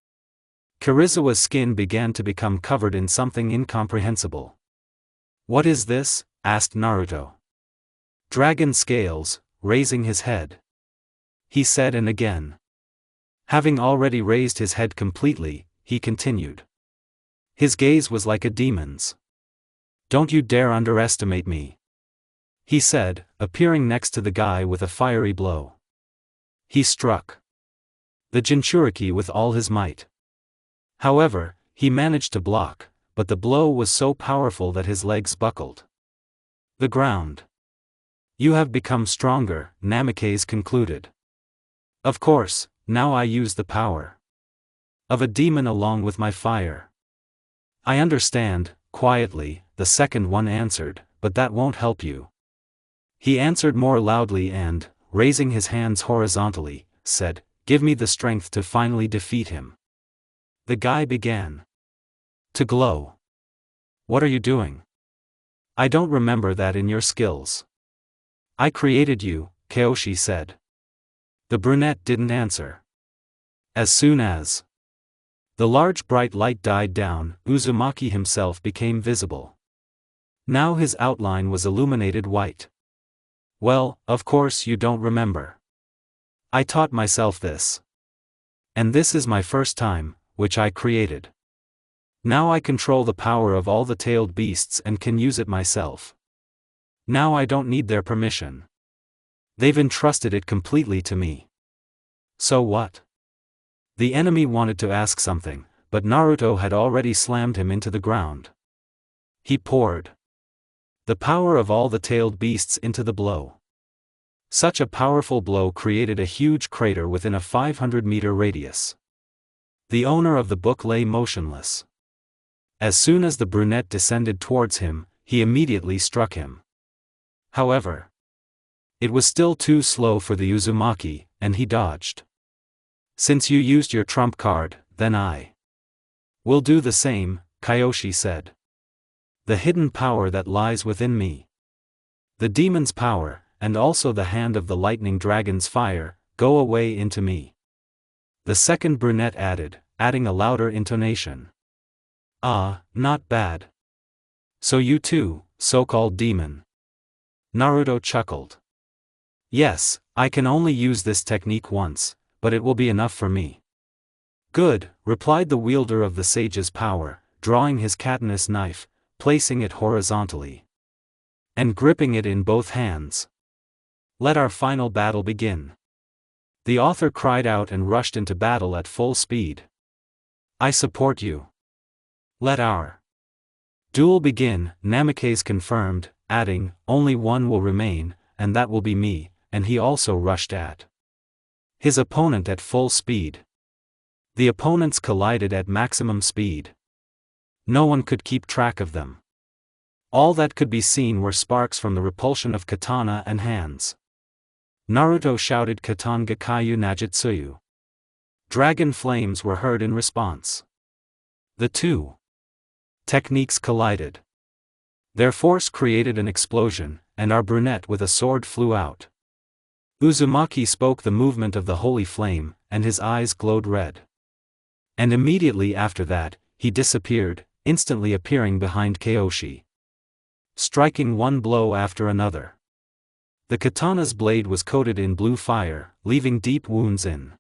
Kirizawa's skin began to become covered in something incomprehensible. What is this? Asked Naruto. Dragon scales, raising his head. He said, and again. Having already raised his head completely, he continued. His gaze was like a demon's. Don't you dare underestimate me, he said, appearing next to the guy with a fiery blow. He struck the Jinchuriki with all his might. However, he managed to block, but the blow was so powerful that his legs buckled the ground. You have become stronger, Namikaze concluded. Of course, now I use the power of a demon along with my fire. I understand, quietly, the second one answered, but that won't help you. He answered more loudly and, raising his hands horizontally, said, Give me the strength to finally defeat him. The guy began to glow. What are you doing? I don't remember that in your skills. I created you, Kyoshi said. The brunette didn't answer. As soon as the large bright light died down, Uzumaki himself became visible. Now his outline was illuminated white. Well, of course you don't remember. I taught myself this. And this is my first time, which I created. Now I control the power of all the tailed beasts and can use it myself. Now I don't need their permission. They've entrusted it completely to me. So what? The enemy wanted to ask something, but Naruto had already slammed him into the ground. He poured The power of all the tailed beasts into the blow. Such a powerful blow created a huge crater within a 500-meter radius. The owner of the book lay motionless. As soon as the brunette descended towards him, he immediately struck him. However, it was still too slow for the Uzumaki, and he dodged. Since you used your trump card, then I will do the same, Kyoshi said. The hidden power that lies within me. The demon's power, and also the hand of the lightning dragon's fire, go away into me. The second brunette added, adding a louder intonation. Ah, not bad. So you too, so-called demon. Naruto chuckled. Yes, I can only use this technique once, but it will be enough for me. Good, replied the wielder of the sage's power, drawing his katana's knife, placing it horizontally, and gripping it in both hands. Let our final battle begin. The author cried out and rushed into battle at full speed. I support you. Let our duel begin, Namikaze confirmed, adding, only one will remain, and that will be me, and he also rushed at his opponent at full speed. The opponents collided at maximum speed. No one could keep track of them. All that could be seen were sparks from the repulsion of katana and hands. Naruto shouted Katan Gakyu Najutsuyu. Dragon flames were heard in response. The two techniques collided. Their force created an explosion, and our brunette with a sword flew out. Uzumaki spoke the movement of the holy flame, and his eyes glowed red. And immediately after that, he disappeared, instantly appearing behind Kyoshi, striking one blow after another. The katana's blade was coated in blue fire, leaving deep wounds in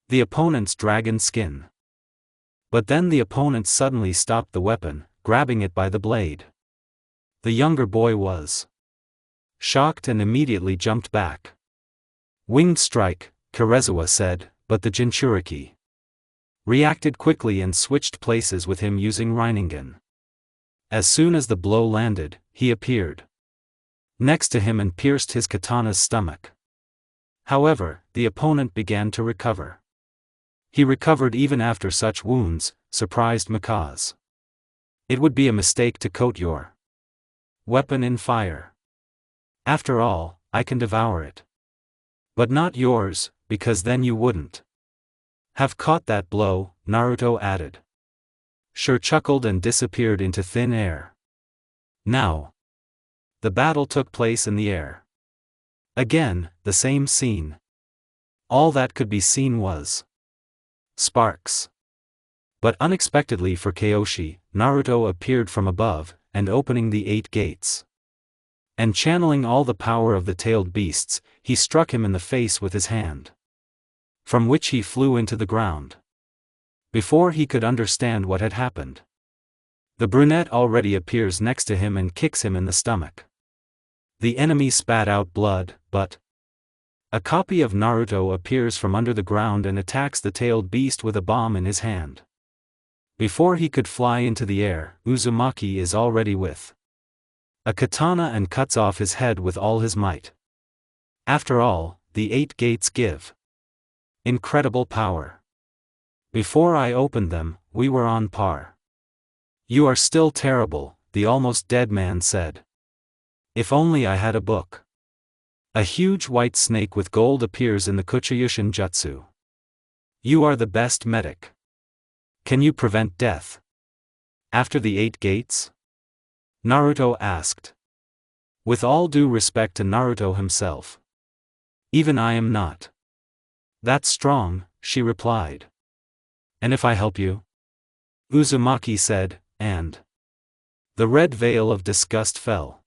the opponent's dragon skin. But then the opponent suddenly stopped the weapon, grabbing it by the blade. The younger boy was shocked and immediately jumped back. Winged strike, Karezawa said, but the Jinchuriki reacted quickly and switched places with him using Rinnegan. As soon as the blow landed, he appeared next to him and pierced his katana's stomach. However, the opponent began to recover. He recovered even after such wounds, surprised Mikaze. It would be a mistake to coat your weapon in fire. After all, I can devour it. But not yours, because then you wouldn't have caught that blow, Naruto added. Sure chuckled and disappeared into thin air. Now, the battle took place in the air. Again, the same scene. All that could be seen was sparks. But unexpectedly for Kyoshi, Naruto appeared from above, and opening the 8 gates. And channeling all the power of the tailed beasts, he struck him in the face with his hand, from which he flew into the ground. Before he could understand what had happened, the brunette already appears next to him and kicks him in the stomach. The enemy spat out blood, but a copy of Naruto appears from under the ground and attacks the tailed beast with a bomb in his hand. Before he could fly into the air, Uzumaki is already with a katana and cuts off his head with all his might. After all, the 8 gates give incredible power. Before I opened them, we were on par. You are still terrible, the almost dead man said. If only I had a book. A huge white snake with gold appears in the Kuchiyushin Jutsu. You are the best medic. Can you prevent death after the 8 gates? Naruto asked. With all due respect to Naruto himself, even I am not that strong, she replied. And if I help you? Uzumaki said, and the red veil of disgust fell.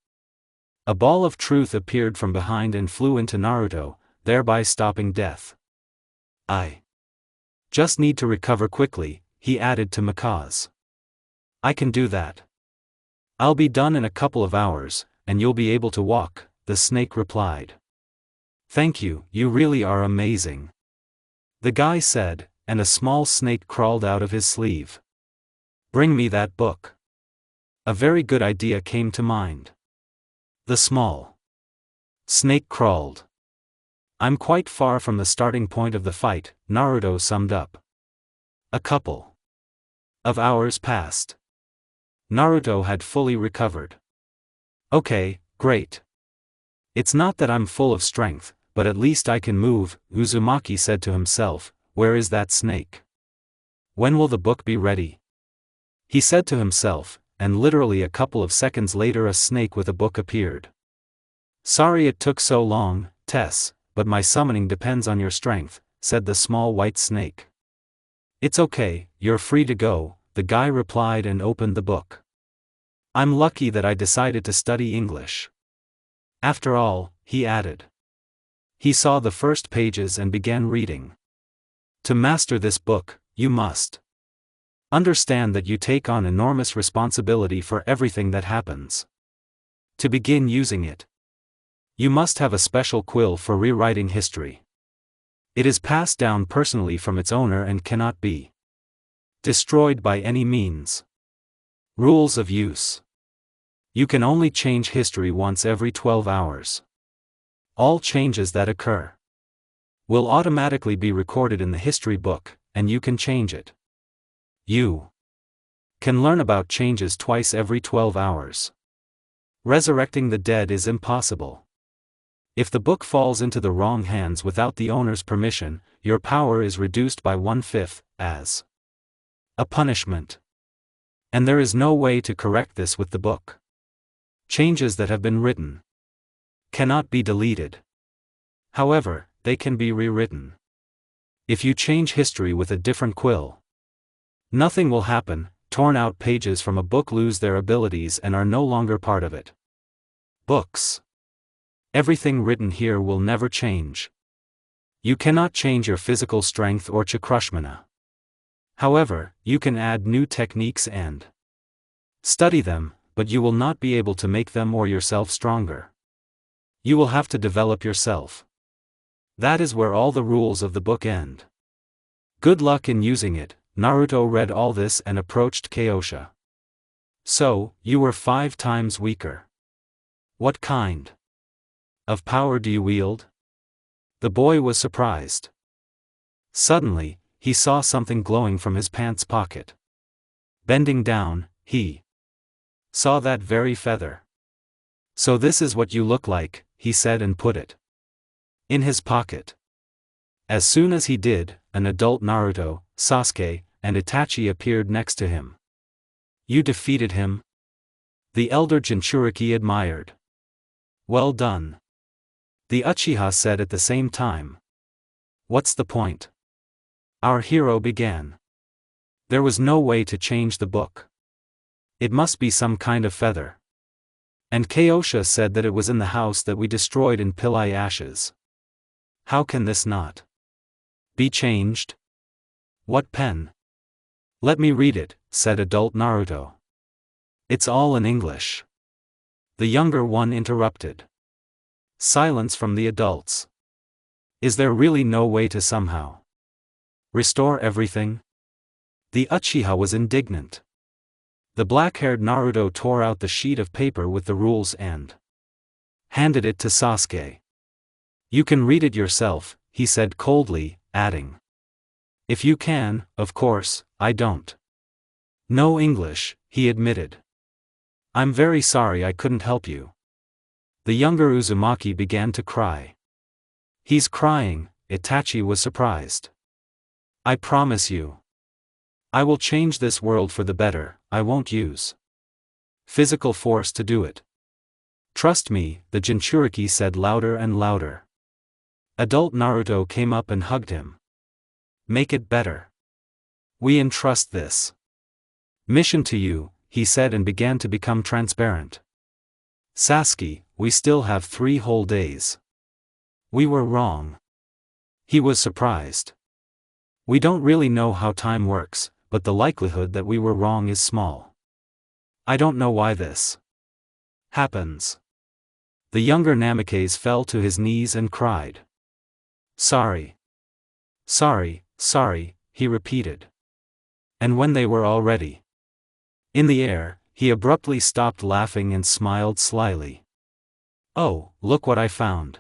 A ball of truth appeared from behind and flew into Naruto, thereby stopping death. I just need to recover quickly, he added to Mikaze. I can do that. I'll be done in a couple of hours, and you'll be able to walk, the snake replied. Thank you, you really are amazing, the guy said, and a small snake crawled out of his sleeve. Bring me that book. A very good idea came to mind. The small snake crawled. I'm quite far from the starting point of the fight, Naruto summed up. A couple of hours passed. Naruto had fully recovered. Okay, great. It's not that I'm full of strength, but at least I can move, Uzumaki said to himself. Where is that snake? When will the book be ready? He said to himself, and literally a couple of seconds later a snake with a book appeared. Sorry it took so long, Tess, but my summoning depends on your strength, said the small white snake. It's okay, you're free to go, the guy replied and opened the book. I'm lucky that I decided to study English. After all, he added. He saw the first pages and began reading. To master this book, you must understand that you take on enormous responsibility for everything that happens. To begin using it, you must have a special quill for rewriting history. It is passed down personally from its owner and cannot be destroyed by any means. Rules of use. You can only change history once every 12 hours. All changes that occur will automatically be recorded in the history book, and you can change it. You can learn about changes twice every 12 hours. Resurrecting the dead is impossible. If the book falls into the wrong hands without the owner's permission, your power is reduced by 1/5, as a punishment. And there is no way to correct this with the book. Changes that have been written cannot be deleted. However, they can be rewritten. If you change history with a different quill, nothing will happen. Torn out pages from a book lose their abilities and are no longer part of it. Books. Everything written here will never change. You cannot change your physical strength or Chakrashmana. However, you can add new techniques and study them, but you will not be able to make them or yourself stronger. You will have to develop yourself. That is where all the rules of the book end. Good luck in using it. Naruto read all this and approached Kaiosha. So, you were 5 times weaker. What kind of power do you wield? The boy was surprised. Suddenly, he saw something glowing from his pants pocket. Bending down, he saw that very feather. So this is what you look like, he said and put it in his pocket. As soon as he did, an adult Naruto, Sasuke, and Itachi appeared next to him. You defeated him? The elder Jinchuriki admired. Well done. The Uchiha said at the same time. What's the point? Our hero began. There was no way to change the book. It must be some kind of feather. And Kaiosha said that it was in the house that we destroyed in Pillai ashes. How can this not be changed? What pen? Let me read it, said adult Naruto. It's all in English. The younger one interrupted. Silence from the adults. Is there really no way to somehow restore everything? The Uchiha was indignant. The black-haired Naruto tore out the sheet of paper with the rules and handed it to Sasuke. You can read it yourself, he said coldly, adding. If you can, of course, I don't know English, he admitted. I'm very sorry I couldn't help you. The younger Uzumaki began to cry. He's crying, Itachi was surprised. I promise you. I will change this world for the better, I won't use physical force to do it. Trust me, the Jinchuriki said louder and louder. Adult Naruto came up and hugged him. Make it better. We entrust this mission to you, he said and began to become transparent. Sasuke, we still have 3 whole days. We were wrong. He was surprised. We don't really know how time works, but the likelihood that we were wrong is small. I don't know why this happens. The younger Namikaze fell to his knees and cried. Sorry. Sorry, sorry, he repeated. And when they were already in the air, he abruptly stopped laughing and smiled slyly. Oh, look what I found.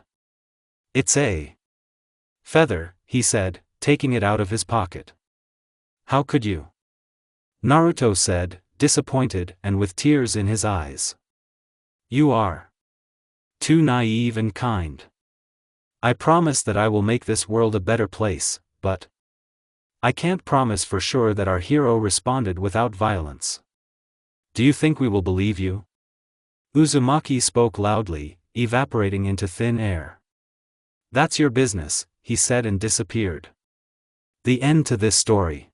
It's a feather, he said, taking it out of his pocket. How could you? Naruto said, disappointed and with tears in his eyes. You are too naive and kind. I promise that I will make this world a better place, but I can't promise for sure that our hero responded without violence. Do you think we will believe you? Uzumaki spoke loudly, evaporating into thin air. That's your business, he said and disappeared. The end to this story.